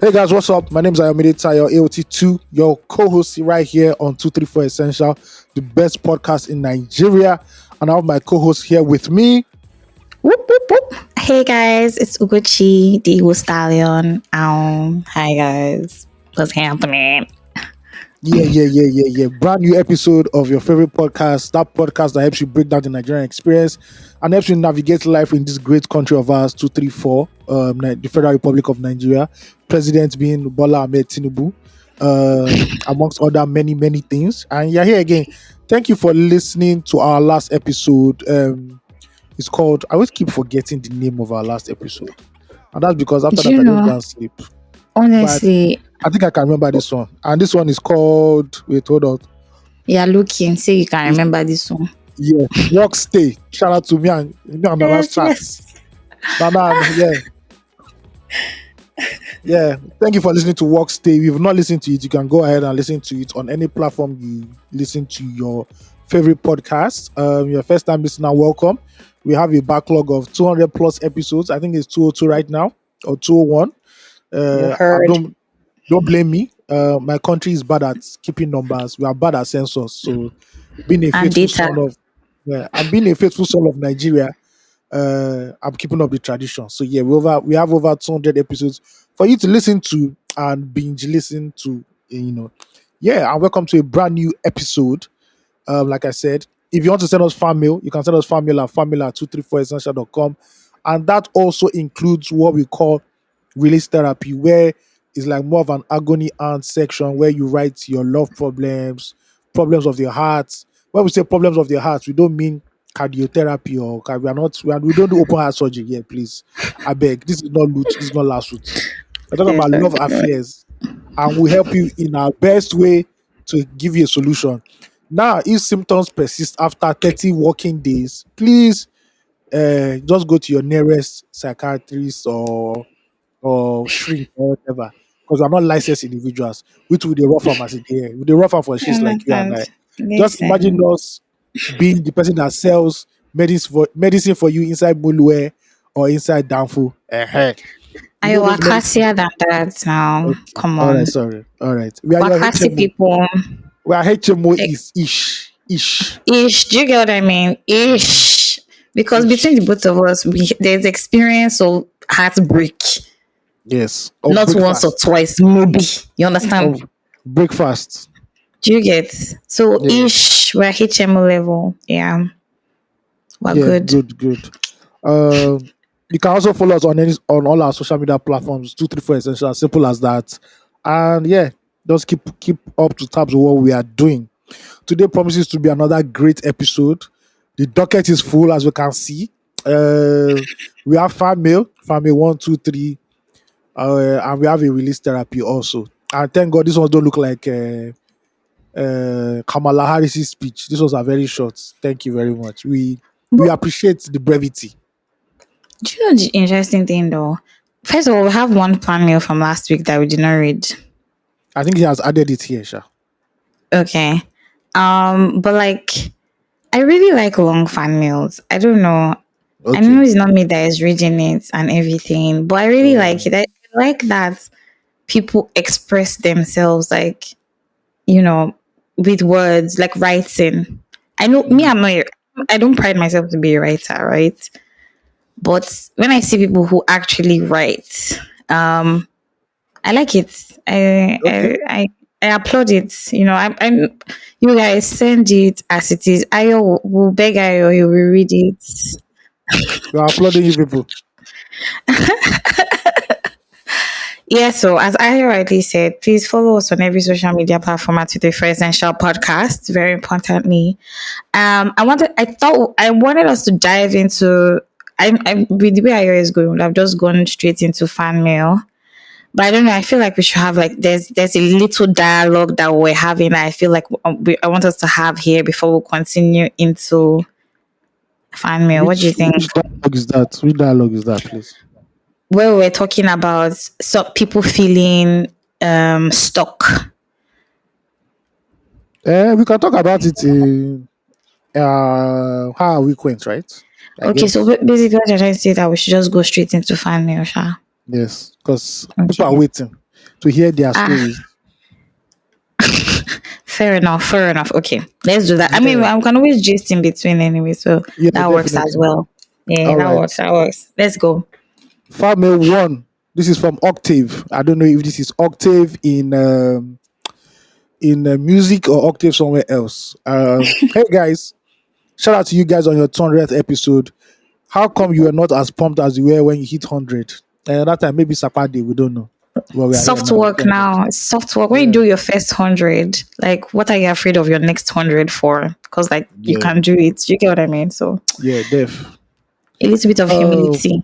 Hey guys, what's up? My name is Ayomide Tayo, AOT2, your co-host right here on 234 Essential, the best podcast in Nigeria. And I have my co-host here with me. Whoop, whoop, whoop. Hey guys, it's Ugochi, the Eagle Stallion. Hi guys, what's happening? Yeah. Brand new episode of your favorite podcast, that podcast that helps you break down the Nigerian experience and helps you navigate life in this great country of ours, 234, the Federal Republic of Nigeria. President being Bola Ahmed Tinubu, amongst other many things. And you're here again. Thank you for listening to our last episode. It's called, I always keep forgetting the name of our last episode. And that's because after that, I don't go and sleep. Honestly, I think I can remember this one. And this one is called, wait, hold on. You're looking, say you can remember this one. Yeah, Work Stay. Shout out to me and the last chat. Yeah. Yeah, thank you for listening to Work Stay. If you've not listened to it, you can go ahead and listen to it on any platform you listen to your favorite podcast. Your first time listener, welcome. We have a backlog of 200 plus episodes. I think it's 202 right now or 201. Don't blame me. My country is bad at keeping numbers. We are bad at census. So being a faithful son of Nigeria, I'm keeping up the tradition. So yeah, we have over 200 episodes for you to listen to and binge listen to. Yeah, and welcome to a brand new episode. Like I said, if you want to send us fan mail, you can send us fan mail at 234essential.com, and that also includes what we call release therapy, where it's like more of an agony aunt section where you write your love problems of the heart. When we say problems of the heart, we don't mean cardiotherapy or we don't do open heart surgery here, please. I beg. This is not loot, this is not last suit. We're talking about love affairs, and we help you in our best way to give you a solution. Now, if symptoms persist after 30 working days, please just go to your nearest psychiatrist or shrink or whatever, because we're not licensed individuals, which with the raw pharmacy here, with the raw farm for shit like you and I. Just imagine us being the person that sells medicine for you inside Mulwe or inside Danfo. Are you Wakasier than that now? Okay. Come on. All right, sorry. All right. We are Wakasi people. We are HMO is ish. Do you get what I mean? Ish. Because between the both of us, there's experience of heartbreak. Yes. Not once or twice, maybe. You understand? Breakfast. Do you get? So ish, we're HMO level. Yeah. We're good. Good. You can also follow us on all our social media platforms, 234 Essential, simple as that. And yeah, just keep up to tabs with what we are doing. Today promises to be another great episode. The docket is full, as we can see. We have fan mail 1, 2, 3, and we have a release therapy also. And thank God this ones don't look like Kamala Harris's speech. This was a very short. Thank you very much. We appreciate the brevity. Do you know the interesting thing though? First of all, we have one fan mail from last week that we did not read. I think he has added it here, Sha. Okay. But like, I really like long fan mails. I don't know. Okay. I know it's not me that is reading it and everything, but I really like it. I like that people express themselves, like, with words, like writing. I know I don't pride myself to be a writer, right? But when I see people who actually write, I like it. I applaud it. You guys send it as it is. Ayo will beg Ayo, he will read it. We are applauding you people. Yeah, so as I rightly said, please follow us on every social media platform at 234 Essential Podcast. Very importantly, I wanted us to dive into. With the way I always go, I've just gone straight into fan mail. But I don't know. I feel like we should have there's a little dialogue that we're having. I feel like I want us to have here before we continue into fan mail. What do you think? Which dialogue is that, please? Where we're talking about some people feeling stuck. We can talk about it in how our week went, right? So basically what you're trying to say that we should just go straight into fan mail, Sha. Yes, because people are waiting. to hear their Ah, stories. fair enough. Fair enough. Okay, let's do that. I mean, Yeah, I can always gist in between anyway, so yeah, that works as definitely. well. Yeah, All that right. works. That works. Let's go. Farmel one. This is from Octave. I don't know if this is Octave in music or Octave somewhere else. Hey guys, shout out to you guys on your 200th episode. How come you were not as pumped as you were when you hit 100? That time maybe Saturday, we don't know. Well, we are here Soft now. work 200. now. Soft work. When you Yeah, do your first 100, like, what are you afraid of your next 100 for? Because, like, you yeah, can do it. You get what I mean? So, yeah, def. a little bit of Uh, humility.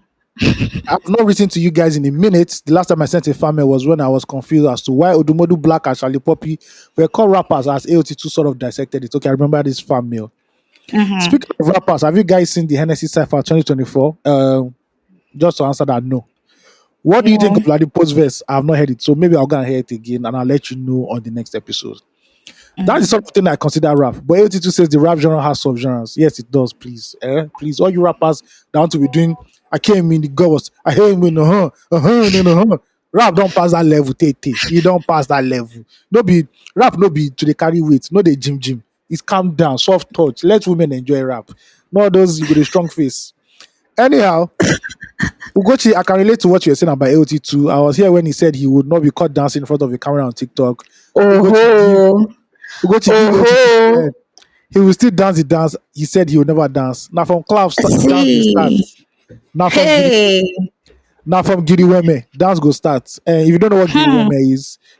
I've not written to you guys in a minute. The last time I sent a farmer was when I was confused as to why Odumodu Black and Charlie Poppy were called rappers as AOT2 sort of dissected it. Okay, I remember this farm mail. Mm-hmm. Speaking of rappers, have you guys seen the Hennessy Cypher 2024? Just to answer that, no. What do you think No. of Ladi post verse? I have not heard it, so maybe I'll go and hear it again and I'll let you know on the next episode. That's the sort of thing I consider rap. But AOT2 says the rap genre has subgenres. Yes, it does, please. Please, all you rappers down to be doing, I came in the ghost, I came in no. Rap don't pass that level, Tate. You don't pass that level. No be rap, no be to the carry weight, no the gym. It's calm down, soft touch. Let women enjoy rap. Not those you got a strong face. Anyhow, Ugochi, I can relate to what you're saying about AOT2. I was here when he said he would not be caught dancing in front of a camera on TikTok. Ugochi give Oh, Ugochi give AOT2 oh, he will still dance the dance. He said he will never dance. Now from club dance go start. see. Now from Giri Hey. now from Giri Weme, dance go start. And if you don't know what Giri Hmm.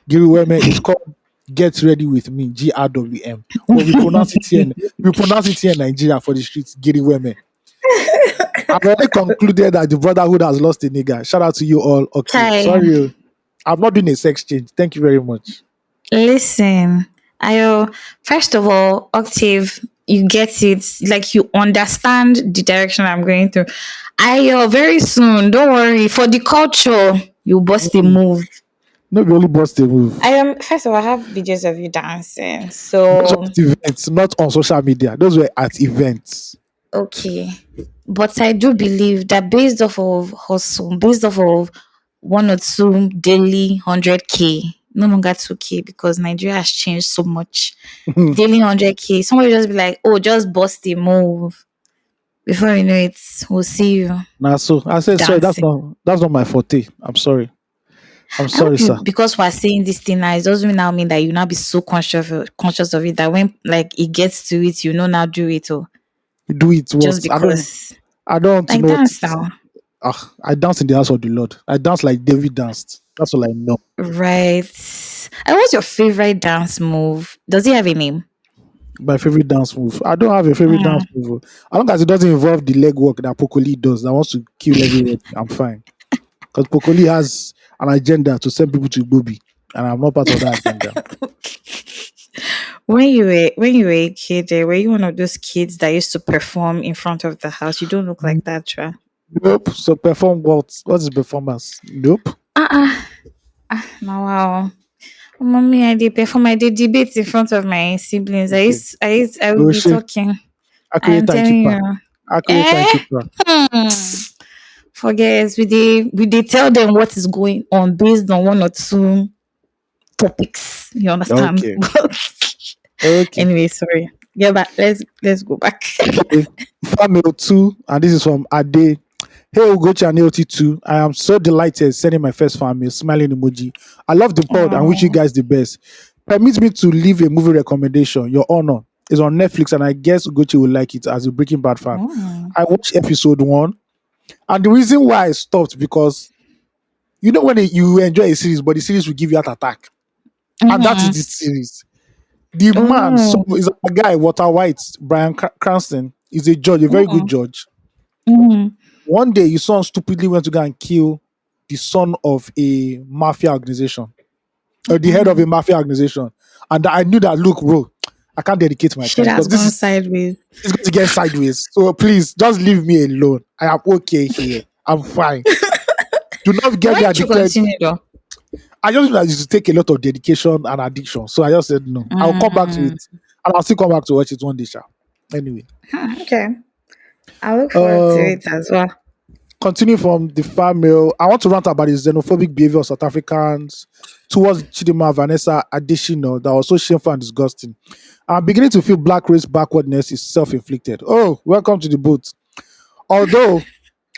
Giri Weme is called Get Ready With Me, GRWM. But we pronounce it here in Nigeria for the streets, Giri Weme. I've already concluded that the brotherhood has lost a nigga. Shout out to you all, Octave. Chai. Sorry, I'm not doing a sex change. Thank you very much. Listen, I first of all, Octave, you get it. Like, you understand the direction I'm going through. I very soon. Don't worry. For the culture, you bust a Mm. move. No, be only bust a move. I am first of all, I have videos of you dancing. Those were So at events, not on social media. Those were at events. okay. But I do believe that based off of hustle, based off of one or two daily 100K, no longer 2K, because Nigeria has changed so much. Daily 100K, somebody just be like, oh, just bust a move. Before you know it, we'll see you Now, so I said sorry. dancing. That's not my forte. I'm sorry. I'm I sorry, hope you, sir. because we're saying this thing now, it doesn't now mean that you now be so conscious of it that when, like, it gets to it, you know, now do it, or Do it. just What because. I don't want to Like, know what. dance now. I dance in the house of the Lord. I dance like David danced. That's all I know. Right. And what's your favorite dance move? Does it have a name? My favorite dance move. I don't have a favorite dance Mm. move. As long as it doesn't involve the leg work that Pokoli does, that wants to kill everybody, I'm fine. Because Pokoli has an agenda to send people to Bobby, and I'm not part of that agenda. When you were a kid, were you one of those kids that used to perform in front of the house? You don't look like that, Tra. Nope. So perform what? What is performance? Nope. Uh-uh. Now, wow. Mommy, I did perform. I did debate in front of my siblings. Okay. I would Oh be shit. talking. I Accurate am telling timekeeper. you. Accurate Eh? timekeeper. Hmm. Forget, we dey tell them what is going on based on one or two topics. You understand? Okay. But Okay. anyway, sorry. Yeah, but let's go back. Okay. Famil 2, and this is from Ade. Hey, Ugochi and AOT2. I am so delighted sending my first fan mail, smiling emoji. I love the pod and wish you Oh. guys the best. Permit me to leave a movie recommendation. Your Honor is on Netflix, and I guess Ugochi will like it as a Breaking Bad fan. Mm. I watched episode 1, and the reason why I stopped because you know when you enjoy a series, but the series will give you an attack, and that is Mm-hmm. the series. The man, so Oh. is a guy, Walter White, Brian Cranston, is a judge, a very good Mm. judge. Mm. One day, his son stupidly went to go and kill the son of a mafia organization, or the head of a Mm. mafia organization. And I knew that, look, bro, I can't dedicate my Shit time has because this gone is sideways. it's going to get sideways. So please, just leave me alone. I am okay here. I'm fine. Do not get Why me did you addicted. continue though? I just know that it take a lot of dedication and addiction. So I just said no. I'll come back to Mm. it, and I'll still come back to watch it one day, sha. Anyway, Okay. I look forward to um, it as well. continue from the farm mail. I want to rant about the xenophobic behavior of South Africans. towards Chidima Vanessa Additional that was so shameful and disgusting. I'm beginning to feel black race backwardness is self-inflicted. Oh, welcome to the boat. Although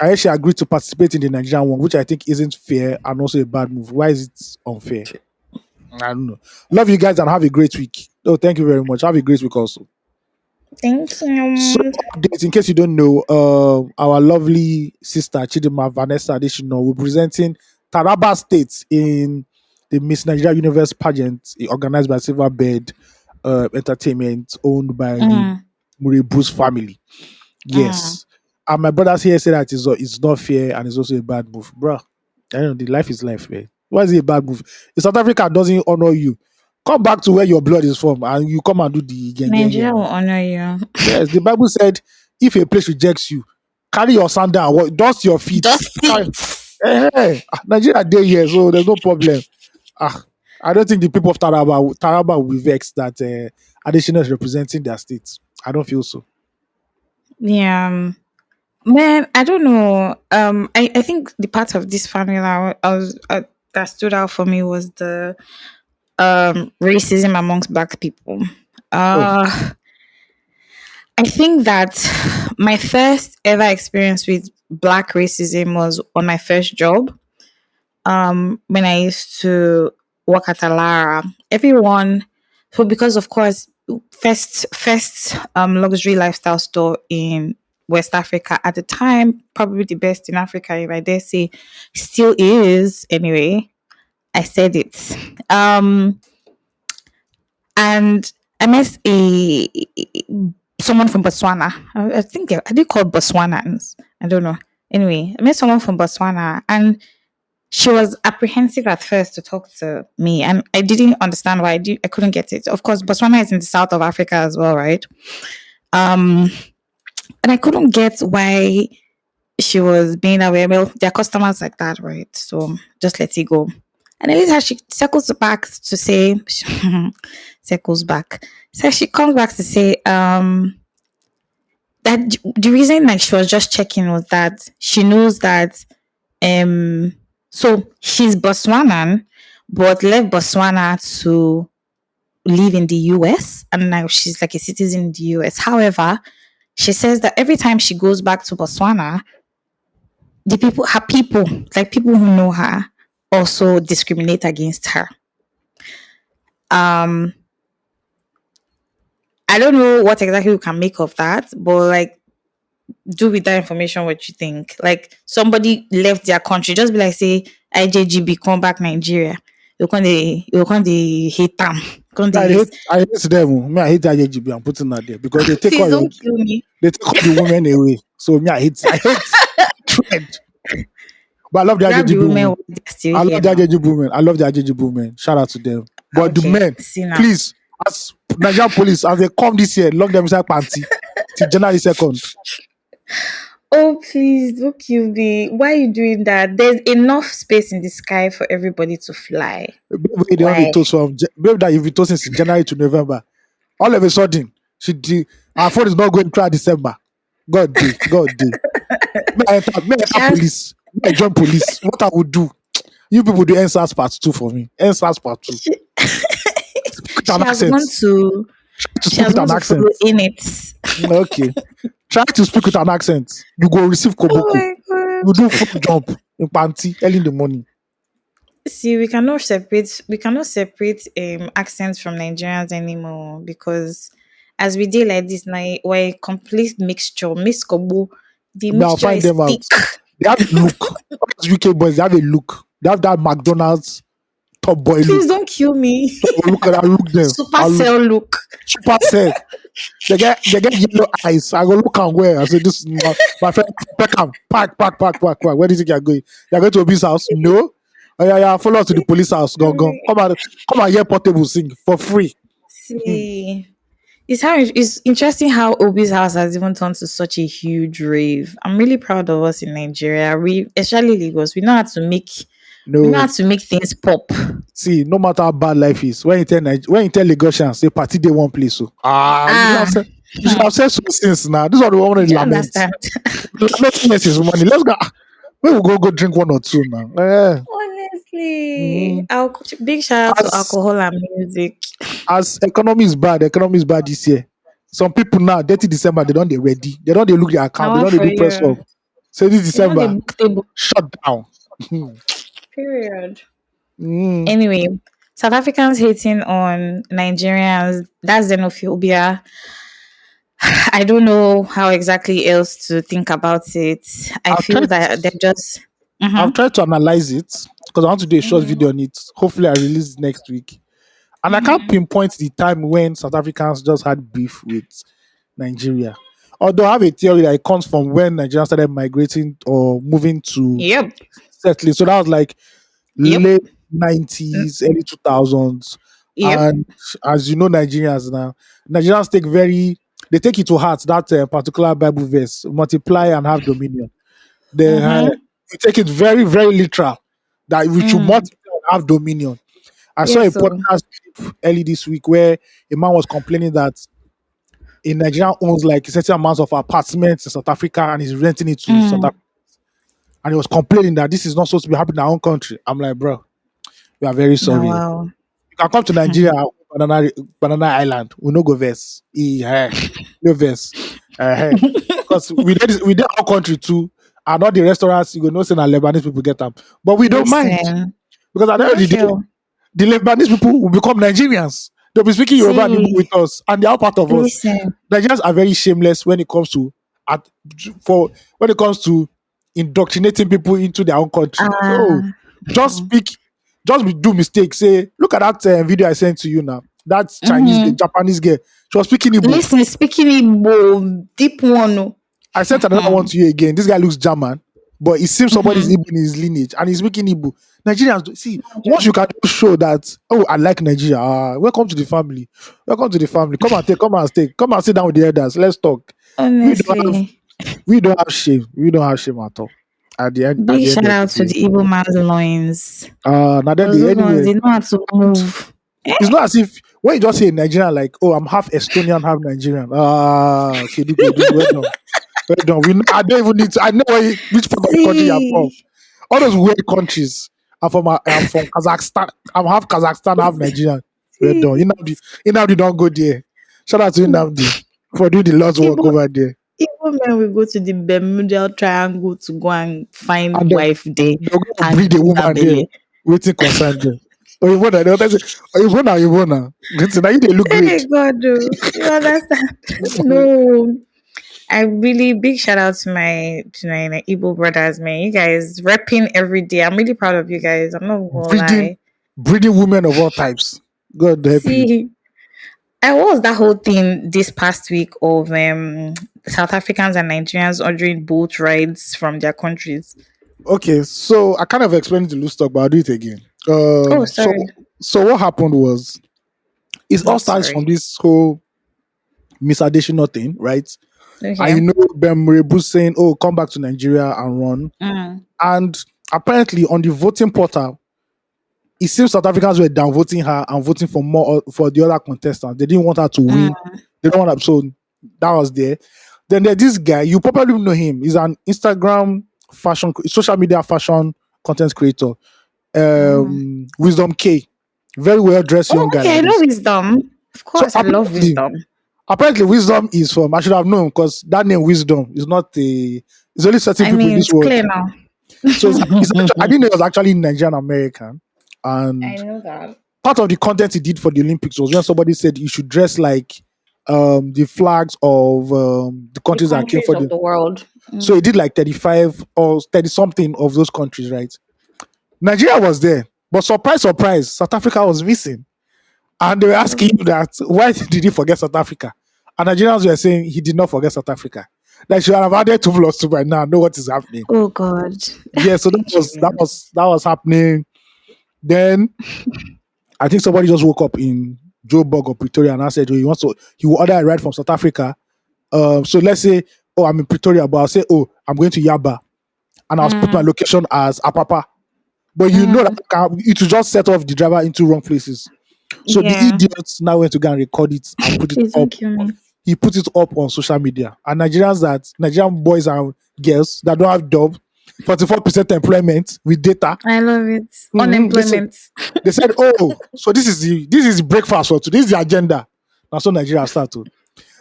I actually agreed to participate in the Nigerian one, which I think isn't fair and also a bad move. Why is it unfair? I don't know. Love you guys and have a great week. Oh, thank you very much. Have a great week also. Thank So, you. updates in case you don't know, our lovely sister Chidima Vanessa Additional will be presenting Taraba State in the Miss Nigeria Universe pageant organized by Silverbird Entertainment, owned by the Mm, Murray Bruce family. mm. Yes. And my brothers here say that it's not fair and it's also a bad move. Bruh, I don't know, the life is life, man. Why is it a bad move? If South Africa doesn't honor you, come back to where your blood is from and you come and do the gang here Nigeria will now. honor you. Yes, the Bible said, if a place rejects you, carry your sandal, dust your feet. Dusty. Nigeria day here, so there's no problem. Ah, I don't think the people of Taraba will be vexed that additional is representing their states. I don't feel so. Yeah. Man, I don't know. I think the part of this family that stood out for me was the racism amongst black people. Oh, Uh I think that my first ever experience with black racism was on my first job. When I used to work at Alara. Everyone, so because of course first luxury lifestyle store in West Africa at the time, probably the best in Africa, if I dare say, still is anyway. I said it. And I met someone from Botswana. I think I did call Botswanans. I don't know. Anyway, I met someone from Botswana, and she was apprehensive at first to talk to me, and I didn't understand why. I couldn't get it. Of course, Botswana is in the south of Africa as well, right? Um, and I couldn't get why she was being aware. Well, there are customers like that, right? So just let it go. And then later she circles back to say, circles back. So she comes back to say, that the reason like she was just checking was that she knows that um so she's Botswanan, but left Botswana to live in the US, and now she's like a citizen in the US. However, she says that every time she goes back to Botswana, the people, her people, like people who know her, also discriminate against her. Um, I don't know what exactly we can make of that, but like, do with that information what you think. Like, somebody left their country, just be like, say, IJGB come back Nigeria. You can't hate them. Can't I they hate, I hate them. Me, I hate the IJGB. I'm putting that there because Please don't kill me. they take all the women away. So me, I hate trend. But I love the Grab the IJGB women women. while they're still I love here the now. IJGB women. I love the IJGB women. Shout out to them. But the Okay, men, see now. please, as Nigerian police, as they come this year, lock them inside panty till January 2nd. Oh, please don't kill me. Why are you doing that? There's enough space in the sky for everybody to fly. Babe, they only Why? toast from babe that you've been toasting since January to November. All of a sudden, our phone is not going through December. God day. Me I enter She has, police. Me I join police. What I would do? You people do NSAS part 2 for me. NSAS part 2. she, Speak with she an has accent. gone to To she speak has with gone an to accent. follow in it. Okay. Try to speak with an accent. You go receive Oh koboko. my god. You do front jump in panty early in the morning. See, we cannot separate accents from Nigerians anymore, because as we deal like this now, we're a complete mixture. Miss Kobo. The Now I'll mixture find is them out. thick. They have a look. All those UK boys, they have a look. They have that McDonald's top boy Please look. don't kill me. So I'll look them. I'll look Supercell look. super set. They get yellow eyes. I go look and where. I say this is my friend Peckham. Park. Where do you think you're going? You're going to Obi's house? No. Oh yeah. Follow us to the police house. Go. Come and hear Portable sing for free. Hmm. See, it's interesting how Obi's house has even turned to such a huge rave. I'm really proud of us in Nigeria. We, especially Lagos, we know how No. to make things pop. See, no matter how bad life is, when you tell Lagosians, say party day one place. So you should Ah, have said you should hmm, have said so since now. This is what we want do to you lament. understand? Lamenting is money. Let's go. We will go drink one or two now. Honestly, Honestly, Mm. big shout out to As alcohol and music. as economy is bad this year. Some people now, 30 December, they don't they ready. They don't they look their account. Now They one don't they for do press you. up. Say this You know the December, book table. shut down. Period. Mm. Anyway, South Africans hating on Nigerians, that's xenophobia. I don't know how exactly else to think about it. I I've feel tried that they're just. I've Mm-hmm, tried to analyze it because I want to do a short video on it. Hopefully I release it next week. And I can't pinpoint the time when South Africans just had beef with Nigeria. Although I have a theory that it comes from when Nigeria started migrating or moving to yep, settling. So that was like yep, late mm, 90s, early 2000s. yep. And as you know, Nigerians they take it to heart that particular Bible verse, multiply and have dominion. Mm-hmm, We take it very, very literal that we should mm. multiply and have dominion. I saw a Yes, so. podcast clip early this week where a man was complaining that a Nigerian owns like a certain amount of apartments in South Africa and he's renting it to South Mm. Africa. And he was complaining that this is not supposed to be happening in our own country. I'm like, bro, we are very Now, sorry. You wow. can come to Nigeria, banana island. We no go verse. No verse. Because we did our country too. And all the restaurants, you go know saying Lebanese people get them. But we don't mind. Listen, Because at the we end of don't the day, feel. the Lebanese people will become Nigerians. They'll be speaking Yoruba and Igbo See, with us, and they are part of us. listen. Nigerians are very shameless when it comes to at for when it comes to indoctrinating people into their own country. Oh, Uh, just speak, do mistakes. Say, look at that video I sent to you now. That Chinese, mm-hmm. Japanese girl. She was speaking Igbo. Listen, speaking Igbo, deep one. I sent another one to you again. This guy looks German, but it seems somebody's Igbo in his lineage, and he's speaking Igbo. Nigerians, see, once you can show that, oh, I like Nigeria. Welcome to the family. Welcome to the family. Come and sit down with the elders. Let's talk. We don't have, Honestly, we don't have shame. We don't have shame at all. At big the end shout of out the to day, the Igbo man's loins. now then Because the those ones, anyway, they know how to move. it's not as if when you just say Nigerian, like, oh, I'm half Estonian, half Nigerian. Okay, do good, well done. Well done. I don't even need to. I know which part of the country you're from. See, All those weird countries. I'm from Kazakhstan. I'm half Kazakhstan, half Nigerian. Well see, done. Inamdi don't go there. Shout out to Inamdi for doing the Lord's work Igbo, over there. Igbo men will go to the Bermuda Triangle to go and find And then wife there they'll go and and breed a do that woman there, belly. waiting concern them. Oh, you wanna, they'll say, oh, you wanna. Now you they look Hey great. God, oh, you understand? No, I really big shout out to my Igbo brothers, man. You guys repping every day. I'm really proud of you guys. I'm not gonna breeding, lie. breeding women of all types. God help you. See, I was that whole thing this past week of South Africans and Nigerians ordering boat rides from their countries. Okay, so I kind of explained the loose talk, but I'll do it again. Oh, Um, so sorry. so what happened was it all Not starts from sorry. this whole misadditional thing, right? And Okay. you know Ben Murebu saying, "Oh, come back to Nigeria and run." Mm. And apparently on the voting portal, it seems South Africans were downvoting her and voting for more for the other contestants. They didn't want her to Mm. win. They don't want her, so that was there. Then there's this guy, you probably know him. He's an Instagram social media fashion content creator. Mm. Wisdom K. Very well dressed Oh, young guy okay. I like know this. wisdom. Of So course, I love wisdom. apparently Wisdom is from, I should have known because that name Wisdom is not a, it's only certain I people in mean, this it's world. clear now. So I didn't know it was actually Nigerian American. I And know that. part of the content he did for the Olympics was when somebody said you should dress like the flags of the The countries that came countries for of the. the world. So Mm. he did like 35 or 30 something of those countries, right? Nigeria was there, but surprise, surprise, South Africa was missing. And they were asking him that why did he forget South Africa? And Nigerians were saying he did not forget South Africa. Like should have added 2 plus 2 by now, know what is happening. Oh God. Yeah, so Nigerian. that was happening. Then I think somebody just woke up in Joburg or Pretoria and I said, oh, he will order a ride from South Africa. So let's say, oh, I'm in Pretoria, but I'll say, oh, I'm going to Yaba, and I'll put my Mm. location as Apapa. But you know that Mm. it will just set off the driver into wrong places. So the Yeah. idiots now went to go and record it and put it Please don't up. kill me. He put it up on social media. And Nigerian boys and girls that don't have dub, 44% employment with data. I love it. Mhm. Unemployment. They said, oh, so this is breakfast for today. This is the agenda. That's so Nigeria started.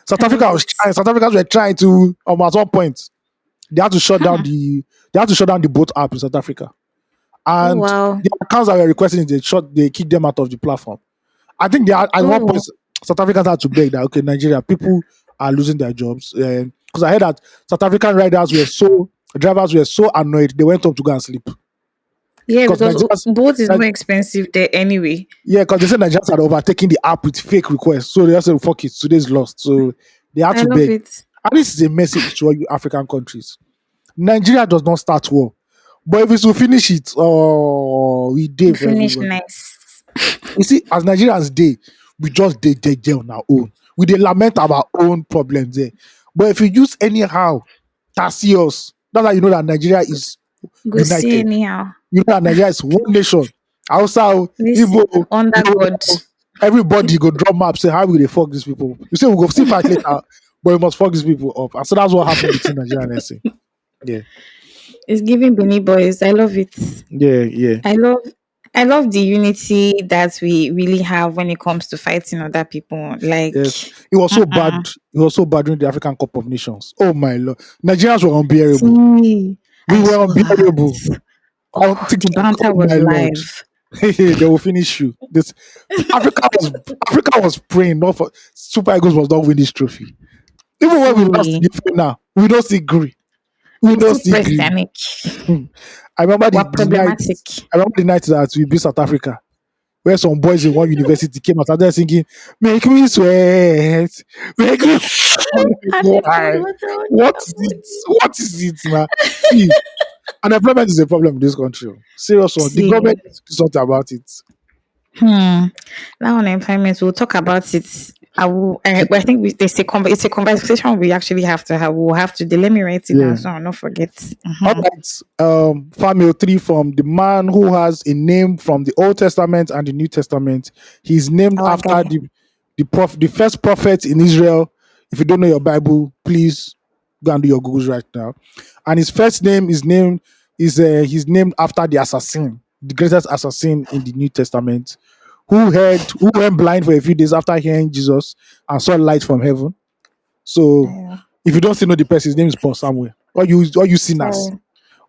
South I Africa love was it. trying. South Africans were trying to at one point they had to shut down the boat app in South Africa. Oh And wow. the accounts that were requesting they kicked them out of the platform. I think they had, at one point Oh South Africans had to beg that okay, Nigeria people are losing their jobs. Because I heard that South African drivers were so annoyed they went home to go and sleep. yeah, Because because Nigerians boat is Ni- more expensive there anyway. yeah, because they said Nigerians had overtaken the app with fake requests. So they just said fuck it, today's lost. So they had I to love beg. it. And this is a message to all you African countries. Nigeria does not start war. But if it's to finish it, oh, we day for Finish everybody. nice. You see, as Nigerians day, we just day on our own. We dey lament our own problems there. But if you use anyhow, that's us. That's how you know that Nigeria is Go see united. anyhow. You know that Nigeria is one nation. Hausa, This Igbo, under God. Yoruba, everybody go draw map, say how will they fuck these people? You say we go see fight later, but we must fuck these people up. And so that's what happened between Nigeria and SA. Yeah, It's giving Beanie Boys. I love it. yeah. I love I love the unity that we really have when it comes to fighting other people. Like, Yes, it was so bad. uh-uh. It was so bad during the African Cup of Nations. Oh my lord, Nigerians were unbearable. See, We I were saw that. unbearable on Oh, the TikTok. banter Oh was my lord, live. they will finish you. This Africa was praying not for Super Eagles was not win this trophy. Even when we lost See, the final, we don't see green. We we don't still see press green. their neck. I remember We're the night. problematic. I remember the night that we beat South Africa, where some boys in one university came out and started singing, "Make me sweat, make me." I'm And like, they put why? water on What their is it? body. What is it, man? See, unemployment is a problem in this country. Oh. Serious one. The government See, needs to do something about it. hmm. Now unemployment, we'll talk about it. I think it's a conversation we actually have to have. We'll have to, let me write it down Yeah. so I'll not forget. All Mhm. right. Family 3 from the man who has a name from the Old Testament and the New Testament. He's named Our after guy. the first prophet in Israel. If you don't know your Bible, please go and do your Googles right now. And his first name is named is he's named after the assassin, the greatest assassin in the New Testament, who went blind for a few days after hearing Jesus and saw light from heaven. So Yeah. if you don't still know the person, his name is Paul Samuel. Or you sinners. Sorry.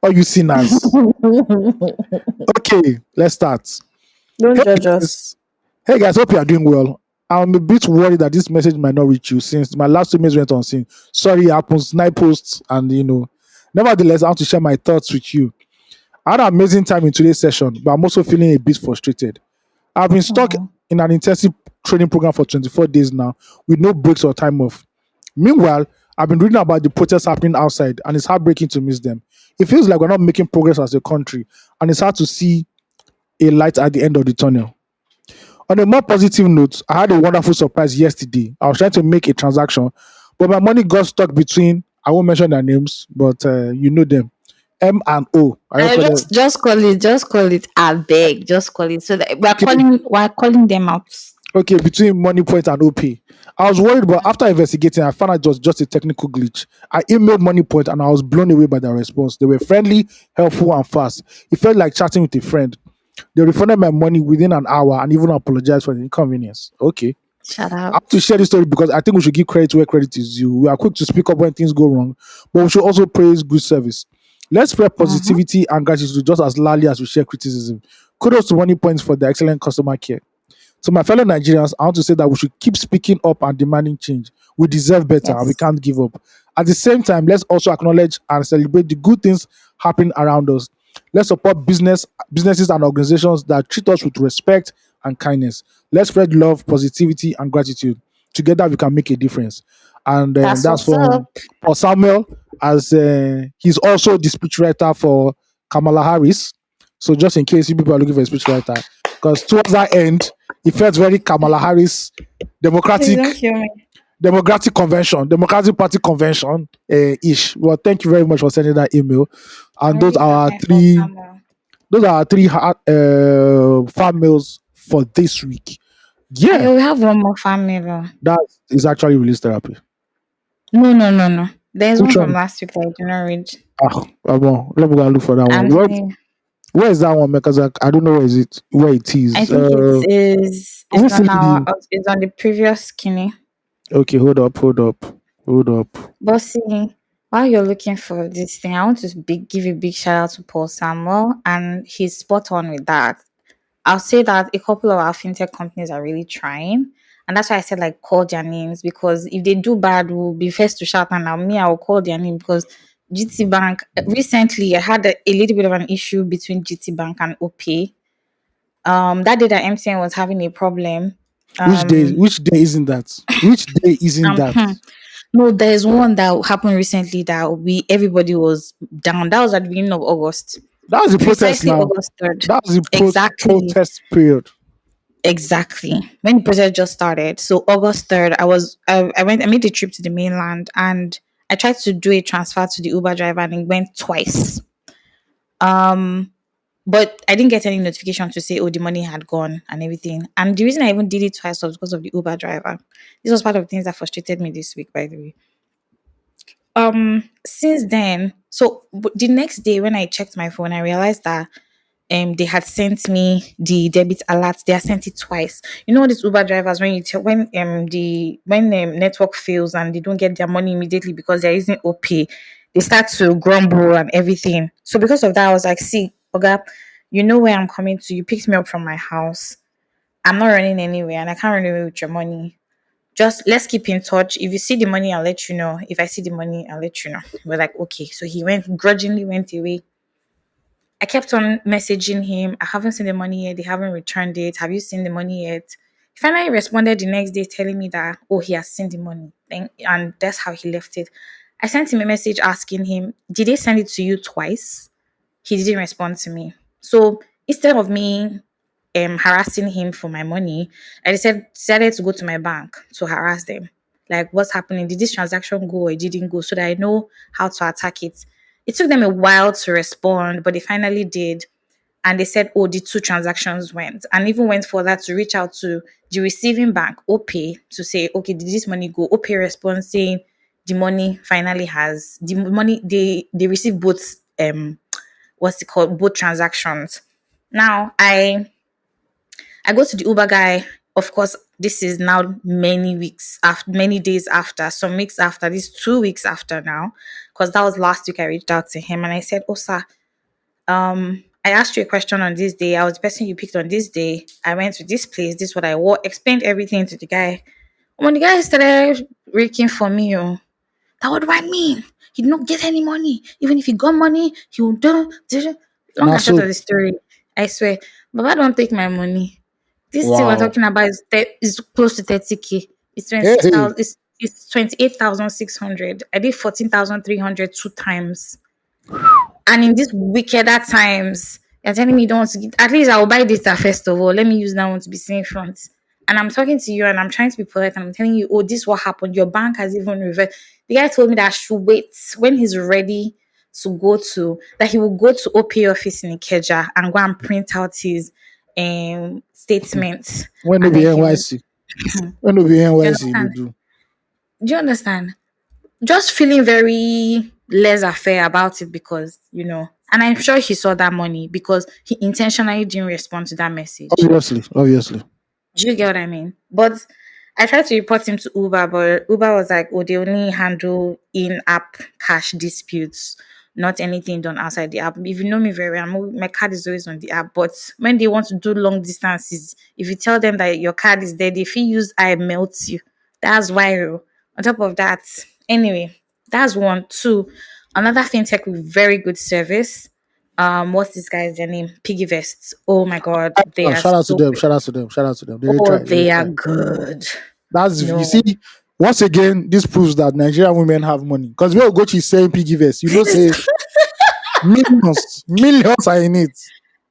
Or you sinners. Okay, let's start. Don't Hey judge us. guys. Hey guys, hope you are doing well. I'm a bit worried that this message might not reach you since my last 2 minutes went unseen. Sorry, it happens, night posts, and Nevertheless, I want to share my thoughts with you. I had an amazing time in today's session, but I'm also feeling a bit frustrated. I've been stuck Oh, in an intensive training program for 24 days now with no breaks or time off. Meanwhile, I've been reading about the protests happening outside, and it's heartbreaking to miss them. It feels like we're not making progress as a country, and it's hard to see a light at the end of the tunnel. On a more positive note, I had a wonderful surprise yesterday. I was trying to make a transaction, but my money got stuck between, I won't mention their names, but you know them, M and O. I just I call them. just call it. I beg, just call it. So that Okay, we're calling them out. okay, between Money Point and OP. I was worried, but after investigating, I found out it was just a technical glitch. I emailed Money Point and I was blown away by their response. They were friendly, helpful, and fast. It felt like chatting with a friend. They refunded my money within an hour and even apologized for the inconvenience. Okay. Shout I have to out. share this story because I think we should give credit where credit is due. We are quick to speak up when things go wrong, but we should also praise good service. Let's spread Mm-hmm. positivity and gratitude just as loudly as we share criticism. Kudos to Money Points for the excellent customer care. To my fellow Nigerians, I want to say that we should keep speaking up and demanding change. We deserve better and we Yes. can't give up. At the same time, let's also acknowledge and celebrate the good things happening around us. Let's support businesses and organizations that treat us with respect and kindness. Let's spread love, positivity, and gratitude. Together, we can make a difference. And That's that's what's up. from Paul Samuel, as he's also the speechwriter for Kamala Harris. So just in case you people are looking for a speechwriter, because towards that end, it felt very Kamala Harris, Please Democratic don't kill me. Democratic Convention, Democratic Party Convention ish. Well, thank you very much for sending that email. I And those really are don't our mind for three. Samuel. Those are our three fan mails for this week. I Yeah, will have one more family. that is actually release therapy. No, no, no, no. There's one Which from one? last week that I did not read. Well, let me go and look for that one. I'm telling you, Where is that one? Because I don't know where it I is. think it is. Is It's it on our. still It's on the previous skinny. okay? Hold up. But see, while you're looking for this thing, I want to give a big shout out to Paul Samuel, and he's spot on with that. I'll say that a couple of our fintech companies are really trying. And that's why I said like call their names, because if they do bad, we'll be first to shout, and now me, I will call their name because GT Bank recently I had a little bit of an issue between GT Bank and OP. That day that MTN was having a problem. Um Which day isn't that? Which day isn't that? hmm, no, there's one that happened recently that we everybody was down. That was at the beginning of August. That was the protest Precisely now. August 3rd. That was the Exactly. protest period. Exactly. When the process just started. So August 3rd, I made a trip to the mainland, and I tried to do a transfer to the Uber driver and it went twice. Um but I didn't get any notification to say, oh, the money had gone and everything. And the reason I even did it twice was because of the Uber driver. This was part of the things that frustrated me this week, by the way. Since then, the next day when I checked my phone, I realized that they had sent me the debit alert. They had sent it twice. You know these Uber drivers, when when network fails and they don't get their money immediately because they're using OP, they start to grumble and everything. So because of that, I was like, see, Oga, you know where I'm coming to. You picked me up from my house. I'm not running anywhere and I can't run away with your money. Just let's keep in touch. If you see the money, I'll let you know. If I see the money, I'll let you know. We're like, okay. So he grudgingly went away. I kept on messaging him. I haven't seen the money yet. They haven't returned it. Have you seen the money yet? He finally responded the next day telling me that, oh, he has seen the money. And that's how he left it. I sent him a message asking him, did they send it to you twice? He didn't respond to me. So instead of me harassing him for my money, I decided to go to my bank to harass them. Like, what's happening? Did this transaction go or it didn't go? So that I know how to attack it. It took them a while to respond, but they finally did. And they said, oh, the two transactions went. And even went further to reach out to the receiving bank, OPay, to say, okay, did this money go? OPay responds saying the money finally has the money they received both what's it called? Both transactions. Now I go to the Uber guy. Of course, this is now many weeks after, many days after, some weeks after, this 2 weeks after now, because that was last week I reached out to him and I said, oh, sir, I asked you a question on this day. I was the person you picked on this day. I went to this place. This is what I wore. Explained everything to the guy. When the guy started raking for me, oh, that what do I mean? He did not get any money. Even if he got money, he would do. Long Now and short of so the story, I swear. Baba don't take my money. This thing we're wow. talking about is close to 30K. It's Hey, 26,000. It's 28,600. I did 14,300 two times. And in these wickeder times, you're telling me you don't want to get, at least I'll buy data first of all. Let me use that one to be seen front. And I'm talking to you and I'm trying to be polite and I'm telling you, oh, this is what happened. Your bank has even reversed. The guy told me that I should wait when he's ready that he will go to OP office in Ikeja and go and print out his statements. when no And be then he will, NYC. When no be do you NYC they understand? do. Do you understand? Just feeling very laissez faire about it because, and I'm sure he saw that money because he intentionally didn't respond to that message. Obviously. Do you get what I mean? But I tried to report him to Uber, but Uber was like, oh, they only handle in app cash disputes, not anything done outside the app. If you know me very well, my card is always on the app. But when they want to do long distances, if you tell them that your card is there, if you use I melt you. That's viral. On top of that, anyway, that's one. Two, another fintech with very good service. What's this guy's their name? Piggy Vests. Oh my god, they Oh, are shout out to so them. Shout out to them. Shout out to them. They Oh, try. They they are try. good. That's you No. see. Once again, this proves that Nigerian women have money. Because where Ugochi is saying piggy vest, say millions are in it.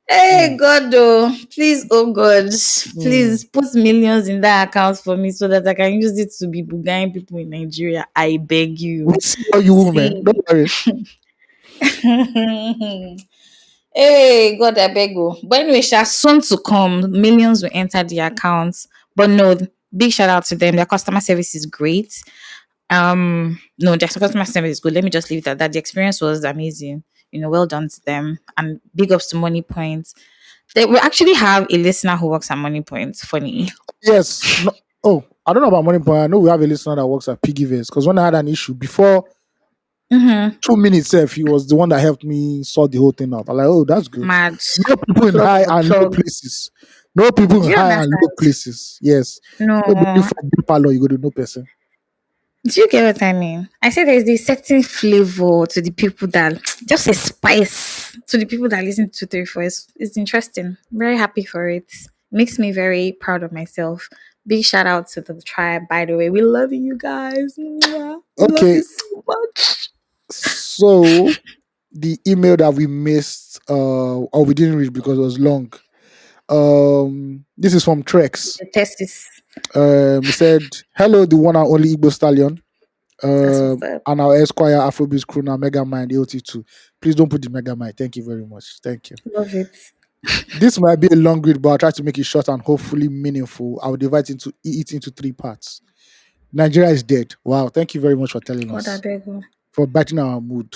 Hey Mm, God, oh, please, oh God, mm. please put millions in that account for me so that I can use it to be bugaing people in Nigeria. I beg We you. see all you women. See. Don't worry. Hey God, I beg you. But anyway, soon to come, millions will enter the accounts. But no, big shout out to them. Their customer service is great. No, their customer service is good. Let me just leave it at that. The experience was amazing. Well done to them. And big ups to Money Points. We actually have a listener who works at Money Points. Funny. Yes. No, oh, I don't know about money, but I know we have a listener that works at Piggyverse. Because when I had an issue before Mm-hmm. 2 minutes, he was the one that helped me sort the whole thing out. I'm like, oh, that's good. Mad. No people in Plug high for and low plug. places. No people Do in you high and low understand? places. Yes. Nobody No. for big parlor, you go to no person. Do you get what I mean? I say there's this certain flavor to the people that just a spice to the people that listen to 3 4. It's interesting. Very happy for it. Makes me very proud of myself. Big shout out to the tribe, by the way. We love you guys. Mwah. We love Okay. you so much. So the email that we missed, or we didn't read because it was long. This is from Trex. The test is He said, "Hello, the one and only Igbo stallion, that's what's up. and our Esquire Afrobeat crooner Mega Mind AOT2. Please don't put the Mega Mind. Thank you very much. Thank you. Love it. This might be a long read, but I'll try to make it short and hopefully meaningful. I'll divide it into 3 parts. Nigeria is dead. Wow. Thank you very much for telling God, I us, beg you. for biting our mood.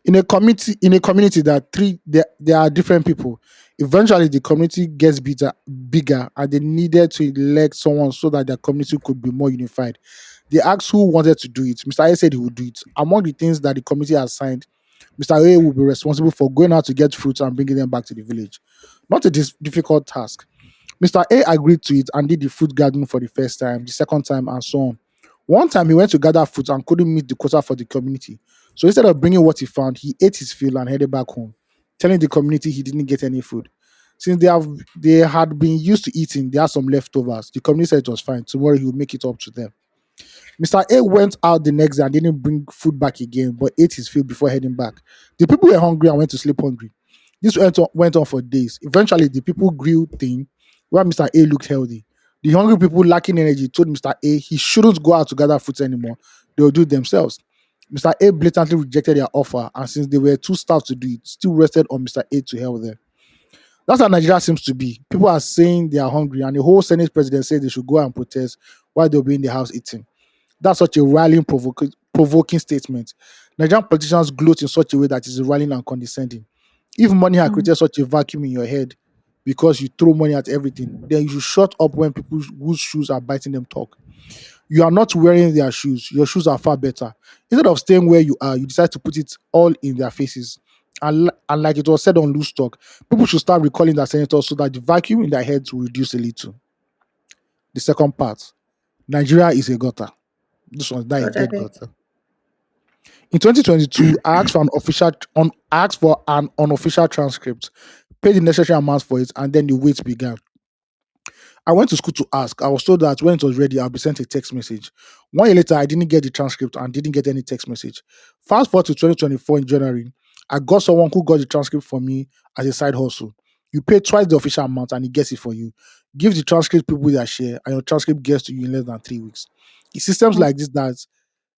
In a community that there are different people. Eventually the community gets bigger, and they needed to elect someone so that their community could be more unified. They asked who wanted to do it. Mr. A said he would do it. Among the things that the committee has signed, Mr. A will be responsible for going out to get fruits and bringing them back to the village. Not a difficult task. Mr. A agreed to it and did the fruit garden for the first time, the second time, and so on. One time he went to gather fruit and couldn't meet the quota for the community. So instead of bringing what he found, he ate his fill and headed back home, telling the community he didn't get any food. Since they had been used to eating, they had some leftovers. The community said it was fine. Tomorrow he would make it up to them. Mr. A went out the next day and didn't bring food back again, but ate his fill before heading back. The people were hungry and went to sleep hungry. This went on for days. Eventually, the people grew thin, while Mr. A looked healthy. The hungry people lacking energy told Mr. A he shouldn't go out to gather fruits anymore. They will do it themselves. Mr. A blatantly rejected their offer, and since they were too starved to do it, still rested on Mr. A to help them. That's how Nigeria seems to be. People are saying they are hungry, and the whole Senate president said they should go and protest while they'll be in the house eating. That's such a rallying, provoking statement. Nigerian politicians gloat in such a way that is rallying and condescending. If money had Mm. created such a vacuum in your head because you throw money at everything, then you should shut up when people whose shoes are biting them talk. You are not wearing their shoes. Your shoes are far better. Instead of staying where you are, you decide to put it all in their faces. And like it was said on Loose Talk, people should start recalling their senators so that the vacuum in their heads will reduce a little. The second part, Nigeria is a gutter. This one's that is God, I dead beg. gutter. In 2022, I asked for an unofficial transcript, paid the necessary amount for it, and then the wait began. I went to school to ask. I was told that when it was ready, I'll be sent a text message. 1 year later, I didn't get the transcript and didn't get any text message. Fast forward to 2024 in January, I got someone who got the transcript for me as a side hustle. You pay twice the official amount and he gets it for you. Give the transcript people their share, and your transcript gets to you in less than 3 weeks. It's systems Mm. like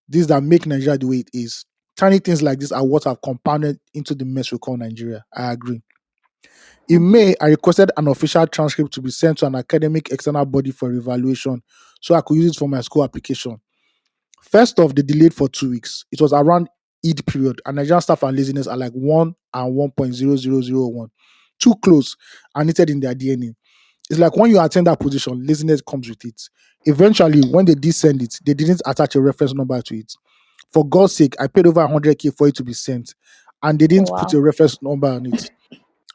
this that make Nigeria the way it is. Tiny things like this are what have compounded into the mess we call Nigeria. I agree. In Mhm. May, I requested an official transcript to be sent to an academic external body for evaluation so I could use it for my school application. First off, they delayed for 2 weeks. It was around Eid period, and Nigerian staff and laziness are like 1 and 1.0001. Too close and knitted in their DNA. It's like when you attend that position, laziness comes with it. Eventually, when they did send it, they didn't attach a reference number to it. For God's sake, I paid over 100K for it to be sent, and they Oh, didn't put wow. a reference number on it,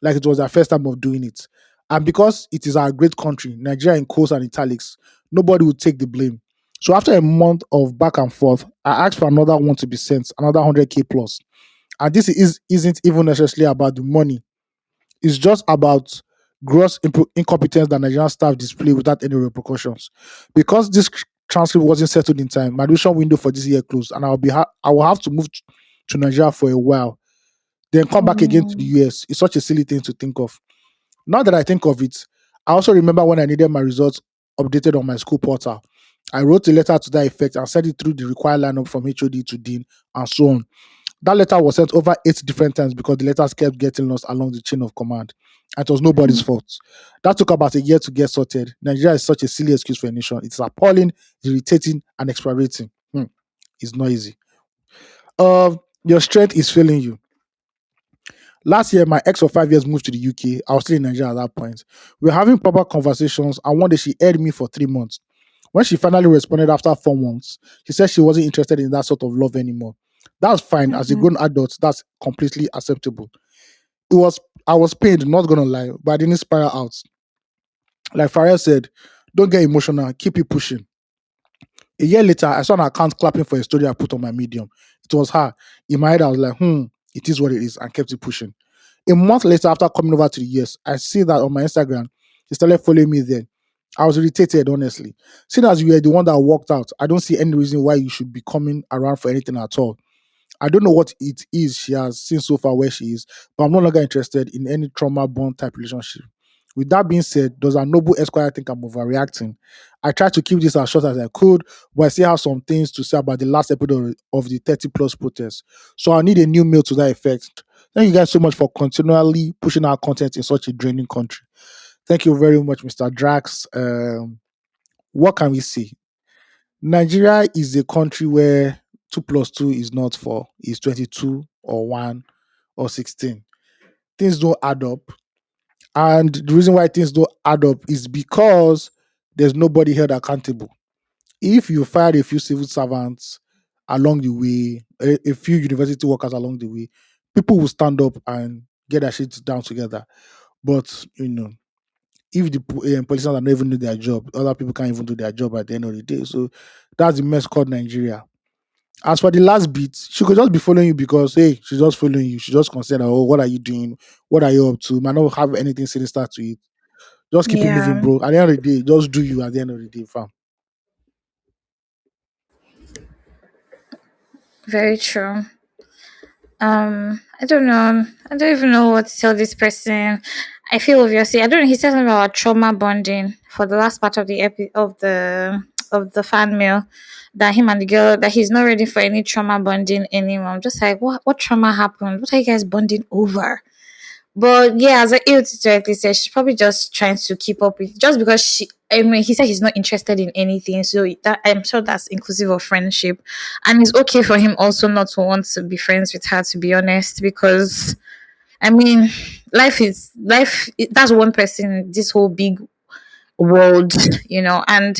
like it was their first time of doing it. And because it is our great country, Nigeria in quotes and italics, nobody would take the blame. So after a month of back and forth, I asked for another one to be sent, another 100K plus. And isn't even necessarily about the money. It's just about gross incompetence that Nigerian staff display without any repercussions. Because this transcript wasn't settled in time, my admission window for this year closed, and I will have to move to Nigeria for a while, then come back again to the Mm. US. It's such a silly thing to think of. Now that I think of it, I also remember when I needed my results updated on my school portal. I wrote a letter to that effect and sent it through the required lineup from HOD to Dean and so on. That letter was sent over 8 different times because the letters kept getting lost along the chain of command. And it was nobody's fault. That took about a year to get sorted. Nigeria is such a silly excuse for a nation. It's appalling, irritating, and exasperating. It's not easy. Your strength is failing you. Last year, my ex of 5 years moved to the UK. I was still in Nigeria at that point. We were having proper conversations, and one day she aired me for 3 months. When she finally responded after 4 months, she said she wasn't interested in that sort of love anymore. That's fine. As a Mhm. grown adult, that's completely acceptable. It was I was pained, not gonna lie, but I didn't spiral out. Like Faria said, don't get emotional, keep it pushing. A year later, I saw an account clapping for a story I put on my medium. It was her. In my head, I was like, it is what it is, and kept it pushing. A month later, after coming over to the US, I see that on my Instagram, she started following me then. I was irritated, honestly. Seeing as you were the one that walked out, I don't see any reason why you should be coming around for anything at all. I don't know what it is she has seen so far where she is, but I'm no longer interested in any trauma bond type relationship. With that being said, does our noble Esquire think I'm overreacting? I tried to keep this as short as I could, but I still have some things to say about the last episode of the 30 plus protest. So I need a new mail to that effect. Thank you guys so much for continually pushing our content in such a draining country. Thank you very much, Mr. Drax. What can we say? Nigeria is a country where 2 plus 2 is not 4, is 22 or 1 or 16. Things don't add up. And the reason why things don't add up is because there's nobody held accountable. If you fired a few civil servants along the way, a few university workers along the way, people will stand up and get their shit down together. But, if the politicians are not even doing their job, other people can't even do their job at the end of the day. So that's the mess called Nigeria. As for the last bit, she could just be following you because hey, she's just following you. She just consider, oh, what are you doing? What are you up to? Might not have anything sinister to it. Just keep it moving, Yeah, bro. At the end of the day, just do you at the end of the day, fam. very true. I don't know. I don't even know what to tell this person. I feel obviously I don't know. He said something about trauma bonding for the last part of the fan mail that him and the girl that he's not ready for any trauma bonding anymore. I'm just like, what trauma happened? What are you guys bonding over? But yeah, as AOT directly said, she's probably just trying to keep up with just because I mean he said he's not interested in anything. So that I'm sure that's inclusive of friendship. And it's okay for him also not to want to be friends with her, to be honest, because I mean life that's one person in this whole big world, and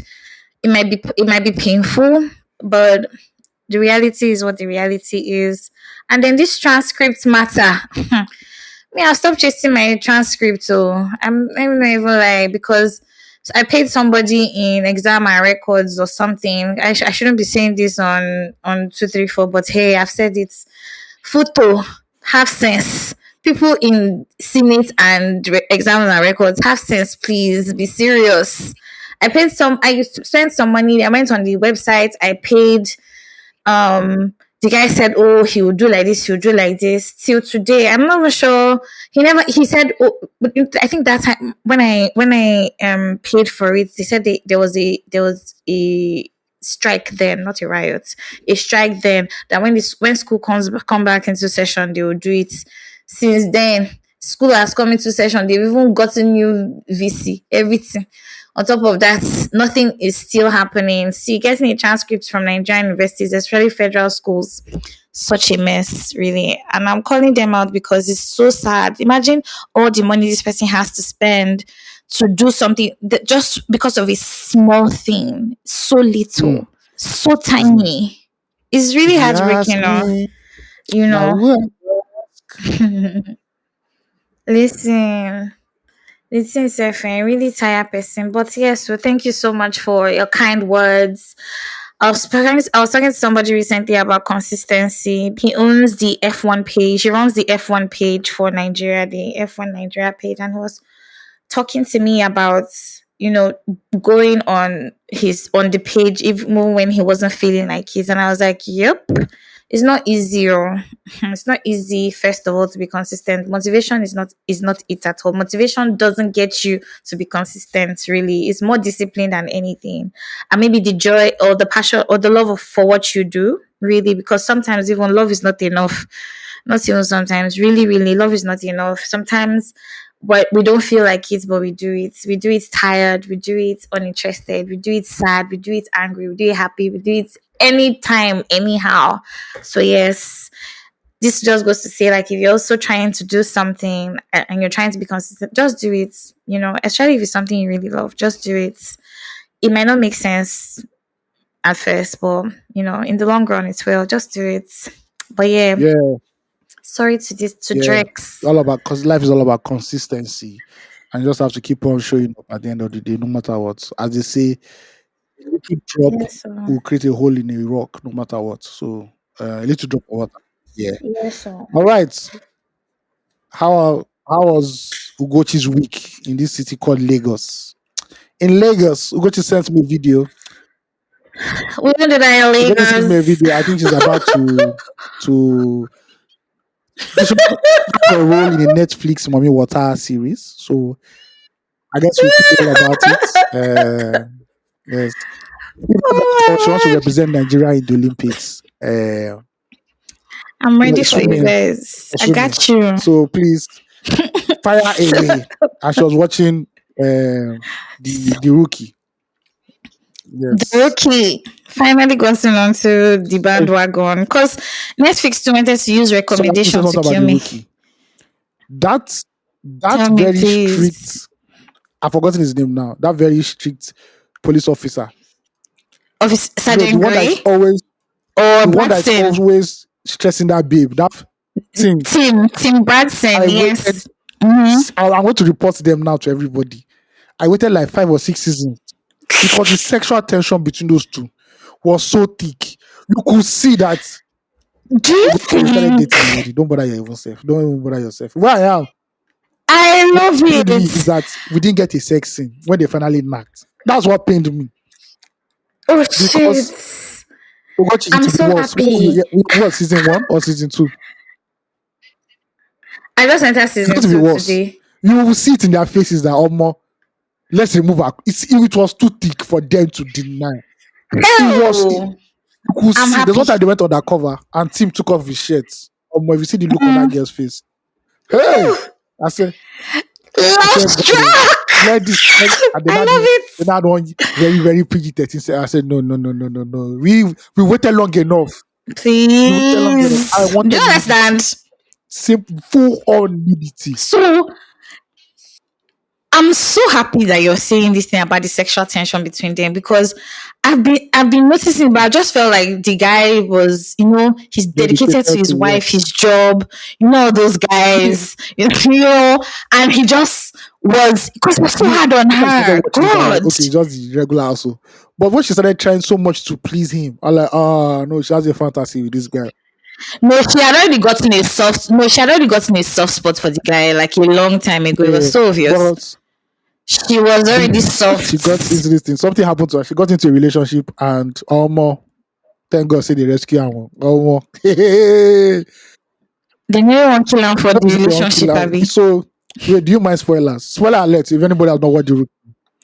it might be painful, but the reality is what the reality is. And then this transcript matter. Me, I'll stop chasing my transcript. So I'm not even like because I paid somebody in exam and records or something. I shouldn't be saying this on 234, but hey, I've said it. Photo, have sense. People in Senate and exams and records have sense. Please be serious. I paid some. I spent some money. I went on the website. I paid the guy said, oh, he would do like this, he would do like this. Till today, I'm not even sure. He said, oh, but I think that time when I paid for it, they said there was a strike then, not a riot, a strike then, that when school come back into session, they will do it. Since then, school has come into session, they've even gotten new VC, everything. On top of that, nothing is still happening. See, getting a transcript from Nigerian universities, especially federal schools, such a mess, really. And I'm calling them out because it's so sad. Imagine all the money this person has to spend to do something that just because of a small thing, so Hmm. little, so Hmm. tiny. It's really If you ask heartbreaking, me, you now know. what? Listen, it's itself a really tired person. But yes, so thank you so much for your kind words. I was talking to somebody recently about consistency. He owns the F1 page. He runs the F1 page for Nigeria, the F1 Nigeria page, and he was talking to me about you know going on the page even when he wasn't feeling like it, and I was like, yep, it's not easy. It's not easy, first of all, to be consistent. Motivation is not it at all. Motivation doesn't get you to be consistent. Really, it's more discipline than anything, and maybe the joy or the passion or the love for what you do, really, because sometimes even love is not enough. Not even sometimes, really, really, love is not enough. Sometimes but we don't feel like it, but we do it. We do it tired, we do it uninterested, we do it sad, we do it angry, we do it happy, we do it anytime, anyhow. So yes, this just goes to say, like, if you're also trying to do something and you're trying to be consistent, just do it. Especially if it's something you really love, just do it. It might not make sense at first, but in the long run, it will. Just do it. But yeah, Yeah, sorry to this to yeah. Drex. All about, because life is all about consistency, and you just have to keep on showing up at the end of the day, no matter what. As they say, a little drop Yes, will create a hole in a rock, no matter what. So a little drop of water. Yeah. yes, All right. How was Ugochi's week in this city called Lagos? In Lagos, Ugochi sent me a video. we ended in Ugochi sent me a Lagos. video. I think she's about to she should have a role in a Netflix Mommy Water series. So I guess we'll tell you all about it. Yes. She wants to Oh my god, represent Nigeria in the Olympics. I'm ready It's for you swimming. guys. I Swimming. got you. So please fire away. As she was watching the rookie. The Yes. rookie finally gotten onto the bandwagon because Netflix too wanted to use So I want to say recommendation to something about kill the me. rookie. That Tell me, very please. strict, I've forgotten his name now. That very strict police officer. Officer The Sergeant one that is Gray always or the one that is Bradson? always stressing that babe. That thing. Tim Bradson, I yes. waited. I'm going to report them now to everybody. I waited like 5 or 6 seasons because the sexual tension between those two was so thick. You could see that Do you they started think? dating already. Don't bother your own self. Don't even bother yourself. Where I am, I what love pained me is it. that we didn't get a sex scene when they finally knocked. That's what pained me Oh because shit. Ugochi, it I'm would be so worse. happy. What, season 1 or season 2? I just entered It's going season to be two worse. today. You will see it in their faces that more. Let's remove her. It was too thick for them to deny. Oh, You could I'm see. There's one happy. time they went undercover and Tim took off his shirt. If you see the look on that Mm. girl's face, hey, I said, I Love said, God, struck. let this. And then I I love then it. I had one very, very PG-13. I said, no, no, no, no, no, no. We waited long enough. We waited long enough. I Please. Do you wanted nudity. understand? Simple, full on nudity. So I'm so happy that you're saying this thing about the sexual tension between them because I've been noticing, but I just felt like the guy was, he's dedicated to Dedicated his to wife, his what? job, all those guys, and he just was because it was so Me, hard on when I started her. watching it, I was like, God. okay, just the regular also. But when she started trying so much to please him, I'm like, no, she has a fantasy with this guy. No, she had already gotten a soft spot for the guy like a long time ago. It was Yeah, so obvious. but She was already she got soft. into this thing. Something happened to her. She got into a relationship, and thank God, say they rescue her. They They never want to kill him for don't the say they won't kill relationship, her. Abby. So, wait, do you mind spoilers? Spoiler alert! If anybody has not watched the rookie,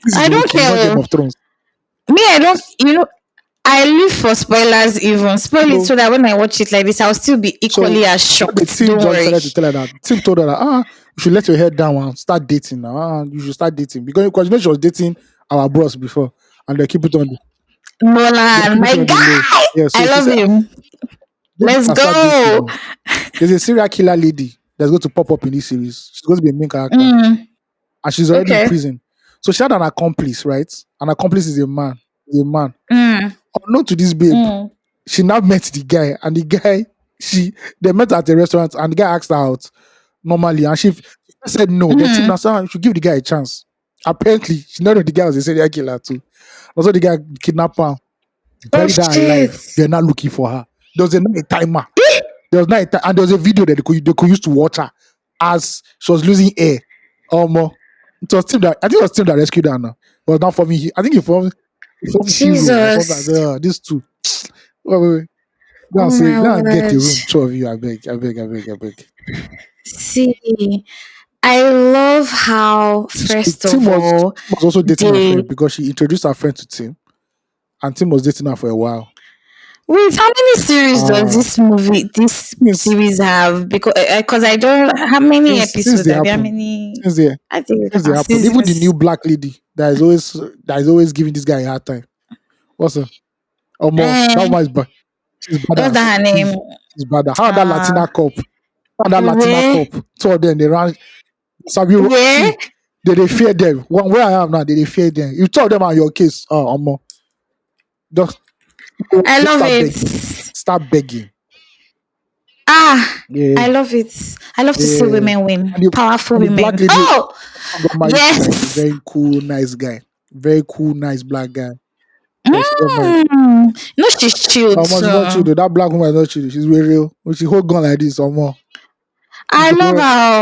this is I the don't rookie. It's not Game care. of Thrones. Me, I don't, I live for spoilers even. Spoil it So, so that when I watch it like this, I'll still be equally so as when the shocked. team Don't just worry. decided to tell her that, team told her that you should let your head down and start dating now. You should start dating because she was dating our boss before, and they Nolan, keep it my on the low. guy. Yeah, I so she love said, him. don't Let's start dating. go. No. There's a serial killer lady that's going to pop up in this series. She's going to be a main character, Mm, and she's already in okay. prison. So she had an accomplice, right? An accomplice is a man. Is a man. Mm, Unknown to this babe, mm, she now met the guy, and the guy, they met at a restaurant, and the guy asked her out normally, and she said no. The team now mm. said, "You should give the guy a chance." Apparently, she know that the guy was a serial killer too. Also, the guy kidnapped her, Oh, buried her shit. alive. They're not looking for her. There was a timer. There was not and there was a video that they could use to watch her as she was losing air. It was Tim that I think it was Tim that rescued her now. It was not for me. I think he formed hero or something. I said, Jesus. these two. Wait. Oh, my Go and get a word. room, two of you. I beg. See, I love how, So first of Tim all, was also dating her they friend because she introduced her friend to Tim, and Tim was dating her for a while. Wait, how many series does Uh this since series have? Because I don't. How many since episodes they have you? How happen, many? since they I think since they happen, even the new seasons. black lady that is always giving this guy a hard time. What's her? More that Eh, woman is bad. She's what's badass. that her name? She's badass. How that Uh, Latina cop? How that Latina where? cop? Two of them they ran. Sabi, Where? see, they fear them. Where I am now, they fear them. You two of them are your case. More just I just love start it. begging. Start begging. Ah, Yeah, I love it. I love to see yeah. women win. And the, Powerful and the black women. lady Oh, got married to like a yes. very cool, nice guy. Very cool, nice black guy. Yeah, she got married. No, she's chilled Almost not chill too. though. That black woman is not chill. She's very real. When she hold gun like this, or more. I love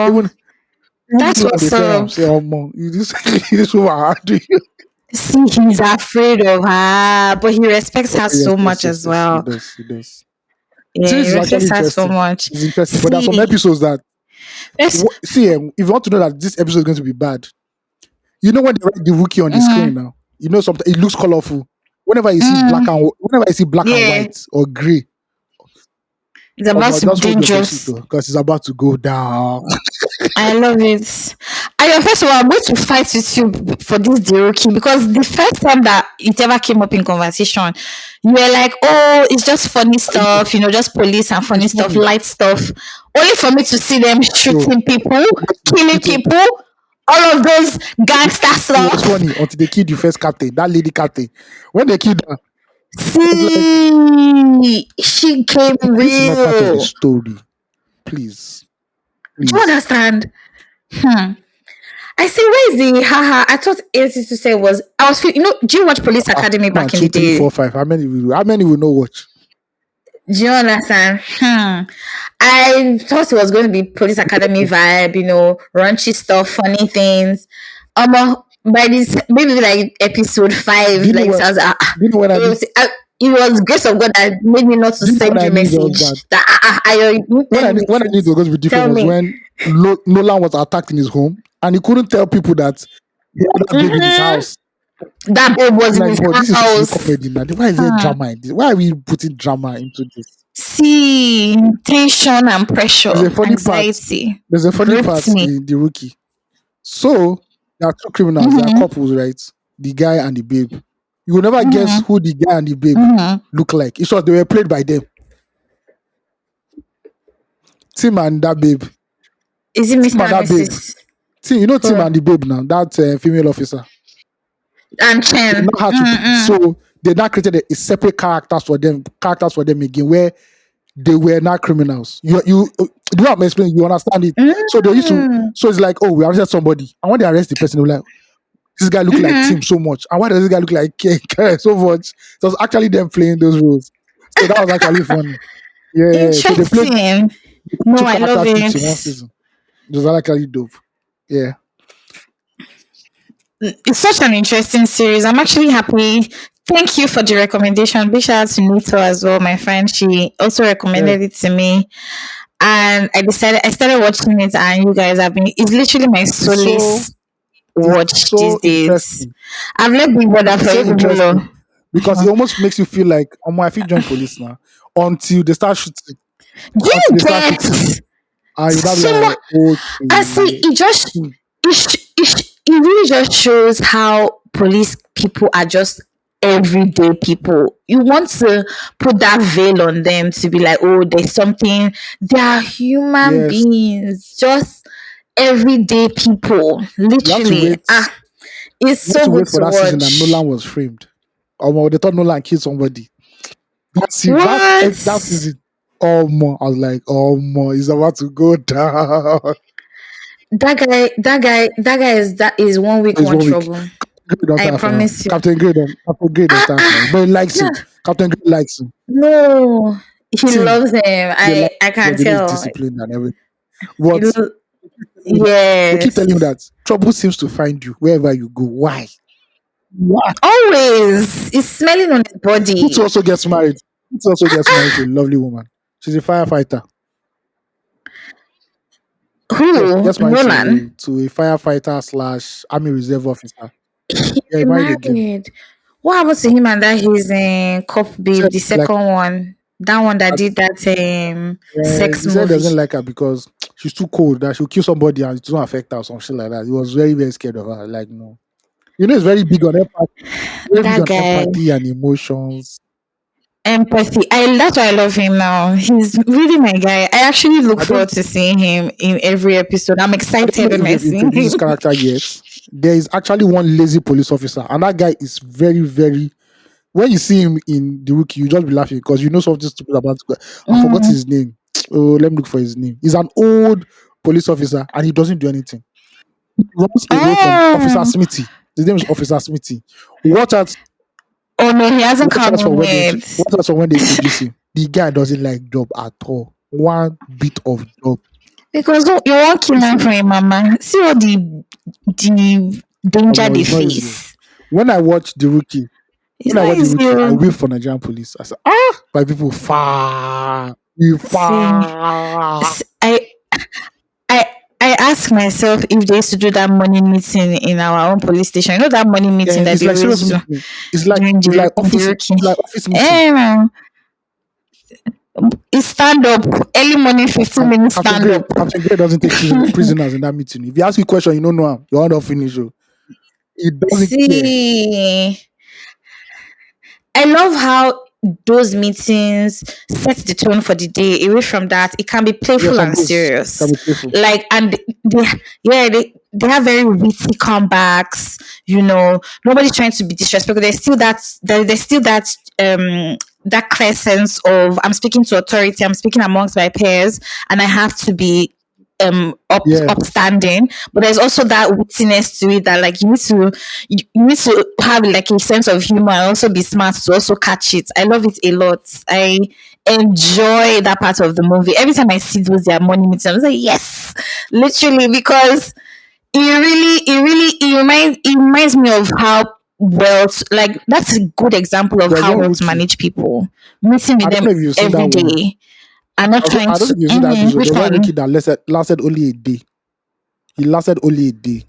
Even her. That's even they what's fear am up. say, "Omo, you this this woman hard to you." See, he's afraid of her, but he respects Oh, her yes, so yes, much yes, as yes. He well. does, he does. The Yeah, series he is actually respects her so interesting. much. It's interesting, but there are some See, episodes that let's, see. If you want to know that this episode is going to be bad, you know when they write the rookie on the screen mm, now, you know something. It looks colorful. Whenever you see black and yeah, white or gray, it's oh about my, to be just hold your bedsheet dangerous. though, because it's about to go down. I love it. And first of all, I'm going to fight with you for this Deroki because the first time that it ever came up in conversation, you were like, oh, it's just funny No, stuff, just police and funny it's stuff, funny. light stuff. Only for me to see them No, shooting people, killing it was, people, all of those gangster it was stuff. funny until they killed the first captain, that lady captain. When they killed her, I was like, See, she came this is not part of the real. story. Please, Do you please. understand? Hmm. I say, where is the haha? I thought AOT to say was I was do you watch Police Academy Man, back in two, the three, four, day? five. How many will not watch? Do you understand? I thought it was going to be Police Academy vibe, raunchy stuff, funny things. By this maybe like episode Do five, you know like what? so I was Do you know when I it knew? was, it was grace of God that made me not to Do you know when send I you knew it was bad? message that I you When tell I me knew, the when I knew it truth. was going to be different Tell was me. when Nolan was attacked in his home and he couldn't tell people that he had that baby in his hmm house. That babe was I'm in like, his but this is supposed to be house. comedy now. Why is there Hmm. drama in this? Why are we putting drama into this? See, tension and There's pressure, a funny part. anxiety There's a funny gripped part me. in the rookie. So there are two criminals. They are Mm-hmm, couples, right? The guy and the babe. You will never guess mm-hmm, who the guy and the babe mm-hmm. look like. It's just they were played by them. Tim and that babe. Is it Tim Mr. and and that babe. Mrs. Tim, you know Tim Who? and the babe now. That female officer. And They Chen? know how to put. Mm-mm. So they now created a separate characters for them again, where they were not criminals. You do you know what I'm explaining? You understand it? So they used to. Mm, So it's like, oh, we arrested somebody, and when they arrest the person, they're like, this guy look like Tim mm-hmm. so much, and why does this guy look like K so much? So it was actually them playing those roles. So that was actually funny. Yeah, yeah, yeah. So they played Interesting. No, two I love characters each in one it. season. It was actually dope. Yeah. It's such an interesting series. I'm actually happy. Thank you for the recommendation. Big shout out to Nito as well, my friend. She also Yeah. recommended it to me. And I started watching it, and you guys have been, it's literally my It's so solace it's watch these so days. interesting. I've left Big Brother It's for so you people. interesting Oh. because it almost makes you feel like, oh, I feel join police now until they start shooting. Do Until you they start shooting, get and you not be so much? like, I see. okay. It really just shows how police people are just everyday people. You want to put that veil on them to be like, oh, there's something. They are human Yes, beings, just everyday people. you have to Literally, wait. it's You have so to good wait for to that season that watch. Nolan was framed. Or they thought Nolan killed somebody. What? That season. Oh my, I was like, oh my, he's about to go down. That is one week, So it's one 1 week. trouble. Grade don't I start for him. promise you. Captain Grade don't Ah, start for him. ah, But he likes yeah. him. Captain Grade likes him. No, he Team, loves him. they like I him can because they know he's tell. disciplined and everything. He But lo- they keep telling him yes, that trouble seems to find you wherever you go. Why? Why? always. He's smelling on his Pete body. also gets married. Pete also Ah, gets married to a ah. lovely woman. She's a firefighter. Yes, he Who? gets married Nolan. to a firefighter slash army reserve officer. He Yeah, he married again. married. What happened to him and that his cop babe, Said the like second one, that one that did that sex he said he movie? doesn't like her because she's too cold, that she'll kill somebody and it doesn't affect her or some shit like that. He was very, very scared of her. Like, no. He's very big That on guy, empathy and emotions. empathy. I That's why I love him now. He's really my guy. I actually look I don't forward to seeing him in every episode. I'm I don't know excited when if I they've see introduced him. this character yet. There is actually one lazy police officer, and that guy is very, very. When you see him in the Rookie, you just be laughing because you know something stupid about the guy. I forgot Mm. his name. Oh, let me look for his name. He's an old police officer, and he doesn't do anything. He runs away from Officer Oh, Smithy. His name is Officer Smithy. Watch out! oh no, he hasn't Watch come out for in when yet. watch out for when they introduce him. The guy doesn't like job at all. One bit of job. Because you won't kill him for him, mama. See all the danger they It's not easy. face. When I watch the Rookie, It's when I not watch the easy. Rookie, I wait for Nigerian police. I said, my people far, you See, far. I I I ask myself if they used to do that morning meeting in our own police station. You know that morning meeting And that it's they like always serious do meeting. It's like during it's like office. the It's like rookie. office meeting. Eh, it's stand up early morning, 15 minutes Captain stand Gray, up. Captain Gray doesn't take prisoners in that meeting. If you ask you a question, you don't know him. You're not finish. Oh. He doesn't care. See, I love how those meetings set the tone for the day. Away from that, it can be Yeah, playful some and days can serious. be playful. Like, and they, yeah, they have very witty comebacks. Nobody's trying to be disrespectful. There's still that clear sense of I'm speaking to authority. I'm speaking amongst my peers, and I have to be Yeah, upstanding, but there's also that wittiness to it, that like you need to have like a sense of humor and also be smart to also catch it. I love it a lot. I enjoy that part of the movie. Every time I see those their morning meetings, I was like, yes, literally, because it reminds me of how like that's a good example of there's how one well to rookie. manage people, meeting I with don't them know if you've seen that every one. day and not trying I don't know to. if you've seen that episode. Which There's one rookie one? that lasted only a day. He lasted only a day.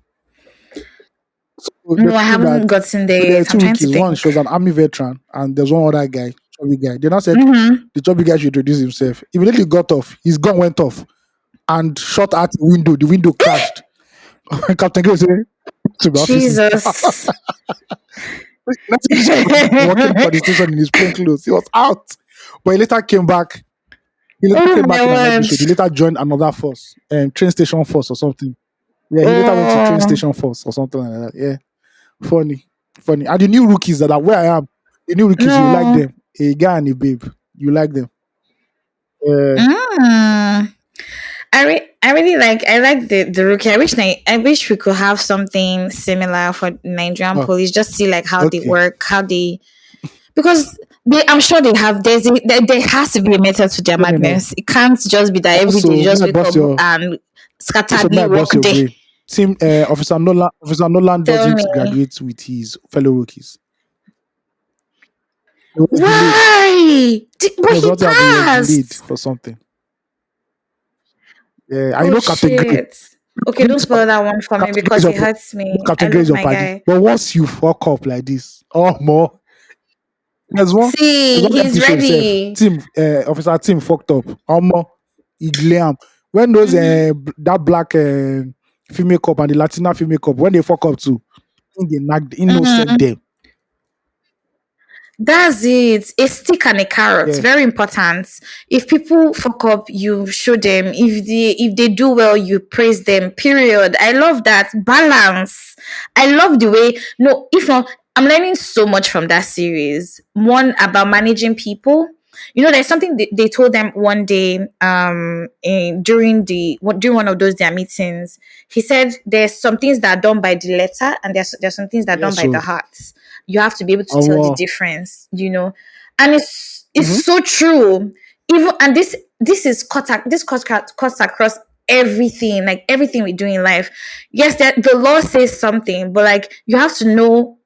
So they No, I told that haven't gotten so there there are yet. I'm two trying to rookies. One think. shows an army veteran, and there's one other guy, chubby guy. They now said Mm-hmm. the chubby guy should introduce himself. Immediately got off. His gun went off and shot at the window. The window crashed. Captain Gray said to my office is Jesus. let's say this guy was walking up at the station in his plain clothes. He was out. But he later came back. He later Oh came my back in an word. episode. He later joined another force, train station force or something. Yeah, he later went to train Oh, station force or something like that. Yeah. Funny. Funny. And the new rookies that are where I am, the new rookies, you like no. them. A guy and a babe. You like them. Uh, Mm. I like the rookie. I wish we could have something similar for Nigerian oh, police. Just see like how they okay. work, how they because I'm sure they have. There has to be a method to their Definitely. madness. It can't just be that every day you Also, just my wake boss up your and also scatteredly my boss work your day. brain. Team Officer Nolan Tell doesn't me graduate with his fellow rookies. He was delayed. why? There But was he what happened. He was delayed passed. for something. Yeah, I Oh know Captain Gray. shit. Okay, don't spoil that one for me Captain Gray is because your it hurts me. I Captain Gray is love your my party. guy. But once you fuck up like this, oh more. There's one. There's See, one he's episode itself. ready. Officer Tim fucked up. More. He glam. When those Mhm. that black female cop and the Latina female cop when they fuck up too, they nagged innocent Mhm. them. That's it. A stick and a carrot. Yeah. Very important. If people fuck up, you show them. If they do well, you praise them. Period. I love that balance. I love the way. No, if not, I'm learning so much from that series. One about managing people. There's something they told them one day. During one of those their meetings, he said there's some things that are done by the letter, and there's some things that are Yeah. done by the So heart. You have to be able to tell the more. difference. And it's Mm-hmm. so true. Even and this is cuts across everything, like everything we do in life. Yes, that the law says something, but like you have to know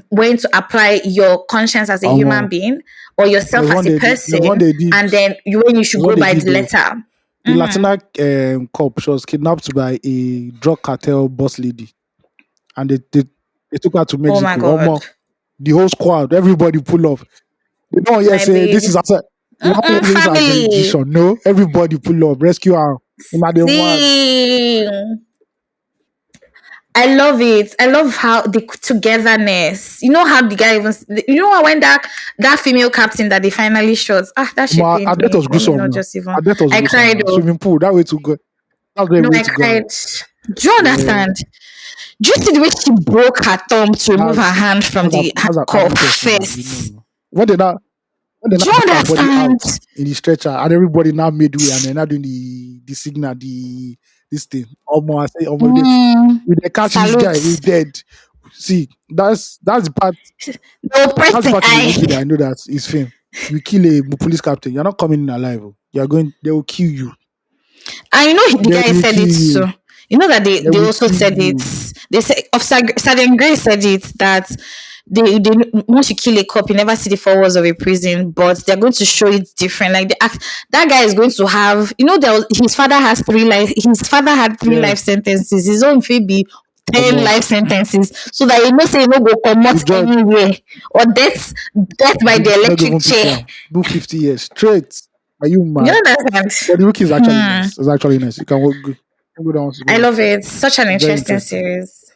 when to apply your conscience as a human More. being or yourself as a There's one person, they did. and then when you should There's one go they by did the though. letter. The Mhm. Latina cop, she was kidnapped by a drug cartel boss lady, and they took her to Oh my Mexico. god. Omo, The whole squad, everybody pull up. They don't yet My say this is babes. after. They don't yet say this is our Family. jurisdiction. No, everybody pull up, rescue her. Una the one. See. I love it. I love how the togetherness. You know how the guy even. You know when that female captain that they finally shot. Ah, that shit Ma, pained our death me. was Let me gruesome not now. just even. Our death was I gruesome cried. now. Oh Swimming pool, that way to go. That's the no, way I to go cried. out. Do you Yeah, understand? Do you see the way she broke her thumb to remove her that's hand from the that's an cuff adult person now. You know first? now. When they now Do you bring her body out understand? in the stretcher and everybody now made way and they're not doing the signal, this thing. Almost I say almost they, Mm, if they catch this guy, he's salute. dead. See, The that's the oppressing part in the rookie that eye. I know that is fame. You kill a police captain, you're not coming in alive. Oh. You're going they will kill you. And you know the They guy will said kill it you. too. You know that They they will also kill said it. you. They said Officer Sergeant Gray said it that they once you kill a cop, you never see the four walls of a prison, but they're going to show it different. Like that guy is going to have, you know, his father has three life. His father had three Yeah. life sentences. His own will be 10 Almost life sentences, so that you know say you no go come the out judge anywhere or death by the not electric even pity chair. him. Do 50 years straight. Are you You mad? understand? But the rookie is actually Hmm. nice. It's actually nice. You can work good. Go down to I go. love it. Such an It's very interesting interesting. series.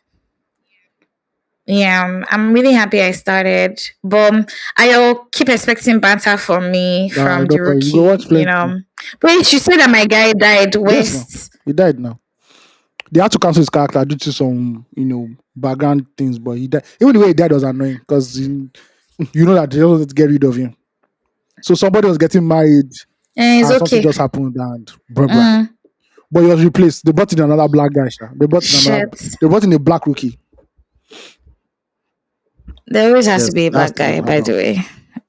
Yeah, I'm really happy I started. But I'll keep expecting banter from me from the Don't worry. You go watch rookie, you plenty. know. Wait, you said that my guy died Yes, now. west. He died now. They had to cancel his character due to some, background things, but he died. Even the way he died was annoying because you know that they don't want to get rid of him. So somebody was getting married Eh, it's and something okay. just happened and blah blah. Mm, But he was replaced. They brought in another black guy. Sha. shit. They brought in a black rookie. There always has to Yes, be a that's black to just guy, by happen. the way.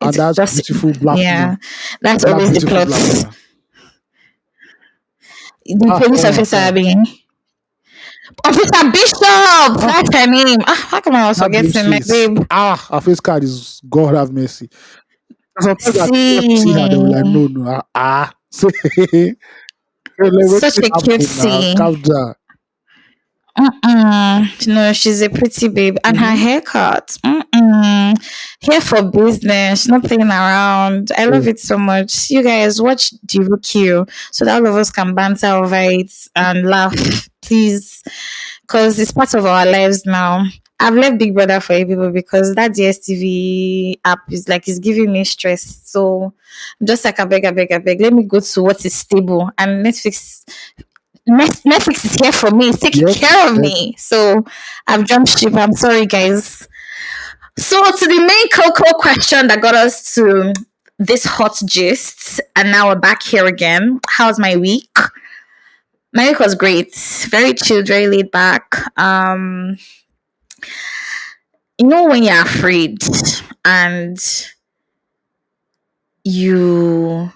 And It's that's just, beautiful black yeah, woman. that's That always the beautiful plot. black woman. The Ah, police oh my officer god. being Officer Bishop. Ah, That's her name. Ah, how come I was that babe's forgetting my face. babe? Ah, her face card is God have mercy. Sometimes I prefer to see her, they were like, See, no, no, So, like, what such did a happen now? cutie. Calm down. Mm-mm. No, she's a pretty babe. And her Mm-hmm. haircut. Mm-mm. Here for business, not playing around. I Yeah. love it so much. You guys watch the rookie so that all of us can banter over it and laugh, please. Because it's part of our lives now. I've left Big Brother for you people because that DSTV app is like it's giving me stress. So I'm just like I beg. Let me go to what is stable. And Netflix is here for me. It's taking Yep. care of Yep. me. So I've jumped ship. I'm sorry, guys. So to the main cocoa question that got us to this hot gist, and now we're back here again. How's my week? My week was great. Very chilled, very laid back. You know when you're afraid and you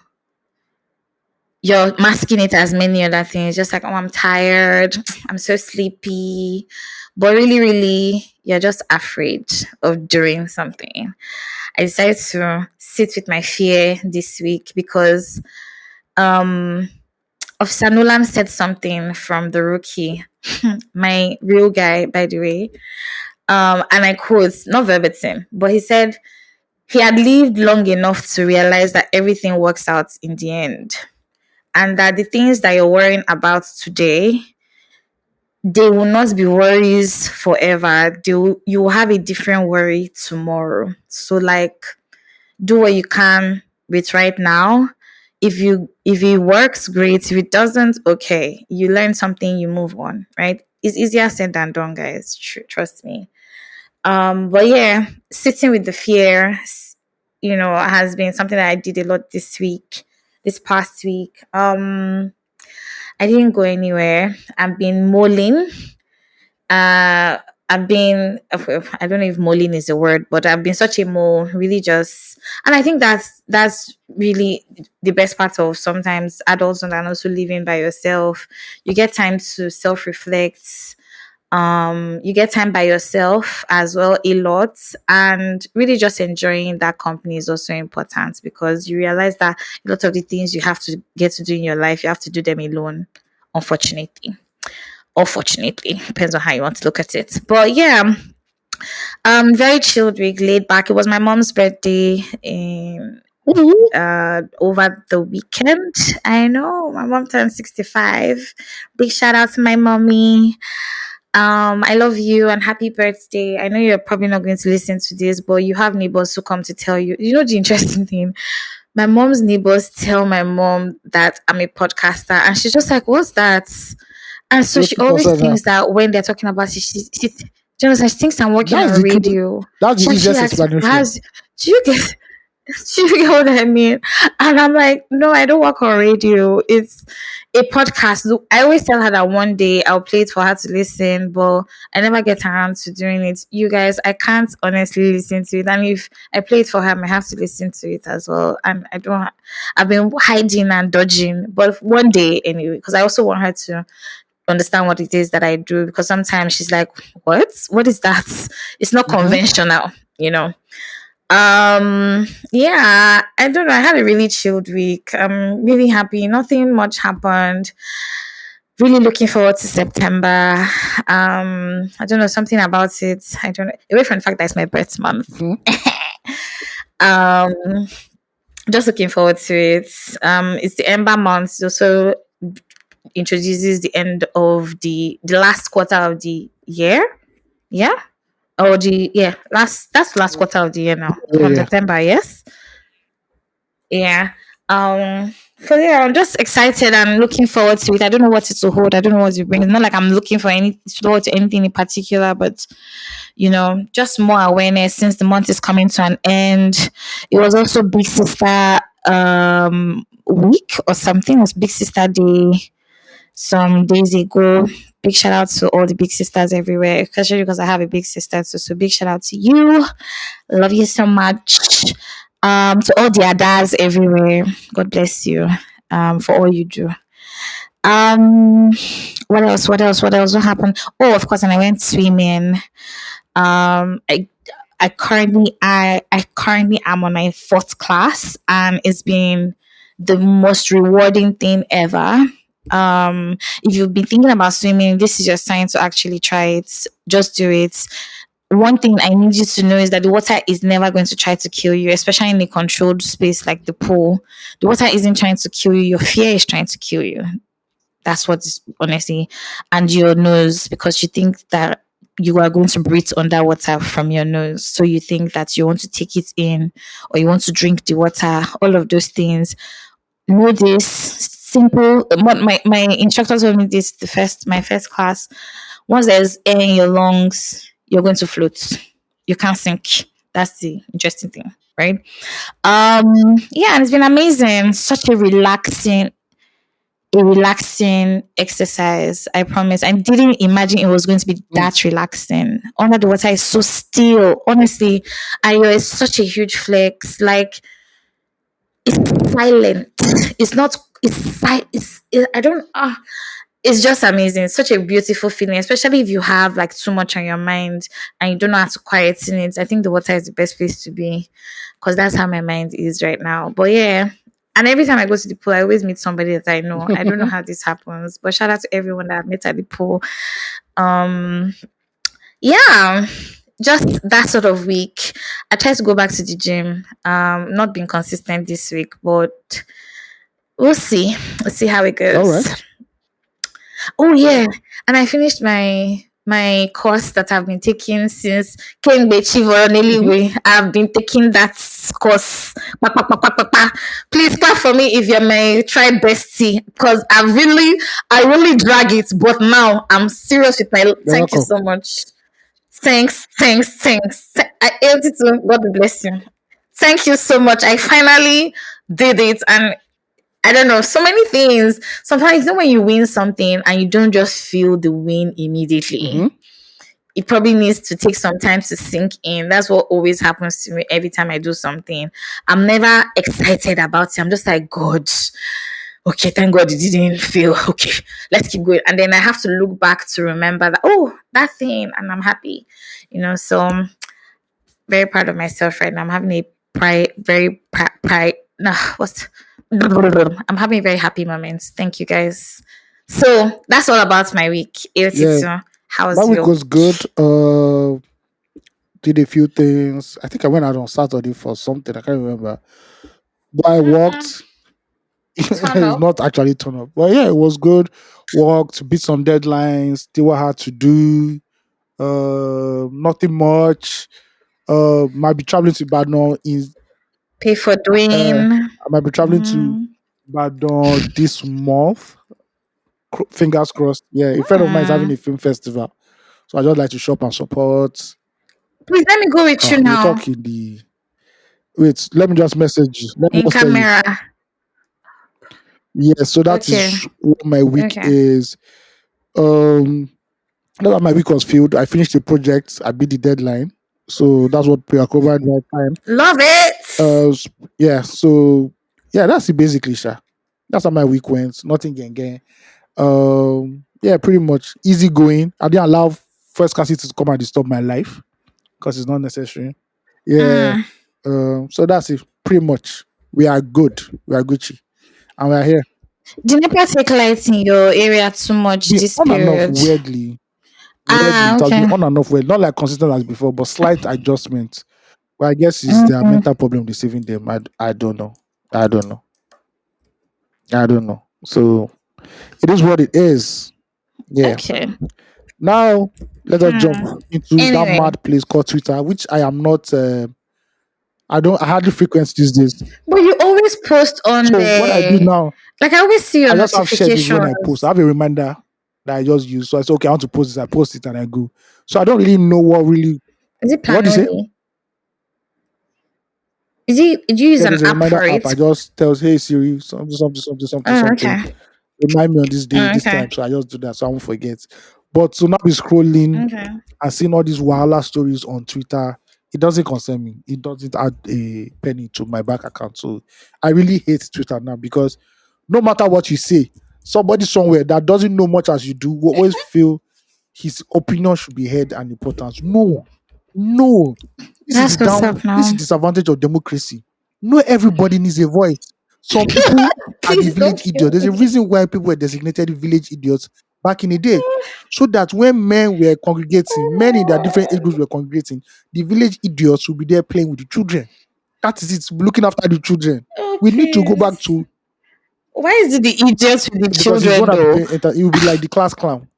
you're masking it as many other things, just like, oh, I'm tired, I'm so sleepy. But really, really, you're just afraid of doing something. I decided to sit with my fear this week because um Officer Nolan said something from the rookie, my real guy, by the way. And I quote, not verbatim, but he said he had lived long enough to realize that everything works out in the end and that the things that you're worrying about today, they will not be worries forever. You will have a different worry tomorrow. So like do what you can with right now. If it works, great. If it doesn't, okay. You learn something, you move on, right? It's easier said than done, guys. Trust me. But yeah, sitting with the fear, has been something that I did a lot this past week. I didn't go anywhere. I've been mulling. Uh, I've been, I don't know if mulling is a word, but I've been such a mole, really just, and I think that's really the best part of sometimes adults and also living by yourself. You get time to self reflect. You get time by yourself as well a lot, and really just enjoying that company is also important because you realize that a lot of the things you have to get to do in your life, you have to do them alone, unfortunately or fortunately, depends on how you want to look at it. But yeah, Very chilled week, laid back. It was my mom's birthday Ooh. over the weekend. I know my mom turned 65. Big shout out to my mommy. I love you and happy birthday. I know you're probably not going to listen to this, but you have neighbors who come to tell you. You know the interesting thing? My mom's neighbors tell my mom that I'm a podcaster, and she's just like, "What's that?" And so What she to always concern her? thinks that when they're talking about it, she you know, she thinks I'm working That's on the clear, radio. that's the She actually easiest asks me, explanation. "How's do you get do you get what I mean?" And I'm like, no, I don't work on radio. It's a podcast. Look, I always tell her that one day I'll play it for her to listen, but I never get around to doing it. You guys, I can't honestly listen to it. And if I play it for her, I might have to listen to it as well. And I've been hiding and dodging, but one day anyway, because I also want her to understand what it is that I do, because sometimes she's like, what? What is that? It's not Mm-hmm. conventional, you know. Yeah, I don't know. I had a really chilled week. I'm really happy. Nothing much happened. Really looking forward to September. I don't know, something about it. I don't know. Away from the fact that it's my birth month. Mm-hmm. um, just looking forward to it. It's the Ember month. It also introduces the end of the last quarter of the year. Yeah. Oh, the yeah, last that's the last quarter of the year now. Yeah, From yeah. September, yes. Yeah. So yeah, I'm just excited and looking forward to it. I don't know what it will hold. I don't know what it brings. It's not like I'm looking for any forward to anything in particular, but just more awareness since the month is coming to an end. It was also Big Sister week or something. It was Big Sister Day some days ago. Big shout out to all the big sisters everywhere, especially because I have a big sister. So big shout out to you. Love you so much. To all the Adas everywhere, God bless you for all you do. Um, what else? What else? What else? What happened? Oh, of course, and I went swimming. Um, I I currently am on my fourth class, and it's been the most rewarding thing ever. If you've been thinking about swimming, this is your sign to actually try it. Just do it. One thing I need you to know is that the water is never going to try to kill you, especially in a controlled space like the pool. The water isn't trying to kill you, your fear is trying to kill you. That's what is honestly, and your nose, because you think that you are going to breathe underwater from your nose. So you think that you want to take it in or you want to drink the water, all of those things. Know this simple. What my instructor told me this my first class. Once there's air in your lungs, you're going to float. You can't sink. That's the interesting thing, right? Yeah, and it's been amazing. Such a relaxing exercise. I promise. I didn't imagine it was going to be Mm. that relaxing. Under the water is so still. Honestly, I is such a huge flex. Like it's silent. It's not. It's si- it's. I don't. It's just amazing. It's such a beautiful feeling, especially if you have like too much on your mind and you don't know how to quieten it. I think the water is the best place to be because that's how my mind is right now. But yeah. And every time I go to the pool, I always meet somebody that I know. I don't know how this happens, but shout out to everyone that I've met at the pool. Um, yeah, just that sort of week. I try to go back to the gym. Not being consistent this week, but we'll see. We'll see how it All goes. right. Oh yeah, and I finished my course that I've been taking since Kengbe Mm-hmm. Chivoroneliwe. I've been taking that course. Pa, pa, pa, pa, pa, pa. Please clap for me if you're my tribe bestie, because I really drag it, but now I'm serious with my. You're Thank you welcome. so much. Thanks, thanks, thanks. I AOT2. God bless you. Thank you so much. I finally did it, and I don't know, so many things. Sometimes, when you win something and you don't just feel the win immediately, Mm-hmm. it probably needs to take some time to sink in. That's what always happens to me every time I do something. I'm never excited about it. I'm just like, God, okay, thank God it didn't feel okay. Let's keep going. And then I have to look back to remember that, oh, that thing, and I'm happy. So very proud of myself right now. I'm having a pride. Nah, what's I'm having very happy moments. Thank you guys. So that's all about my week. Yeah, AOT2. How my was week your was good. week? did a few things. I think I went out on Saturday for something. I can't remember. But I Mm-mm. walked. Turn It's up. not actually turn up. But yeah, it was good. Walked, beat some deadlines, did what I had to do. Nothing much. Might be traveling to Badon in Pay for I doing. might be traveling to Mm. Badon this month. Fingers crossed. Yeah, a friend of mine is having Mm. a film festival. So I just like to shop and support. Please let me go with you We'll now. talk in the wait, let me just message you. Let me In just tell you. camera. Yeah, so that Okay. is what my week Okay. is. Um Not that my week was filled. I finished the project. I beat the deadline. So that's what pre-covered my time. Love it. Yeah. So yeah, that's it basically, Sha. That's how my week went. Nothing gang. Yeah, pretty much easy going. I didn't allow first class to come and disturb my life because it's not necessary. Yeah. Mm. So that's it. Pretty much. We are good. We are Gucci. And we are here. The NEPA take lights in your area too much Been this on and off period. weirdly, Ah, it has okay. been on and off weird, not like consistent as before, but slight adjustment. Well, I guess it's their Mm, mental problem deceiving them. I don't know. I don't know. I don't know. So it is what it is. Yeah. okay. Now let us jump Hmm. into that Anyway, mad place called Twitter, which I am not. I don't. I hardly frequent these days. but you always post on So what I do the now, like I always see your I just have schedules when I post. I notifications. have a reminder that I just use. So I say, okay, I want to post this. I post it and I go. So I don't really know what really. Is it What do you say? Panoli? Is it do you use Yeah, an there's a app reminder for app. it? I just tells, hey Siri, Oh, okay. something. Remind me on this day, Oh, this okay. time. So I just do that so I won't forget. But to now be scrolling Okay. and seeing all these Wahala stories on Twitter, it doesn't concern me. It doesn't add a penny to my bank account. So I really hate Twitter now because no matter what you say, somebody somewhere that doesn't know much as you do will always feel his opinion should be heard and important. No, no. That's what's up This is now. disadvantage of democracy. Not everybody needs a voice. Some people are the Please don't village kill idiots. There's a me. reason why people were designated village idiots back in the day. So that when men were congregating, men in their different age groups were congregating, the village idiots will be there playing with the children. That is it, looking after the children. Oh, We need to go back please. to Why is it the idiots with the because he's the one children that though? he will be like the class clown.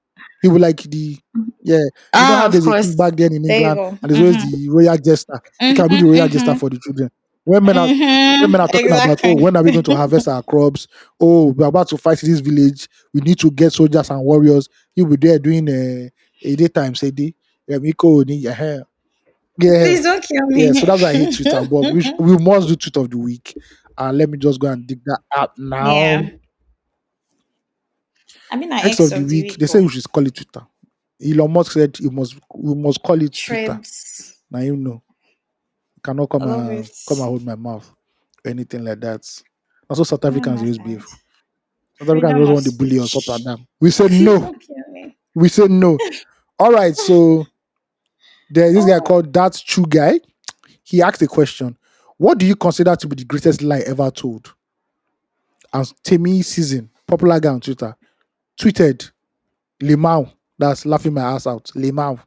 He will like the yeah. You know Ah, how of there's a king course. back then in There you England go. and there's always Mm-hmm. the royal jester. He can be the Mm-hmm. royal jester Mm-hmm. for the children. When men are when Mm-hmm. men are talking about, oh, Exactly. when are we going to harvest our crops? Oh, we're about to fight this village. We need to get soldiers and warriors. He'll be there doing a daytime, say day. Yeah, Miko, yeah, yeah, Please don't kill yeah. me. So that's why I hate Twitter. But we must do tweet of the week. Let me just go and dig that out now. Yeah. I mean, an X ex of the of the week. week. They say we Oh. should call it Twitter. Elon Musk said we must call it Twitter. Threads. Now you know. You cannot I love it. come and hold my mouth or anything like that. Also South I don't Africans always behave. mind. South Africans Freedom always of want to bully us up and speech. down. We said Please no. don't kill me. We said no. All right, so there's this guy Oh. called That's True Guy. He asked a question. What do you consider to be the greatest lie ever told? And Temi Season, popular guy on Twitter, tweeted Limau. That's laughing my ass out. Limau.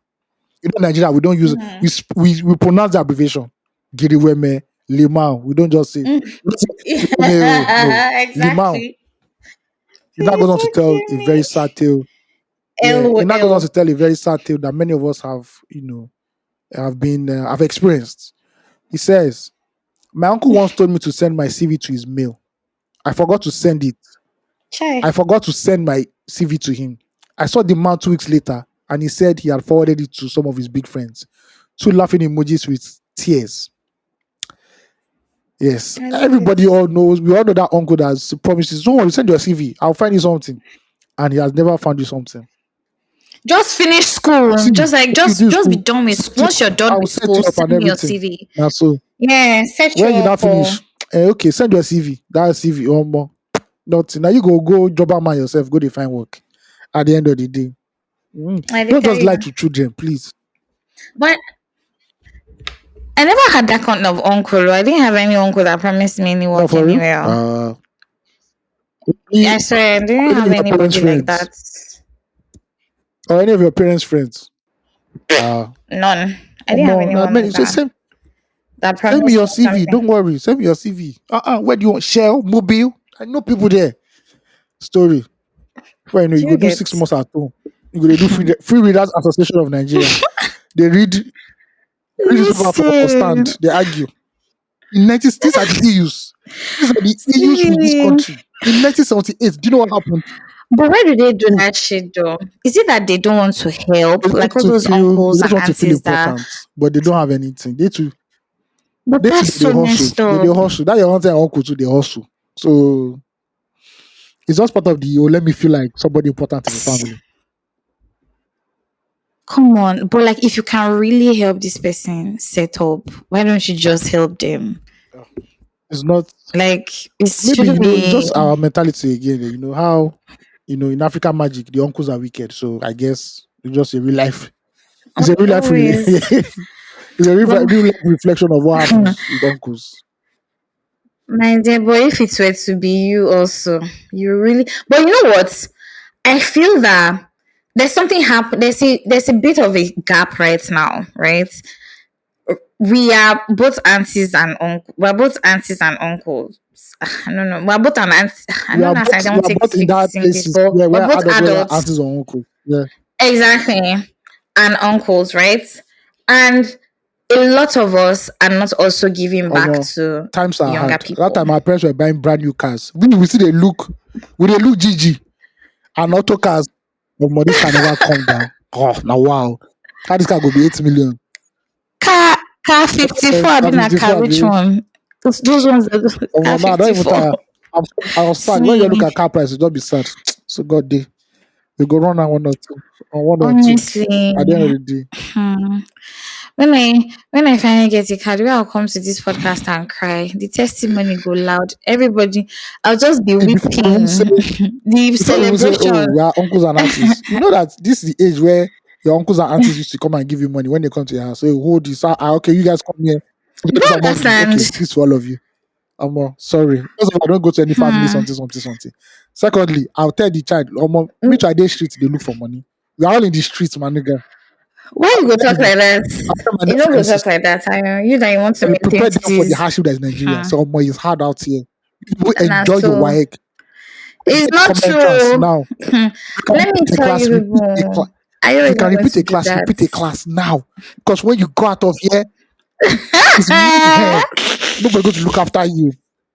You know, Nigeria, we don't use Mhm. we pronounce the abbreviation. Giriweme, Limau. We don't just say Mm. Giriweme, no. Yeah, Limau. exactly. He now goes Please on to don't tell kill a very me. sad tale. Yeah, he now goes on to LOL. tell a very sad tale that many of us have, have experienced. He says, my uncle once told me to send my CV to his mail. I forgot to send it. I Chai. forgot to send my CV to him. I saw the man 2 weeks later and he said he had forwarded it to some of his big friends. Two laughing emojis with tears. Yes. I love it. Everybody all knows, we all know that uncle that promises, don't worry, send your CV. I'll find you something. And he has never found you something. Just finish school. See, Just like when you do just be school, done with set you once you're up. done I will with set school, you up send and me your everything. CV. Now, so Yeah, set you when you now up or finish, okay, send your CV. That CV or more. Nothing. Now you go job man yourself, go to find work at the end of the day. I dey Don't tell just lie you. to children, please. But I never had that kind of uncle. I didn't have any uncle that promised me any No, work for real. anywhere. Only I swear, I didn't only have your parents' anybody like friends that. or any of your parents' friends. Uh, None. I didn't have anyone Man, like it's the that. same. That Send me promised your me CV. something. Don't worry. Send me your CV. Where do you want? Shell, Mobile. I know people there. Story. Where you know you Do go you do get? 6 months at home. You go dey do free readers association of Nigeria. They read this paper for Listen, stand. They argue. In 90s, these are the EUs. These are the EUs with this see, country. In 1978, do you know what happened? but why do they do that shit though? Is it that they don't want to They help, like all those they uncles just and want to feel aunties that? important, but they don't have anything. But that's They so hustle. messed They up. hustle. That your auntie and uncle too, they hustle. So it's just part of the let me feel like somebody important in the family. Come on, but like if you can really help this person set up, why don't you just help them? It's not Like it maybe should it's just be our mentality again. How in African magic the uncles are wicked. So I guess it's just a real life. It's a real life. always. It's a But real life reflection of what happens with uncles. my dear boy, if it were to be you also, you really. But you know what? I feel that there's something happen. There's a bit of a gap right now, right? We are both aunties and uncle. We're both aunties and uncles. I don't know. We're both an aunt. I don't know. I We don't are take both in speak that this English, places but where we're both adults, whether adults. aunties or uncles. Yeah. Exactly. And uncles, right? And a lot of us are not also giving back to Times are younger hard. That people. time our parents were buying brand new cars. We see they look GG and auto cars. But this can never come down. Oh, now wow. How this car go be 8 million? Car car 54, I Car been a car 54, which abi? one? Those ones car Now I don't even 54. tire. I was sad when you look See, at car prices. Don't be sad. So God day, we go run on one or two. honestly, At the end of the day, hmm, when I finally get a car, the way I'll come to this podcast and cry, the testimony go loud. Everybody, I'll just be before we even say weeping. The oh, celebration. we are uncles and aunties. You know that this is the age where your uncles and aunties used to come and give you money when they come to your house. So hold this. Okay, you guys come here. You This don't amount is okay. understand. This to all of you. Sorry. First of all, I don't go to any family, Hmm. something, something, something. Secondly, I'll tell the child, which are they streets they look for money. We are all in the streets, my nigga. Why you go talk like that? After my You don't nephew go and talk sister, like that. I know you that you want to we maintain prepare them for the cities. hardship that is Nigeria. Hmm. So it's hard out here. You And enjoy your so WAEC. it's Get the not common entrance true. now. You can Let me repeat a tell class, you repeat a people. class. Are you If you really can not going repeat to a do class, that? repeat a class now. Because when you go out of here, it's mayhem. Nobody going to look after you.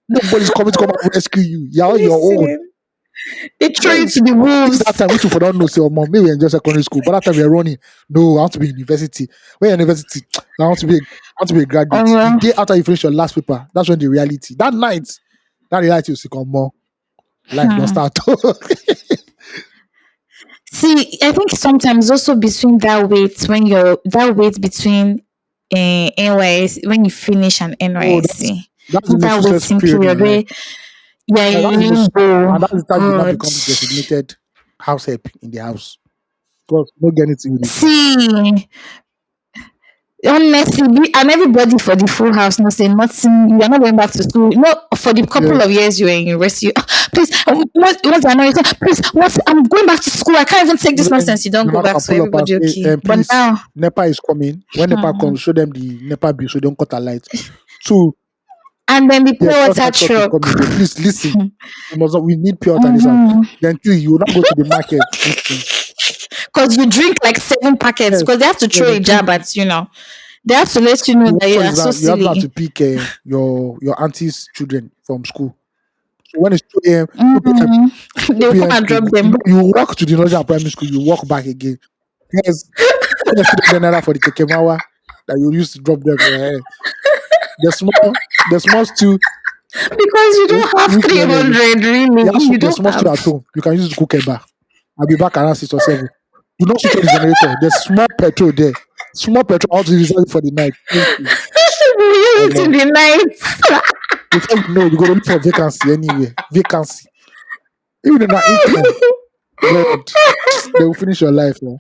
Nobody's coming to come and rescue you. You're on your own. Listen, they throw you Yes. to the That wolves. time, which you for don't know, say, oh, mom, maybe we enjoy secondary school. But that time we are running. No, I want to be in university. When you're in university, I want to be a graduate. The Um, day after you finish your last paper, that's when the reality. That night, that reality will come more. Life don't hmm. start. See, I think sometimes also between that wait when you're that wait between NYS when you finish an Oh, NYSC, that's the most that stressful waiting period in period your life. where you're Yeah, that's the in most, limbo. and that's the time you now God. become the designated house help in the house. Because you don't get anything you do. See, honestly, and everybody for the full house no say nothing. You are not going back to school. No, for the couple of Yes. years you were in university. Please, what's the annoying? Please, what? I'm going back to school. I can't even take this Then nonsense. You don't you go now back. can So pull up and everybody say, okay. But please, now, NEPA is coming. When NEPA hmm, comes, show them the NEPA bill so they don't cut a light. Two, and then the yeah, pure pure water water truck is truck. coming. Say, please listen. We need pure water in this house. Mm-hmm. Then three, you will not go to the market. Listen. Because you drink like 7 packets. Yes. Because they have to Yeah, throw then a three, jab at they have to let you know that you for are so example, you have now to silly. pick your auntie's children from school. So when it's 2 a.m., 2 p.m., Mm-hmm. 2 They'll come p.m., and drop them. you walk to the Nigerian primary school, you walk back again. Yes, there's 300 naira for the kekemawa that you used to drop them. The small stew, Because you don't have which level? 300, You really. You the don't small stew at have. home. You can use it to cook eba. I'll be back around 6 or 7. Do not switch on the generator. There's small petrol there. Small petrol, I want to reserve it for the night. Thank you. We use it in the night. Before you know, you go to look for vacancy anywhere. Vacancy. Even in that income, God, they will finish your life. Yeah.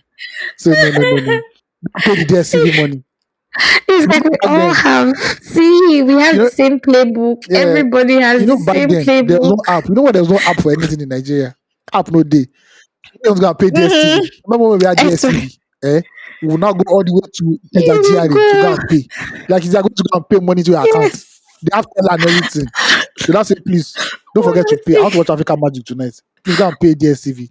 So no, no, no, no. Don't pay the DSCV money. It's You like know, we back all then, have. See, we you have the know, same playbook. yeah, Everybody has the back same then there was no playbook. app. You know what? There's no app for anything in Nigeria. App no day. You don't gonna pay DSTV. Mm-hmm. Remember when we had Extra. DSTV? eh, we will now go all the way to Ikeja You will GRA to go and go. pay. Like if they are going to go and pay money to your account, Yes. they have teller and everything. They now say, please don't forget to pay. I want to Honestly, watch African Magic tonight. Please go and pay DSTV.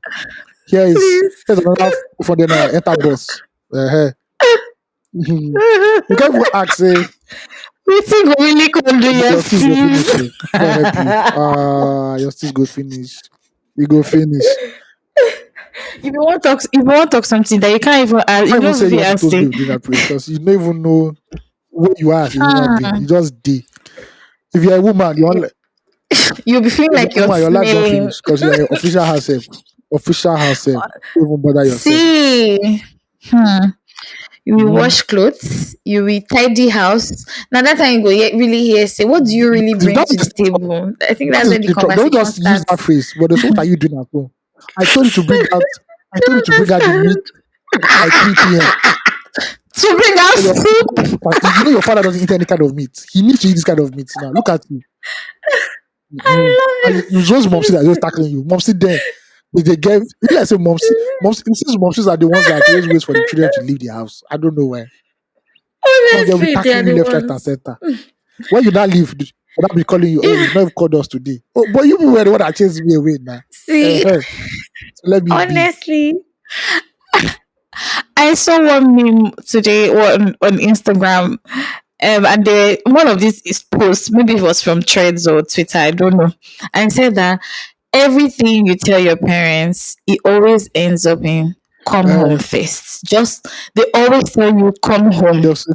Here's please. another for the enter bus. Uh-huh. You can't even ask, say, Wetin go really come do but your your steez go finish. steez? Oh. God help you. Your steez go finish. You go finish. If you want talk something that you can't even ask, I you can't even don't say you even are ask supposed to it. be within that place because you don't even know where you are as a human being. Hmm. You just did. If you're a woman, You'll be feeling if you're like a you're woman, your life don't smelling. finish because you're an official house help. Official house help. Don't even bother yourself. See, hmm. You will Mhm. wash clothes, you will tidy house. Now that time you go really hear say, what do you really If bring that to the is table? I think that that's is where the the trouble. Don't conversation just use that starts. phrase. But they say, what are you doing at home? I told you to bring out. I told you to You bring out the meat understand? by 3 p.m. To bring out Your soup. you know your father doesn't eat any kind of meat. He needs to eat this kind of meat now. Look at you. Mhm. And I love you just momsy that just it. tackling you. Momsy then they get if I say momsy, since momsies are the ones that always wait for the children to leave the house. I don't know why. Some they'll be Honestly, they are tackling you the left, right, and ones. center. When you now leave, they'll not be calling you, oh, you've If not even called us today. Oh, but you were the one that chased me away now. see, Uh-huh. So let me be. honestly, I saw one meme today on Instagram. And one of these is posts, maybe it was from Threads or Twitter, I don't know. And said that everything you tell your parents, it always ends up in come home Uh, first. Just they always tell you come home. there's,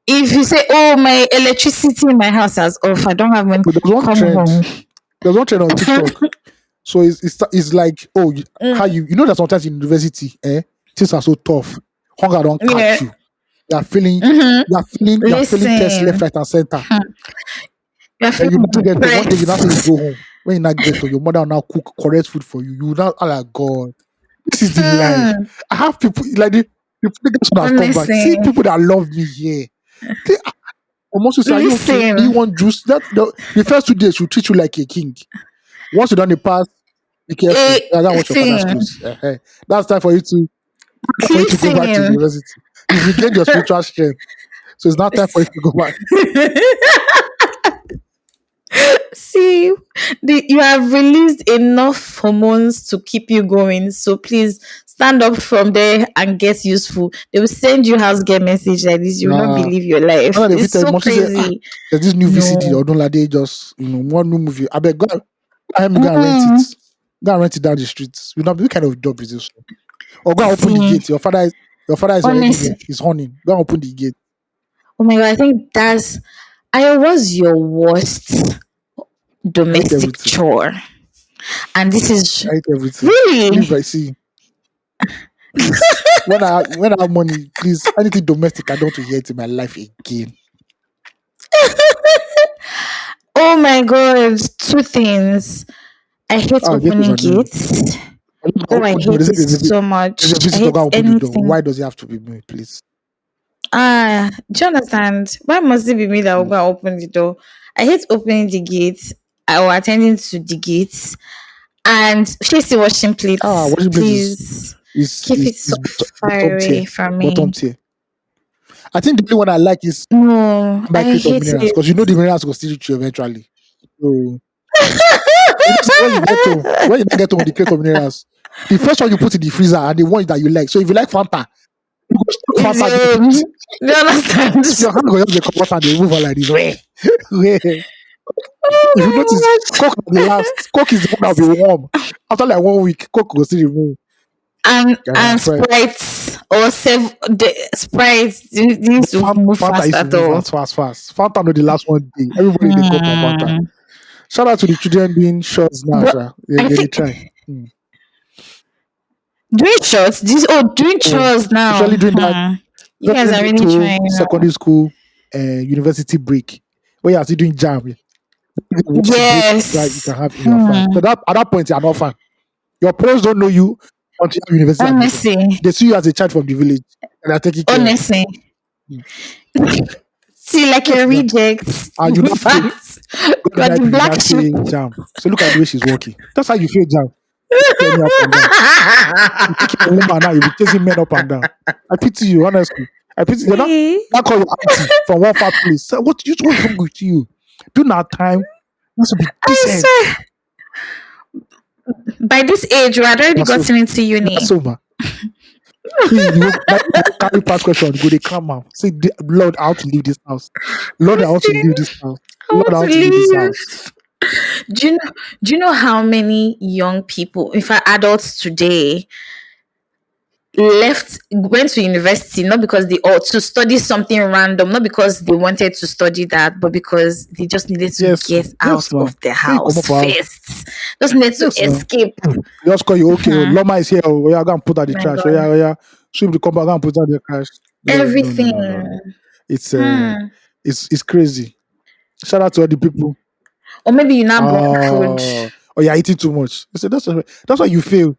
If you say, "Oh, my electricity in my house is off, I don't have money," there's one come trend. home. There's one trend on TikTok. So it's like, oh, how Mm, you know that sometimes in university, things are so tough. Hunger don't yeah. catch you. You are feeling, Mm-hmm. you are feeling test left, Listen, right, and center. you're And you feeling now get home. One day you now say you depressed. go home. When you now get home, your mother will now cook correct food for you. You will now, oh like God, this is the life. Hmm. I have people like the biggest one has come back. Honestly, See people that love me here. They almost say, are you okay? Do you listen. want juice? That the first 2 days will treat you like a king. Once you done the pass, be careful. Yeah, don't wash your father's See, clothes. That's time for you to go back to the listen. university. You've regained your spiritual strength. So it's not time for you to go back. See, you have released enough hormones to keep you going. So please stand up from there and get useful. They will send you house get message like this. You will not Nah. believe your life. When they It's fit tell so mom, she say, crazy. there's this new VCD No. or don't like they just one new movie. I beg help me go and rent it. Mm-mm. Go and rent it down the streets. You know what kind of job is this? Or go and open the See, gate. Your father is already there. honestly, He's honing. Go and open the gate. oh my god, I think that's I was your worst I hate domestic everything. chore. And this is I hate everything. really Leave I see. Please. When I have money, please anything domestic, I don't want to hear it in my life again. oh my god, two things. I hate Gate is opening on you. gates. I don't Oh, I open door. hate it so There's much. a I visitor. hate Go and open the door. anything. Why does it have to be me, please? Do you understand? Why must it be me that will Mm. go and open the door? I hate opening the gate or attending to the gates. And Chasey washing plates, Washing place is please is keep is, it so is far bottom tier. away from Bottom me. tier. I think the only one I like is No, by I crate of hate minerals it. because you know the minerals will still reach you eventually. So say when you get home with the crate of minerals, the first one you put in the freezer and the one that you like. So if you like Fanta, you go stock Is Fanta your there. do you understand? Your hand go just dey comot and dey move on like this. Where? If you notice, Oh my Coke na the last. Coke is the one that will be warm. After like 1 week, Coke go still remove. And Fred. Sprite or the Sprite needs to move Fanta fast used to at move all. fast. Fanta no the last one day. Everybody they go for Fanta. Hmm. Shout out to the children doing shots now, But sha. They, I they think try. Hmm. doing Oh, chores now. especially during that, You guys are really to trying now. secondary school, university break, where you're still doing jam. What's the break that you Yes. can have in your fan? So that at that point you're not fan. Your parents don't know you until you have university admission. Honestly, They see you as a child from the village and they're taking care of you. honestly. Hmm. See, like Yes, your now. rejects. And you In not fail. fact, God you are help the you, you black not sheep. fail jam. So look at the way she's working. That's how you fail jam. Take your knee up and down. You think you're a woman now, you'll be chasing men up and down. I pity you, honestly. I pity you. Eh, Not call your auntie from one far place. So what's wrong with you? During our time, you used to be I decent. swear. By this age, we had already Not so, gotten into not uni. sober. See, you go carry past question, you go they come out. Say, Lord, I want to leave this house. Lord, I want to leave this Listen, house. I Lord, want I to want to leave this house. leave. Do you know how many young people, in fact adults today, went to university not because they ought to study something random, not because they wanted to study that, but because they just needed to Yes, get yes, out now. of the Hey, come house up for house. first. Just needed to Yes, now. escape. Just call you, okay, Hmm. Loma is here. Oh, yeah, go and put out the My trash. Oh, God. yeah, sweep the compound, go and put out the trash. No, no, no, no, no, no. Everything. It's Hmm. it's crazy. Shout out to all the people. Or maybe you now brought food. Oh, you're eating too much. I said that's why you fail.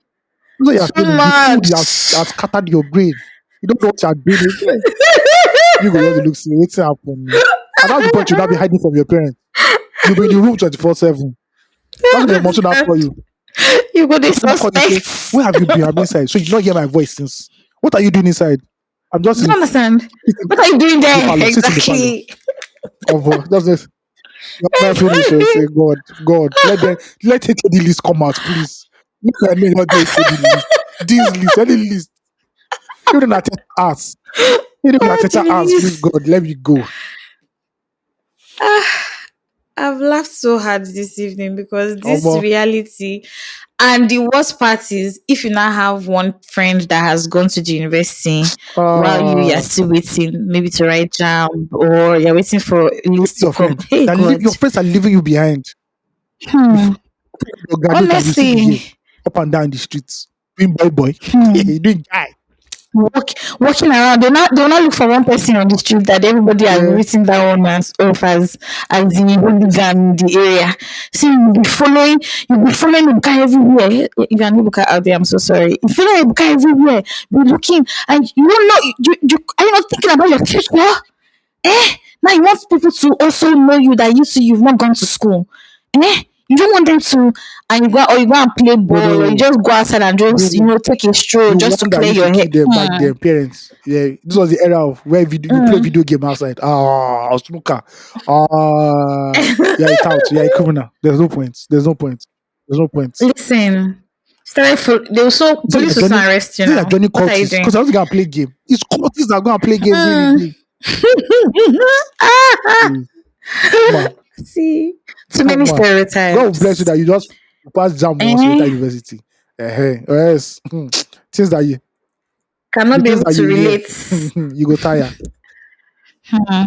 That's why you're Too failing. The food much. has scattered your brain. You don't know what you're doing again. You go just look see what's happening. And that's the point you now be hiding from your parents. You'll be in the room 24/7. That's what the must not call you. You go the Must not call you say, suspects. where have you been? I'm inside. So you not hear my voice since. What are you doing inside? I'm just Do you in understand? sit What are you doing in the there? parlor. Sit in the parlor. Exactly. Just this. You're not finished. So say, God, let the list come out, please. Look at me, not the list. This list, any list. Even at us. Even Oh, at us, please, jeez. God, let me go. Ah, I've laughed so hard this evening because this Omo. reality, and the worst part is if you now have one friend that has gone to the university while you're Uh, still waiting, maybe to write jam or you're waiting for list to your come. friend. Hey God. Your friends are leaving you behind. Hmm. Before you graduate and you still be here, Honestly. up and down the streets. Doing boy. Hmm. You doing guy. Walking around, they'll not look for one person on the street that everybody has Yeah. written that one off as the hooligan in the area. See, you'll be following the guy everywhere. If you're an Ibuka out there, I'm so sorry. You follow the guy everywhere, be looking, and you don't know. Are you not thinking about your future? Now you want people to also know you that you've not gone to school. You don't want them to, and you go and play No, ball, or you no. just go outside and just The take a stroll the just to one that clear used to your kill head. them back then, parents. Yeah, this was the era of where you play video game outside. Snooker. Yeah, it's out. Yeah, a criminal. There's no point. There's no point. There's no point. Listen, they will so You say police will still arrest you you're now. joining What are you cultists because doing? I was gonna play game. It's cultists that are gonna play game during the Hmm. day. Mm. Come on, See, too come many on. God will bless you stereotypes. that you just pass jam once you enter Eh, university. Yes. Things that you the cannot be things able that to you hear, relate. you go tire.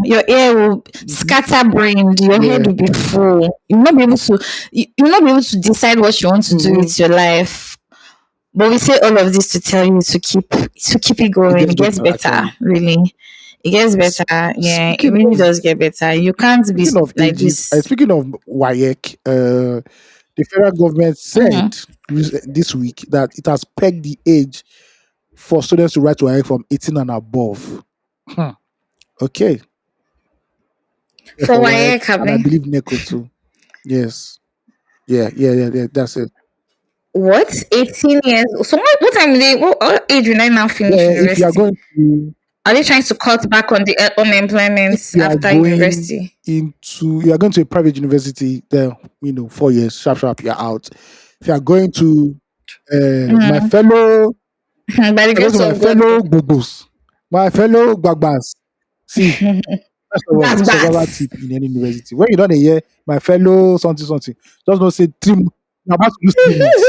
Your ear will Mhm. scatterbrained. Your head Yeah. will be full. You'll not be able to. You'll not be able to decide what you want to do Mhm. with your life. But we say all of this to tell you to keep it It going. gets It gets better better, actually. really. It gets S- better. Yeah, it Speaking really of does get better. You can't be speaking of like ages, this. speaking of WAEC, the federal government said Mm. this week that it has pegged the age for students to write WAEC from 18 and above. Hmm. Okay. Yeah, For for WAEC, WAEC, and I Kabi. believe NECO too. Yes. Yeah. That's it. What? 18 years? So what time what age will I now finish Yeah, if you are university? going to Are they trying to cut back on the if unemployment you are after going university? you are going to a private university, then 4 years, sharp, you're out. If you are going to my Mm. fellow By the I go to grace my of God. fellow bubus, my fellow bagbas. See, first of all, That's survival bad. tip in any university. When you don't hear my fellow something, just don't say you're about to lose 3 months.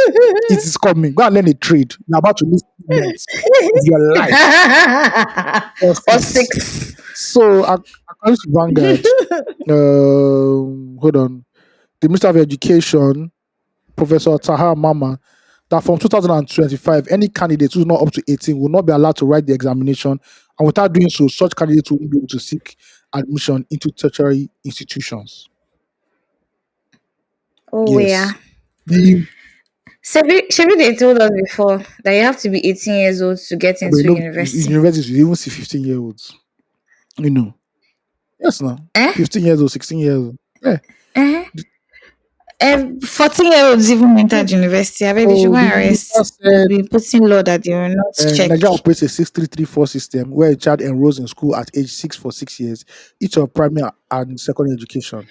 It is coming. Go and learn a trade. You're about to lose 3 months of your life or Or 6. 6. So according to Vanguard, hold on. The Minister of Education, Professor Tahar Mama, that from 2025, any candidate who's not up to 18 will not be allowed to write the examination. And without doing so, such candidates will be able to seek admission into tertiary institutions. Oh, yeah. Yes. The Should they told us before that you have to be 18 years old to get but you into know, university? universities, you even see 15-year-olds. You know. Yes, now. Eh? 15 years old, 16 years old. Yeah. Eh? And 14-year-olds even entered university. I bet they should So go the and minister arrest. They'll said be putting law that they will not check. Nigeria operates a 6334 system where a child enrolls in school at age 6 for 6 years, each of primary and secondary education.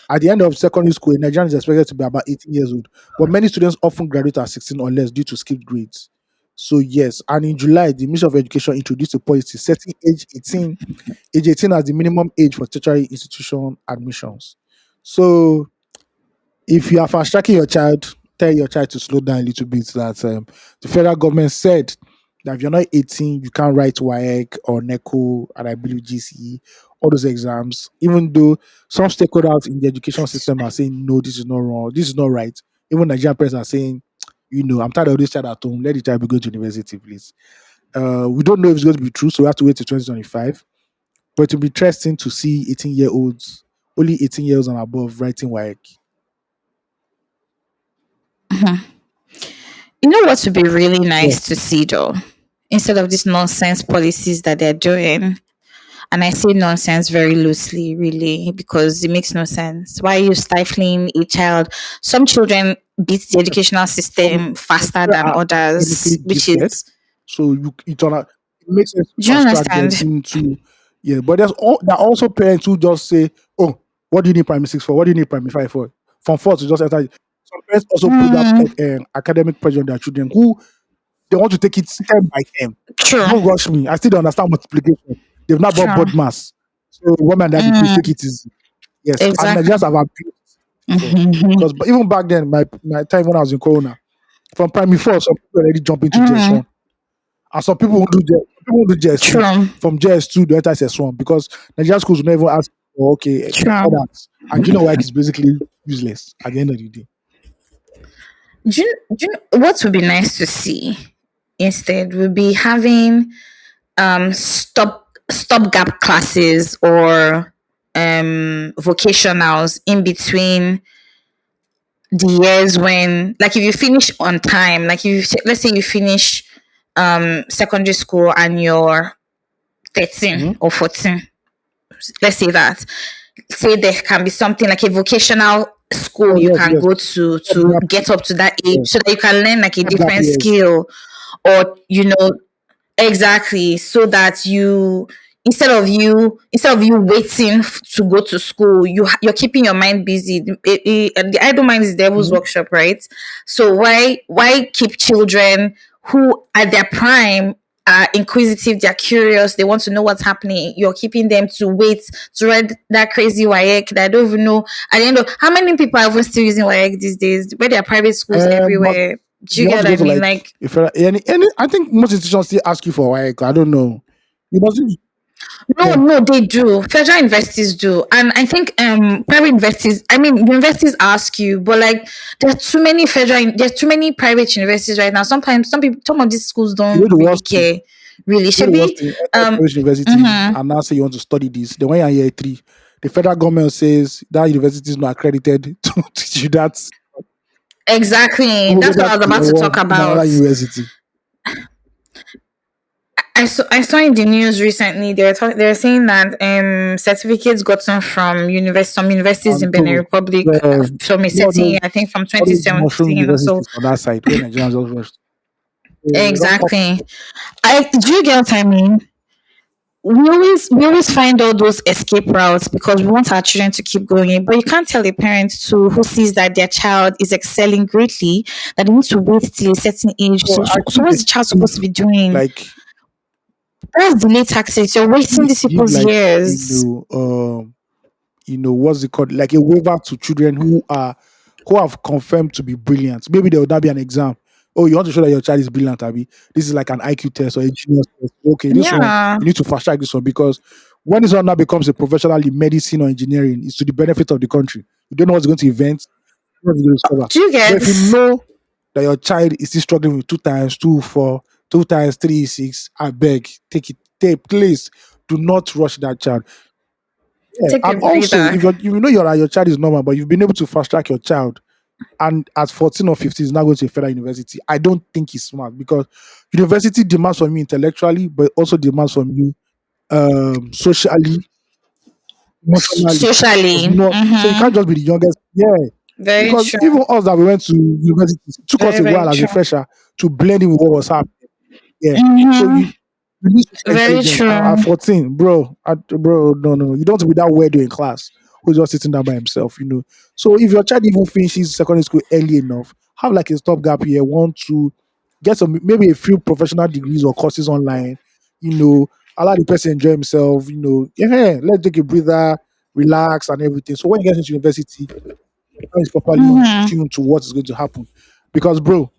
At the end of secondary school, a Nigerian is expected to be about 18 years old, but many students often graduate at 16 or less due to skipped grades. So yes, and in July, the Ministry of Education introduced a policy setting age 18 as the minimum age for tertiary institution admissions. So if you are fast tracking your child, tell your child to slow down a little bit. That the federal government said that if you're not 18, you can't write WAEC or NECO and I believe GCE, all those exams. Even though some stakeholders in the education system are saying no, this is not wrong, this is not right. Even Nigerian parents are saying, I'm tired of this child at home. Let the child be going to university, please. We don't know if it's going to be true, so we have to wait till 2025. But it'll be interesting to see 18-year-olds, only 18 years and above, writing WAEC. You know what would be really nice Yes. to see though? Instead of these nonsense policies that they're doing, and I say nonsense very loosely, really, because it makes no sense. Why are you stifling a child? Some children beat the educational some system some faster people than are others, academically which gifted, is, so it makes sense to do you fast track them understand? into yeah. But there are also parents who just say, "Oh, what do you need primary six for? What do you need primary five for?" From four to just enter. Some parents also put that Mm, academic pressure on their children who they want to take it term by term. true, Don't rush me. I still don't understand multiplication. They've not bought true. board mass. So woman and daddy, please Mm, take it easy. Yes, and Nigerians exactly. have abused before. Mhm. Because even back then, my time when I was in Corona, from primary four, some people already jump into Mm, JS1. And some people who do JS2. true, From JS2, they enter SS1 because Nigerian schools will never ask for, okay, true. all that. And junior work is basically useless at the end of the day. Do you know what would be nice to see instead would be having stopgap classes or vocationals in between the years when, like, if you finish on time, like, if you, let's say you finish secondary school and you're 13 Mhm. or 14, let's say that, say there can be something like a vocational school Oh, you yes, can yes. go to Stopgap, get up to that age yes. so that you can learn like a Stopgap different years. skill, or exactly, so that you, instead of you waiting to go to school, you're keeping your mind busy. The idle mind is the devil's Mhm. workshop, right? So why keep children who at their prime are inquisitive, they're curious, they want to know what's happening? You're keeping them to wait to read that crazy WAEC that I don't even know at the end of. How many people are even still using WAEC these days where there are private schools But everywhere? if Do you you want get to what go I to mean? like Like, if I think most institutions still ask you for WAEC. I don't know. You must no, yeah. no, they do. Federal universities do, and I think private universities. I mean, universities ask you, but like there's too many private universities right now. Sometimes some of these schools You know don't the really worst thing. care. Really, You know should the worst be. thing. Enter a Um, private university mhm. and now say you want to study this. Then when you're in year three, the federal government says that university is not accredited to teach you that. Exactly. You go That's what back I was to about year to one talk in another about. university. I saw in the news recently they were saying that certificates gotten from some universities And in Benin so Republic from a all certain year, those I think from all those mushroom 2017 or so. universities on that side where Nigerians just rush. So they don't come. Exactly. I Do you get what I mean? We always find all those escape routes because we want our children to keep going. But you can't tell a parent who sees that their child is excelling greatly that they need to wait till a certain age. So I So think what's they the child should supposed to be doing? like That's delay tactics. You're wasting these give people's like years. what's it called, like a waiver to children who have confirmed to be brilliant. Maybe there will not be an exam. Oh, you want to show that your child is brilliant, Abby? This is like an IQ test or a genius test. Okay, this one Yeah. you need to fast track this one because when this one now becomes a professional in medicine or engineering, it's to the benefit of the country. You don't know what's going to invent, what you're going to discover. Do you But get? if you know that your child is still struggling with two times two four, two times three six, I beg, take place. Do not rush that child. Yeah, Take a and also breather. if you know your child is normal, but you've been able to fast track your child, and at 14 or 15 is now going to a federal university, I don't think it's smart because university demands from you intellectually, but also demands from you socially, emotionally. There's Socially. no, so you can't just be the youngest. Yeah, Very Because true. even us that we went to university, it took us Very, a very while as a true. fresher to blend in with what was happening. Yeah. So Mm-hmm. you need social Very intelligence. At true. 14, bro, no, no, no. You don't be that weirdo in class who's just sitting down by himself. So if your child even finishes secondary school early enough, have like a stopgap here, want to get some maybe a few professional degrees or courses online, you know, allow the person enjoy himself. Let's take a breather, relax and everything. So when you get into university, now is properly Mm-hmm. tuned to what is going to happen. Because bro,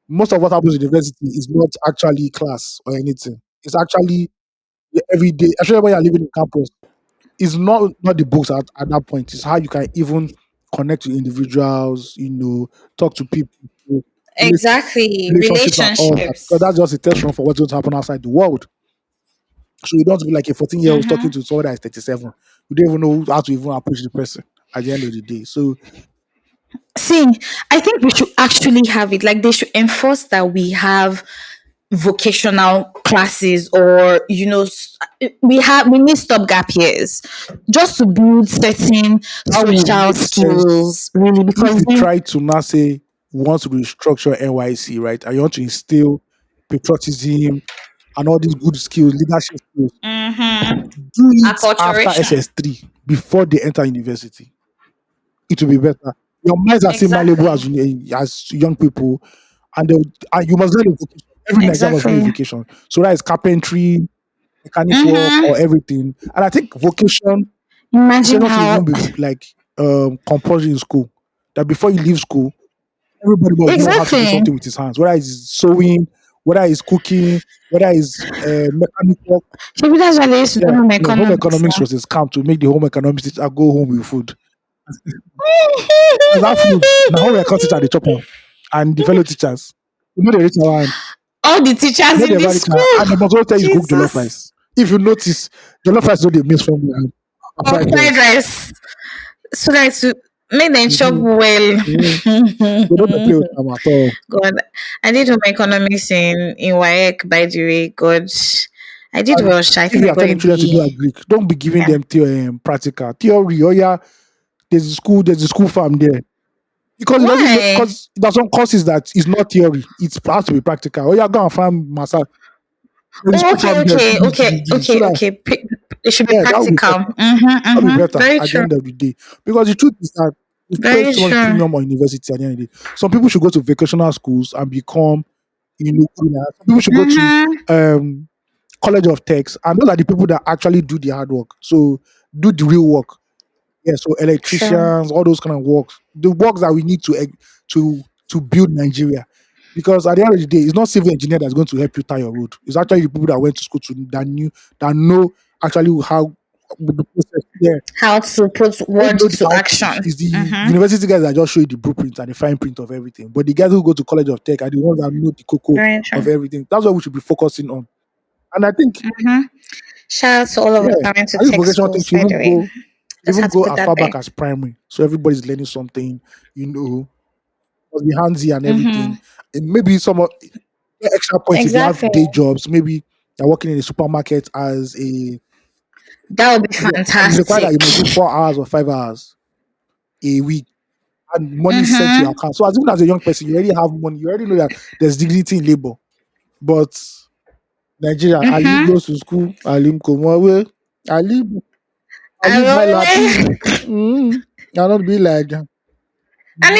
most of what happens in university is not actually class or anything. It's actually the everyday, especially when you're living in campus. It's not the books at that point. It's how you can even connect to individuals, talk to people, relate- Exactly. relationships and all that. Because Relationships. that's just a test run for what's going to happen outside the world. So you don't have to be like a 14-year-old talking Mm-hmm. to someone that is 37. You don't even know how to even approach the person at the end of the day. So See, I think we should actually have it. Like they should enforce that we have vocational classes, or we need stop gap years just to build certain that would social make sense skills, really, if because you then try to now say you want to restructure NYC, right? And you want to instill patriotism and all these good skills, leadership skills, mm-hmm, do it after acculturation. SS3 before they enter university. It will be better. Your minds are still malleable Exactly. as young people, and, and you must learn a vocation. Every Nigerian must know a Exactly. vocation. So that is carpentry, mechanic work, or Mm-hmm. everything. And I think Imagine vocation should even how. be like compulsory in school. That before you leave school, everybody must know how to do Exactly. something with his hands, whether it's sewing, whether it's cooking, whether it's mechanic work. Maybe that's why they used to Yeah, do home yeah. Home economics economics now. was a scam to make the home economics teacher go home with food. Because that food, now home econ teacher they chop am, and the fellow teachers, they reach our hand. All the teachers in They the ever reach our hand, and school. they must always tell you to cook jollof Jesus. rice. If you notice, jollof rice no dey miss from your hand. And Or fried fried rice. rice. So that to make them chop Mhm, well. mhm. They no dey play with am at all. God, I did home economics in WAEC, by the way. God, I did And well. Sha. I if think you I are got a telling children to do B. agric, don't be giving Yeah. them practical theory. Oh yeah, there's a school farm there. Because it doesn't make Why? because there's some courses that is not theory. It has to be practical. Oh yeah, go and farm massage. There's a Oh, school farm okay, there. okay, okay, So okay, that okay. It should be yeah, that would be practical. better. Mm-hmm, That would be mm-hmm. better Very at the true. end of the day. Because the truth is that we pay Very so much true. premium on university at the end of the day. Some people should go to vocational schools and become, cleaners. Some people should go to Mm-hmm. um college of techs, and those are the people that actually do the hard work. So do the real work. Yeah, so True. electricians, all those kind of works, the works that we need to build Nigeria. Because at the end of the day, it's not civil engineer that's going to help you tie your road. It's actually the people that went to school that know actually how the process. Yeah, How to put they word know the to outputs. action. It's the Mm-hmm. university guys that just show you the blueprint and the fine print of everything. But the guys who go to college of tech are the ones that know the cocoa Very of true. everything. That's what we should be focusing on. And I think, Mm-hmm. Shout out to all of yeah, us that went to I think tech vocational thing schools, by the way. should Just even had to go put as that far back there. as primary. So everybody's learning something, you know, must be handsy and Mm-hmm. everything. And maybe extra points if you have Exactly. day jobs. Maybe you're working in a supermarket as a That would be and it's required that you fantastic. must do 4 hours or 5 hours a week and money is sent to your Mm-hmm. account. So as even as a young person, you already have money. You already know that there's dignity in labor. But Nigeria, Ali Mm-hmm. goes to school, Ali Komowe, Ali I Ali buy lappy. will. I not be like And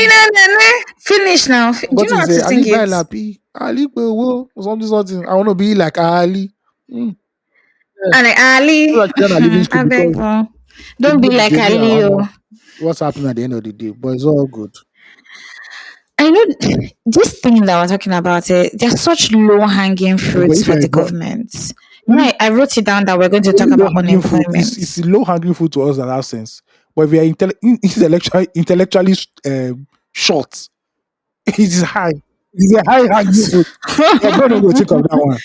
finish now. I've Do you got know to how say to Ali sing buy it? lappy, Ali Pewo, something. I want to be like Ali. Mm, yeah. And Ali, So that children are leaving school I beg because you. Don't be like they know Ali. Oh. what's happening at the end of the day. But it's all good. I know this thing that we're talking about. There's such low hanging Yeah, but fruits if for you're a the bro, government. only I wrote it down that we're going to talk only low about hanging fruit unemployment. is low hanging fruit to us in that sense. But if you're intellectually short, it is high. It is a high hanging fruit. Your brain will think of that one.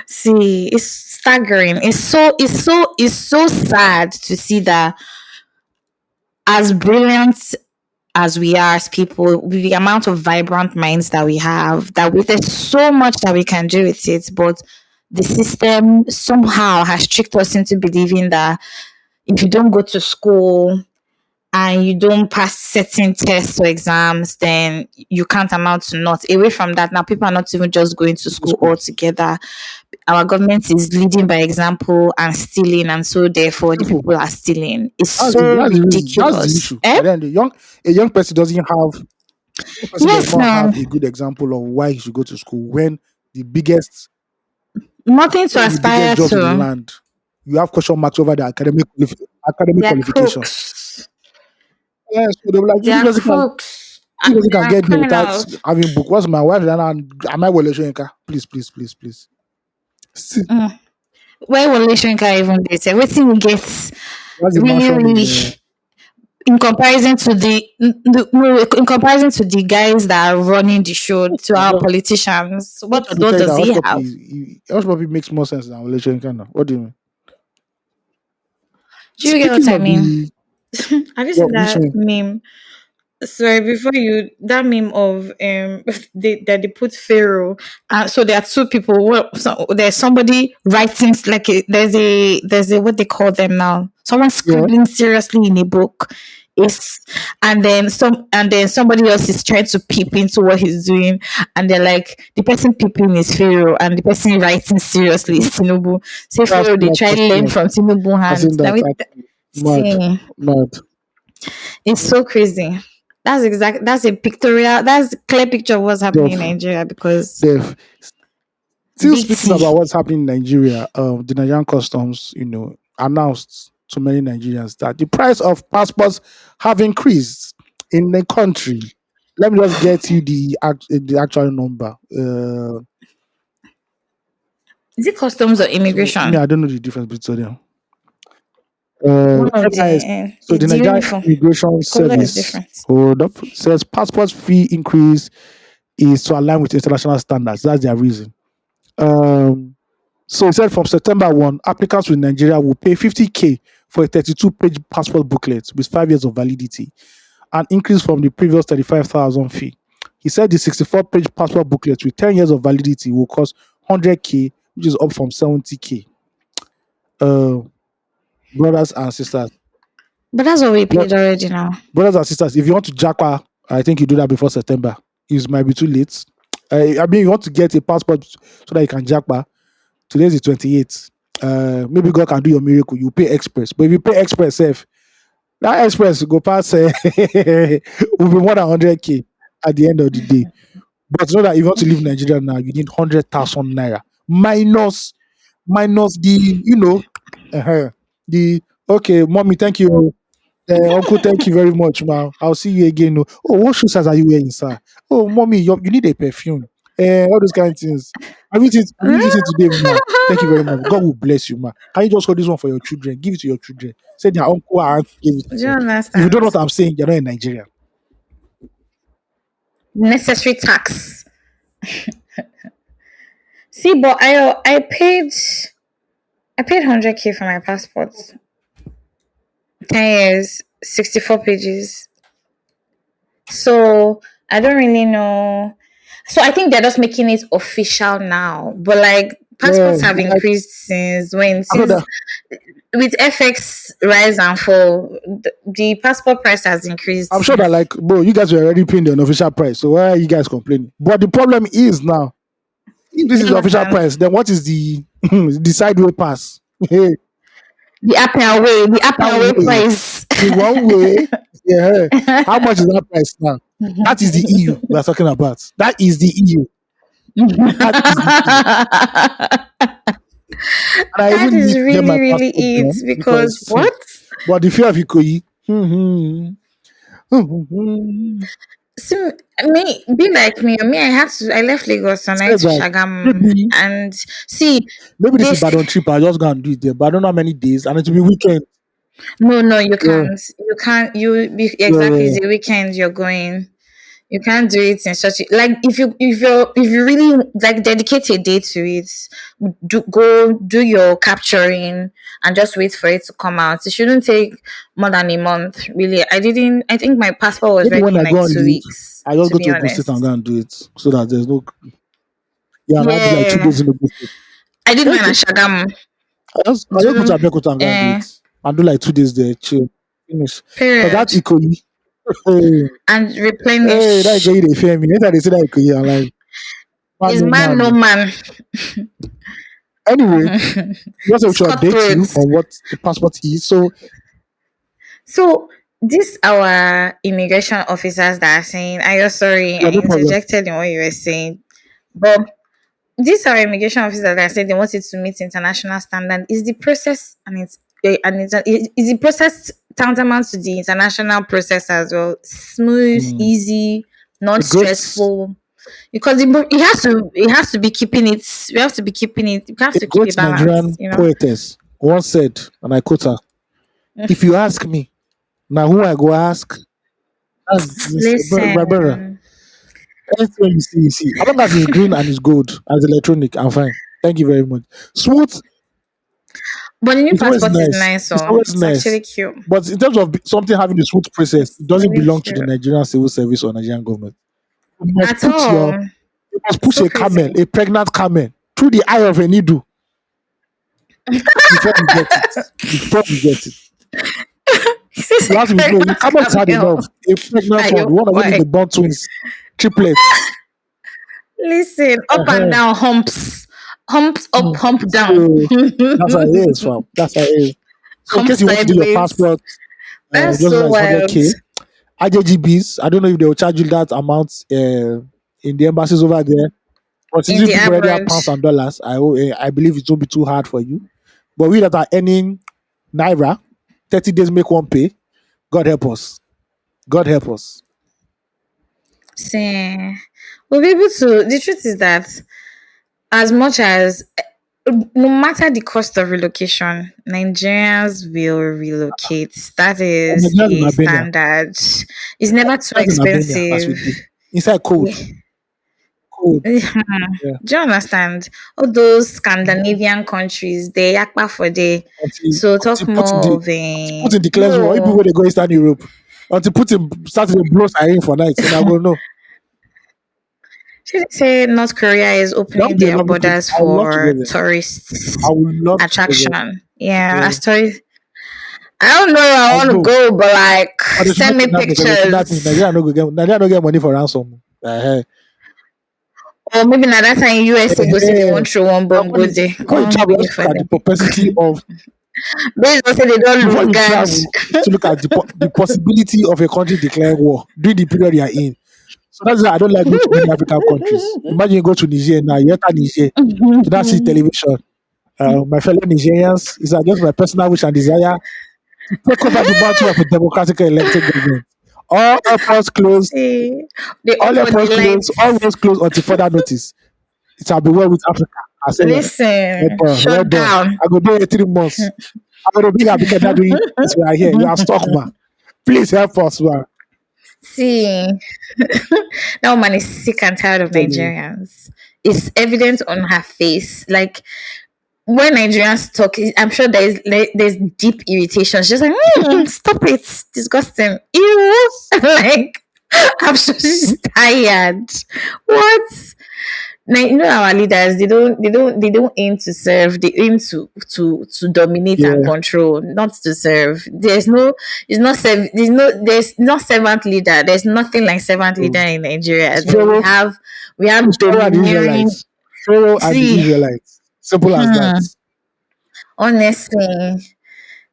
See, it's staggering. It's so sad to see that as brilliant as we are as people, with the amount of vibrant minds that we have, there's so much that we can do with it, but the system somehow has tricked us into believing that if you don't go to school, and you don't pass certain tests or exams, then you can't amount to not. Away from that, now people are not even just going to Go school school. altogether. Our government is leading by example and stealing, and so therefore the Simple. people are stealing. It's That's the so that's the reason. That's the ridiculous. issue. Eh? And then a young person does Yes, not have no. a good example of why he should go to school when the biggest Nothing to one of the biggest aspire jobs in the to. land, you have question marks over the academic They're qualifications. crooks. Yeah, so they're like, They're crooks. if And you they can are get there without criminals. having book. What's my wife? Am I well Yinka? Please, please, please, please. See, Mm. Where will Shinka even be? Say, waiting we get that's a really, mansion really in in comparison to no, in comparison to the guys that are running the show, to our just politicians. just What trying to tell you that does he have? Hush Puppy makes more sense than Wole Soyinka now. What do you mean? Do you get what Speaking I of mean? the Have you seen what which that one? meme? Sorry, before you, that meme of that they put Pharaoh. So there are two people. Well, so there's somebody writing like there's a what they call them now. Someone Yeah, scribbling seriously in a book. Is and then somebody else is trying to peep into what he's doing, and they're like the person peeping is Pharaoh and the person writing seriously is Tinubu. Say I've Pharaoh, seen they that. try I've to seen learn that. from Tinubu I've seen hands. Now that. it Mad, see. mad. It's so crazy. That's a pictorial, that's a clear picture of what's happening in Def, Nigeria because def. Still big speaking T. about what's happening in Nigeria, the Nigerian customs, announced to many Nigerians that the price of passports have increased in the country. Let me just get you the actual number. Is it customs or So me, immigration? I don't know the difference between them. One of the NIS. So the it's the Nigerian uniform. Immigration The color is Service, different. hold up, says passport fee increase is to align with international standards. That's their reason. Um, so it said from September 1, applicants with Nigeria will pay 50K for a 32-page passport booklet with 5 years of validity, an increase from the previous 35,000 fee. He said the 64-page passport booklet with 10 years of validity will cost 100K, which is up from 70K. Uh, brothers and sisters, But that's what we bro- paid already now. brothers and sisters, if you want to jackpot, I think you do that before September. It might be too late. I mean, you want to get a passport so that you can jackpot. Today is the 28th. Maybe God can do your miracle. You pay express, but if you pay express, safe that express go past will be more than 100K at the end of the day. But know that if you want to leave Nigeria now, you need 100,000 naira minus the uh, the okay, mommy, thank you. Uncle, thank you very much, ma. I'll see you again. Oh, what shoes are you wearing, sir? Oh, mommy, you need a perfume. All those kind of things. Have you eaten today, ma? Thank you very much. God will bless you, ma. Can you just hold this one for your children? Give it to your children. Say their uncle or aunt gave it Do to you them. If you don't know understand? what I'm saying, you're not in Nigeria. Necessary tax. See, but I paid 100K for my passport. 10 years, 64 pages. So I don't really know. So I think they're just making it official now. But like Yeah, passports have like increased since when? I thought that. Since with FX rise and fall, the passport price has increased I'm sure that, since. like, bro, you guys were already paying the unofficial price. So why are you guys complaining? But the problem is now, if this Do is you the official understand? price, then what is the the sideway pass? Hey, The up that and away way, price. the one way, yeah. How much is that price now? That is the EU we are talking about. That is the EU. That is the EU. And I That even is need to get really, my really passport it done because because, what? but the fear of Ikoyi. Says See, me be like me. I left Lagos and I went to that Shagam maybe and see maybe this is this. Ibadan trip. I just go and do it there, but I don't know how many days, and it will be weekend. No, you Yeah, can't. You can't. yeah, Exactly. yeah. It's a weekend. You're going. You can't do it in such a, like if you really like dedicate a day to it, go do your capturing and just wait for it to come out. It shouldn't take more than a month, really. I think my passport was Maybe ready when in I like go on two leave, weeks, I just to go be to Ogun State and honest. go and do it so that there's no. Yeah, and I'll be like 2 days Yeah. in Ogun State. I did mine Okay, at Shagam. I just go Do to Abeokuta and go and do it, and do like 2 days there, chill. finish. Because that Period. Ikoyi, hey, And hey, that replenish. Ikoyi, they fear me. Anytime they say that Ikoyi, I'm like, man, Is no man man. no No. man. Anyway, just we It's should update you cutthroat. on what the passport is. So, So this our immigration officers that are saying, I am sorry, yeah, I no problem. interjected in what you were saying. But these are immigration officers that said they wanted to meet international standard. Is the process is the process tantamount to the international process as well? Smooth, Hmm. easy, non A ghost, stressful. Because it has to be keeping it. We have to be keeping it. We have a to keep a great balance. Nigerian poetess once said, and I quote her, if you ask me, now who I go ask? That's my brother. Listen, Anything you see. As long as it's green and it's gold, as electronic, I'm fine. Thank you very much. Smooth, but the new it's always passport is nice. nice. It's So always it's nice. actually cute. But in terms of something having the smooth process, It's it doesn't really belong to the cute. Nigerian civil service or Nigerian government. You must At put your, all. you must It's push so a camel, crazy. a pregnant camel, through the eye of a needle before you get it. Before you get it. This is You a have to be no, your pregnant camel is hard camel. enough. A pregnant Are one, you the one when why? they born twins, triplets. Listen, up and Uh-huh. down humps. Humps up, Mm. hump down. So that's how it is, fam. That's how it is. So in Hump case you want to do your sideways. passport, That's just so like it's wild. 100K. IJGBs, I don't know if they will charge you that amount in the embassies over there. But since In you the people already have pounds average. and dollars, I believe it won't be too hard for you. But we that are earning Naira, 30 days make one pay. God help us. God help us. See, we'll be able to. The truth is that as much as no matter the cost of relocation, Nigerians will relocate. That And is Nigerians in a Albania. standard. It's never too Nigerians in Albania, as we expensive. do. Inside cold. We- Cold. Yeah. Do you understand? All those Scandinavian countries, they yakpa for day. Until So talk more of until a Putin declares war. Even no. when they go Eastern Europe. Until Putin starts to blow siren for nights. And I go, no. Should I say North Korea is That would opening be a their lovely place. borders I would love to go for there. I tourists would love to go there. attraction? Yeah, Yeah. as tourist. I don't know where I I'll want to go. go, but like, But they should not send me kidnap me because they kidnap me. pictures. Nigeria no get money for ransom. Or maybe now that time USA go say they Eh, want throw one but bomb go there. before you Come travel, wait let's for look at the them. propensity of Based on say they don't before lose you guard. travel, to look at the possibility of a country declaring war during the period you are in. So that's why I don't like going to many African countries. Imagine you go to Niger now, you enter Niger, you don't see television. My fellow Nigerians, it's just my personal wish and desire to take over the mantle of a democratically elected government. All airports closed, See, they all open the airports closed, all lights. roads closed until further notice. It shall be well with Africa. I say, well Listen, done, well shut done. down. I go there in 3 months. I'm going to be here because that doing this we are here. You are stuck, man. Please help us, man. See, that woman is sick and tired of Tell you. Nigerians. It's evident on her face. Like when Nigerians talk, I'm sure there's deep irritation. She's just like, stop it, disgusting, ew. Like I'm sure she's tired. What? Now, you know our leaders, they don't aim to serve, they aim to dominate and Yeah. control, not to serve. There's not servant leader. There's nothing like servant leader So, in Nigeria. it's No, we Pharaoh, have we have it's Pharaoh and the domineering. Israelites. Pharaoh and the See, Israelites. Simple as that. honestly,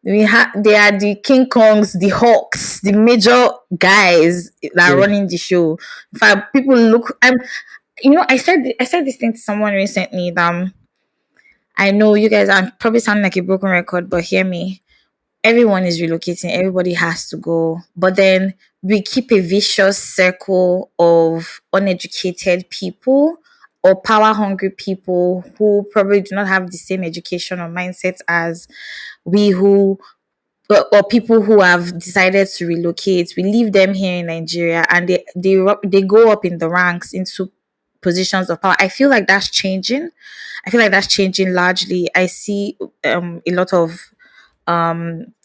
they are the King Kongs, the Hawks, the major guys that are Yeah. running the show. In fact, people look. I said this thing to someone recently that I know you guys are probably sounding like a broken record, but hear me. Everyone is relocating, everybody has to go. But then we keep a vicious circle of uneducated people or power hungry people who probably do not have the same education or mindset as we who or people who have decided to relocate. We leave them here in Nigeria and they go up in the ranks into positions of power. I feel like that's changing. I feel like that's changing largely. I see a lot of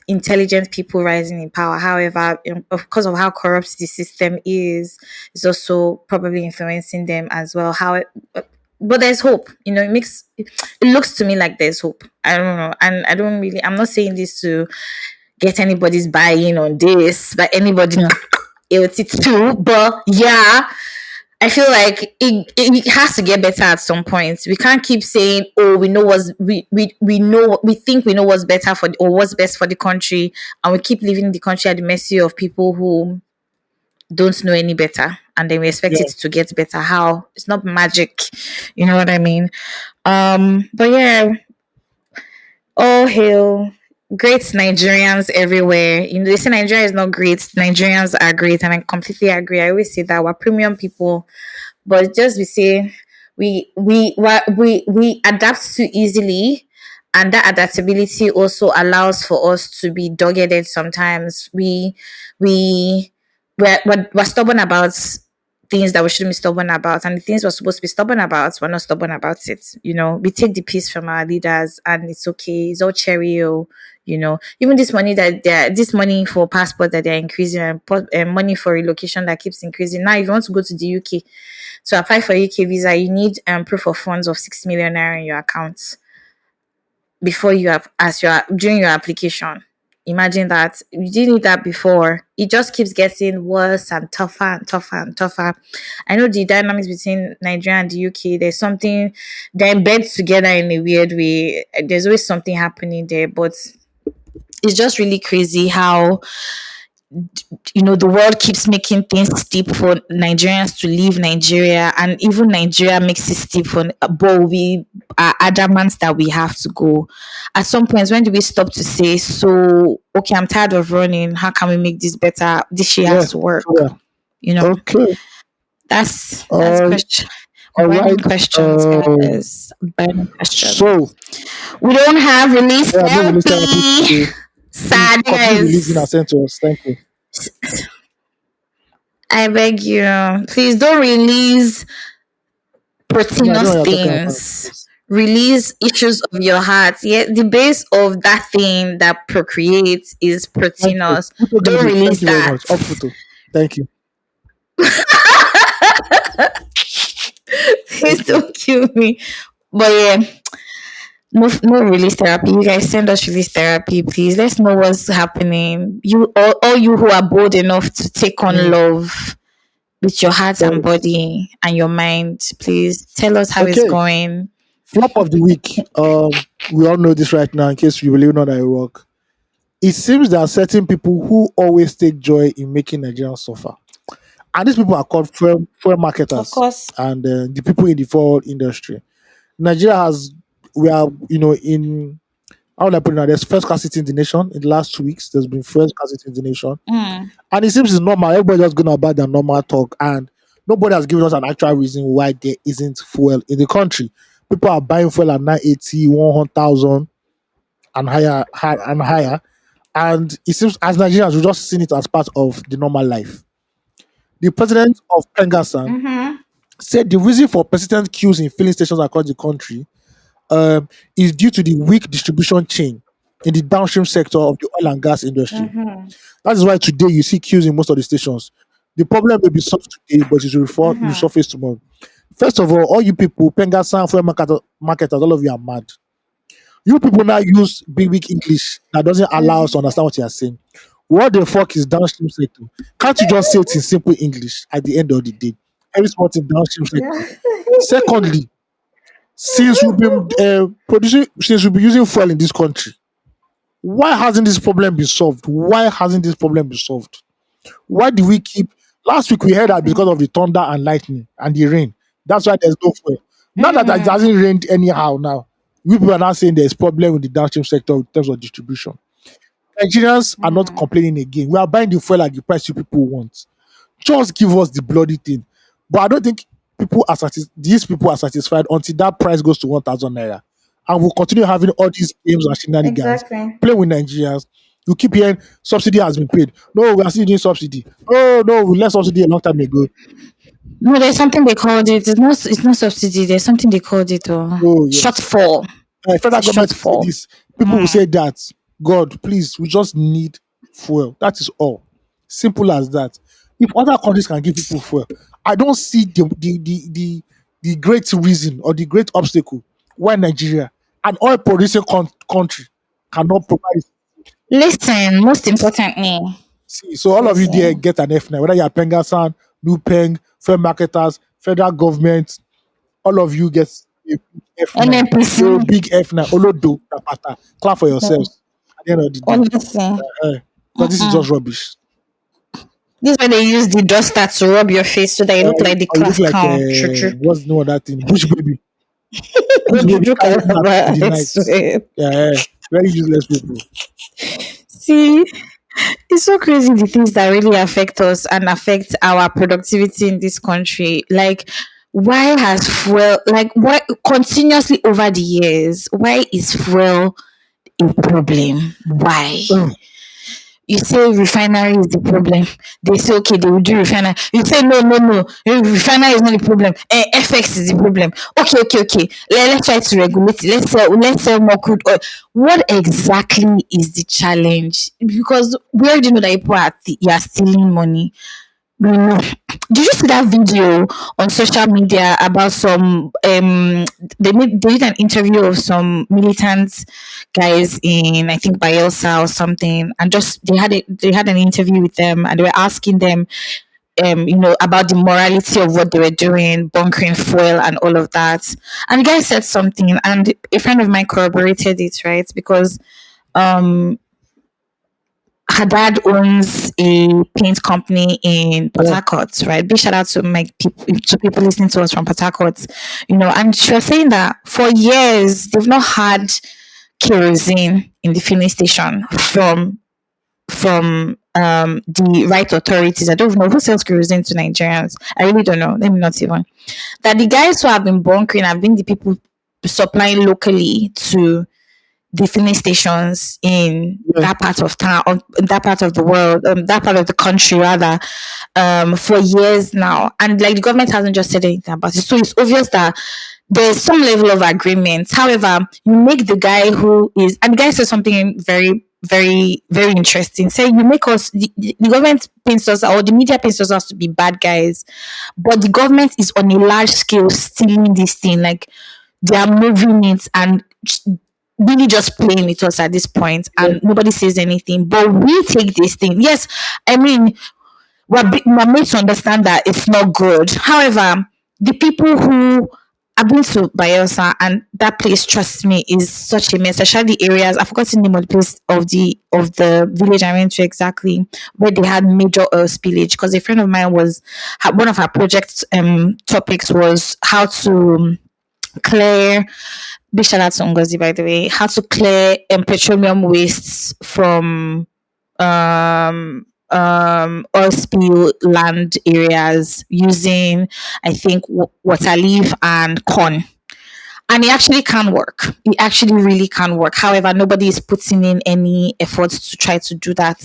intelligent people rising in power. However, because of how corrupt the system is, it's also probably influencing them as well. But there's hope. It looks to me like there's hope. I don't know, and I don't really. I'm not saying this to get anybody's buy-in on this, but anybody know AOT2. But yeah, I feel like it has to get better at some point. We can't keep saying, "Oh, we know what's we know we think we know what's better for or what's best for the country," and we keep leaving the country at the mercy of people who don't know any better, and then we expect it Yeah. to get better. How? It's not magic, you know what I mean? But yeah, all hail great Nigerians everywhere. You know, they say Nigeria is not great. Nigerians are great, and I completely agree. I always say that we're premium people, but just we say we adapt too easily, and that adaptability also allows for us to be dogged sometimes. We we're stubborn about things that we shouldn't be stubborn about, and the things we're supposed to be stubborn about, we're not stubborn about it. You know, we take the piece from our leaders, and it's okay. It's all cherry. You know, even this money that they're this money for passport that they're increasing, and money for relocation that keeps increasing. Now, if you want to go to the UK to apply for UK visa, you need proof of funds of 6 million naira in your account before you have as your during your application. Imagine that you didn't need that before. It just keeps getting worse and tougher and tougher and tougher. I know the dynamics between Nigeria and the UK. There's something they're embedded together in a weird way. There's always something happening there, but it's just really crazy how the world keeps making things steep for Nigerians to leave Nigeria, and even Nigeria makes it steep for. But we are adamant that we have to go. At some point, when do we stop to say, "So, okay, I'm tired of running. How can we make this better? This shit Yeah. has to work." Yeah. You know, Okay. that's Um. question. All Burning right. questions, Um. guys. Burning So, questions. We don't have release yeah, no release therapy therapy. today. Please continue releasing and Sadness. send to us. Thank you. I beg you, please don't release Me, I don't know proteinous what you're talking about. things. Please. Release issues of your heart. Yeah, the base of that thing that procreates is Thank you. proteinous. Don't Photogenic. release Thank you very that. much. Up photo. Thank you. Please Thank you. don't kill me. But yeah, no release therapy. You guys send us release therapy, please. Let's know what's happening. You all you who are bold enough to take on Mm, love with your heart and thanks. body and your mind, please tell us how it's Okay. going. Flop of the week. We all know this right now in case you believe not I rock. It seems there are certain people who always take joy in making Nigerians suffer. And these people are called fuel Of marketers course. and the people in the fuel industry. Nigeria has, we are, in, how would I put it now? There's first scarcity in the nation. In the last 2 weeks, there's been first scarcity in the nation. Mm. And it seems it's normal. Everybody just going about their normal talk. And nobody has given us an actual reason why there isn't fuel in the country. People are buying fuel at 980, 100,000 and higher. And it seems as Nigerians, we just seen it as part of the normal life. The president of Pengasan Mm-hmm. said the reason for persistent queues in filling stations across the country is due to the weak distribution chain in the downstream sector of the oil and gas industry. Mm-hmm. That is why today you see queues in most of the stations. The problem may be solved today, but it will Mm-hmm. resurface tomorrow. First of all you people, Pengasan, fuel marketers, all of you are mad. You people now use big English that doesn't allow us to understand what you are saying. What the fuck is downstream sector? Can't you just say it in simple English at the end of the day? Every small thing downstream sector. Secondly, since we've been since we've been using fuel in this country, why hasn't this problem been solved? Why hasn't this problem been solved? Why do we keep? Last week we heard that because of the thunder and lightning and the rain, that's why there's no fuel. Now that it Mm-hmm. hasn't rained anyhow, now we people are now saying there's problem with the downstream sector in terms of distribution. Nigerians are not Mm-hmm. complaining again. We are buying the fuel at the price you people want. Just give us the bloody thing. But I don't think these people are satisfied until that price goes to 1,000 naira. And we'll continue having all these games and shenanigans, Exactly. playing with Nigerians. You keep hearing subsidy has been paid. No, we are still doing subsidy. Oh no, we left subsidy a long time ago. No, there's something they called it. It's not subsidy. There's something they called it. Oh yes. Shortfall. It's a Federal government will say shortfall. this. People will Mm. say that. God, please, we just need fuel. That is all. Simple as that. If other countries can give people fuel, I don't see the great reason or the great obstacle why Nigeria, an oil producing country, cannot provide it. Listen, most importantly, See, so all of you there listen. get an F9, whether you're Pengasan, Nupeng, fair marketers, federal government, all of you get a big F9. NNPC, A big F9. Olodo, Tapata. Clap for no, yourselves at the end of the day. honestly. Eh, because this is Mm-mm. just rubbish. This is why they use the duster to rub your face so that you look like the Or you look class like, clown. True, true. what's the name of that thing? Bush baby. Go Bush baby juju carrying mat in calabar, the I night. swear. Yeah, very useless people. See, it's so crazy the things that really affect us and affect our productivity in this country. Like, why has fuel, like, why continuously over the years, why is fuel a problem? Why? Ugh. You say refinery is the problem. They say okay, they will do refinery. You say no, no, no. Refinery is not the problem. FX is the problem. Okay, okay, okay. Let's try to regulate it. Let's sell more crude oil. What exactly is the challenge? Because we already know that people you are stealing money. We know. Did you see that video on social media about some they did an interview of some militant guys in, I think, Bielsa or something, and just they had an interview with them, and they were asking them about the morality of what they were doing, bunkering fuel and all of that. And the guy said something, and a friend of mine corroborated it, right? Because um her dad owns a paint company in Port Yeah. Harcourt, right? Big shout out to my people, to people listening to us from Port Harcourt, And she was saying that for years they've not had kerosene in the filling station from the right authorities. I don't know who sells kerosene to Nigerians. I really don't know. Let me not even. That the guys who have been bunkering have been the people supplying locally to the filling stations in Yeah. that part of town, or that part of the world, that part of the country rather, for years now. And like the government hasn't just said anything about it. So it's obvious that there's some level of agreement. However, you make the guy who is, and the guy says something very, very, very interesting. Say you make us, the government paints us, or the media paints us to be bad guys, but the government is on a large scale stealing this thing. Like they are moving it and really just playing with us at this point, Yeah. and nobody says anything. But we take this thing. Yes, I mean, we're made to understand that it's not good. However, the people who I've been to Bayelsa, and that place, trust me, is such a mess. Especially the areas, I've forgotten the name of the place of the village I went to exactly, where they had major oil spillage. Because a friend of mine one of her project topics was how to clear, big shout out to Ngozi, by the way, how to clear petroleum wastes from oil spill land areas using, I think, water leaf and corn. And it actually can work. It actually really can work. However, nobody is putting in any efforts to try to do that.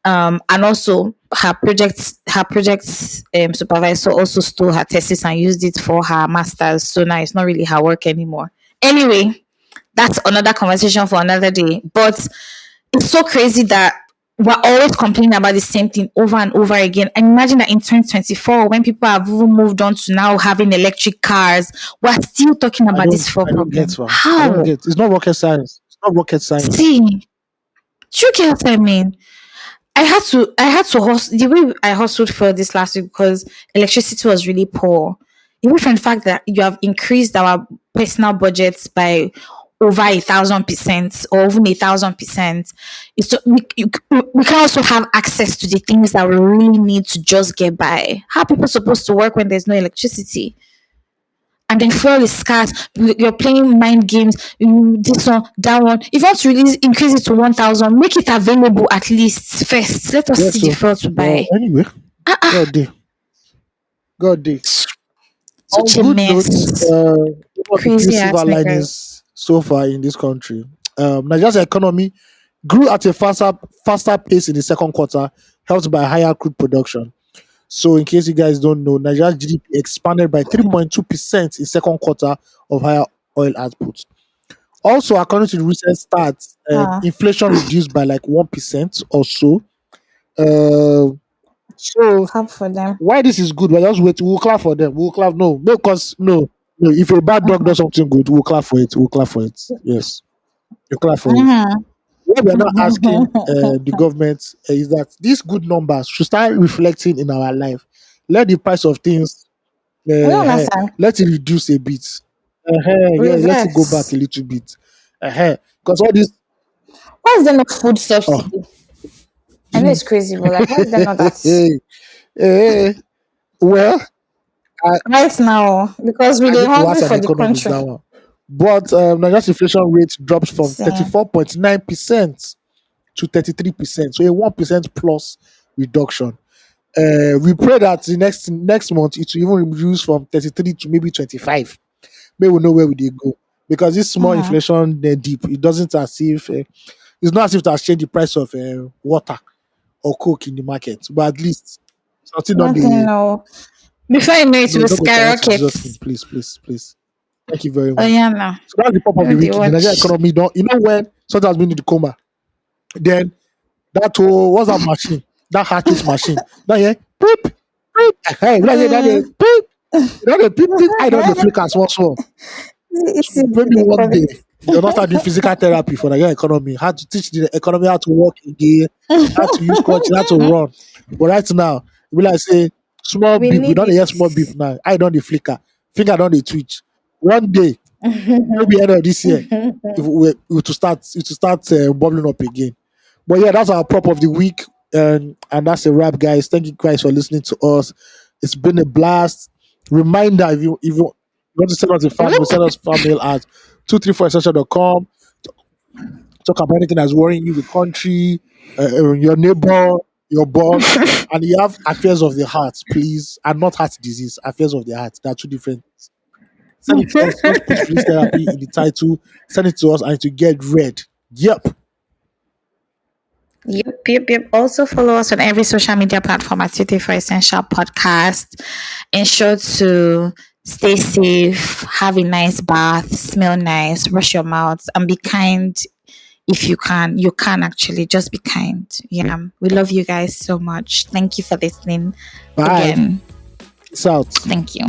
And also her projects supervisor also stole her thesis and used it for her masters. So now it's not really her work anymore. Anyway, that's another conversation for another day. But it's so crazy that we're always complaining about the same thing over and over again. And imagine that in 2024, when people have even moved on to now having electric cars, we're still talking I about don't this fuel I don't get problem. one. I don't How? get. It's not rocket science. It's not rocket science. See, do you get what I mean? I had to hustle the way I hustled for this last week because electricity was really poor. Even from the fact that you have increased our personal budgets by over 1,000% or even 1,000%, it's so we can also have access to the things that we really need to just get by. How are people supposed to work when there's no electricity? And then fuel is scarce. You're playing mind games. This one, that one. If you want to increase it to 1,000, make it available at least first. Let us Yes, see the so fuel to well, buy. anyway, God day. God day. On Such a good notes, mess. one of the few Crazy silver ass niggas. linings so far in this country. Nigeria's economy grew at a faster pace in the second quarter, helped by higher crude production. So, in case you guys don't know, Nigeria's GDP expanded by 3.2% in second quarter of higher oil output. Also, according to the recent stats, Ah, inflation reduced by like 1% or so. Uh, so, clap for them. why this is good? We're just wait. We'll clap for them. We'll clap. No, because no, no. If a bad dog does something good, we'll clap for it. We'll clap for it. Yes, you clap for it. Mm-hmm. what we are not asking the government is that these good numbers should start reflecting in our life. Let the price of things, I don't uh, understand. let it reduce a bit. Yeah, let it go back Reverse. a little bit. Because all this, Why is there no food oh, subsidy? I know it's crazy, but like, why is there not that eh, well, I, right now? Because we I are need to hungry ask an for the economist country. that one. But Nigeria's inflation rate dropped from See. 34.9% to 33%. So a 1% plus reduction. We pray that the next month it will even reduce from 33 to maybe 25. Maybe we know where we dey go. Because this small Hmm. inflation deep, it doesn't as if it's not as if it has changed the price of water or coke in the market. But at least something on Nothing, the no. Before you know it no, will don't go skyrocket skyrocket. Jesus name. Please, please, please. Thank you very Oh much. yeah, no. So that's the pop of the They week. The Nigerian watch. economy don't you know when something has been in the coma. Then that whole what's that machine? That heart rate machine. Now yeah, beep, beep. Hey, when I say that Mm. beep, that beep, beep, I don't flick as one small. It's So easy, maybe they one call day it. they'll not start doing physical therapy for the Nigerian economy. How to teach the economy how to work again, how to use crutches, how to run. But right now, we like say small We beep. We need don't it. hear small beep now. I don't the flicker. Finger don't the twitch. One day, maybe end of this year, if we to start bubbling up again. But yeah, that's our prop of the week, and that's a wrap, guys. Thank you guys for listening to us. It's been a blast. Reminder: if you want to send us a fan mail, send us fan mail at 234essential.com. Talk about anything that's worrying you, the country, your neighbor, your boss, and you have affairs of the heart, please, and not heart disease. Affairs of the heart. They are two different things. Send it to us. Just put release therapy in the title. Send it to us and to get read. Yep. Yep. Also follow us on every social media platform at City for Essential Podcast. Ensure to stay safe, have a nice bath, smell nice, brush your mouth, and be kind if you can. You can actually just be kind. Yeah. We love you guys so much. Thank you for listening Bye. again. Peace out. Thank you.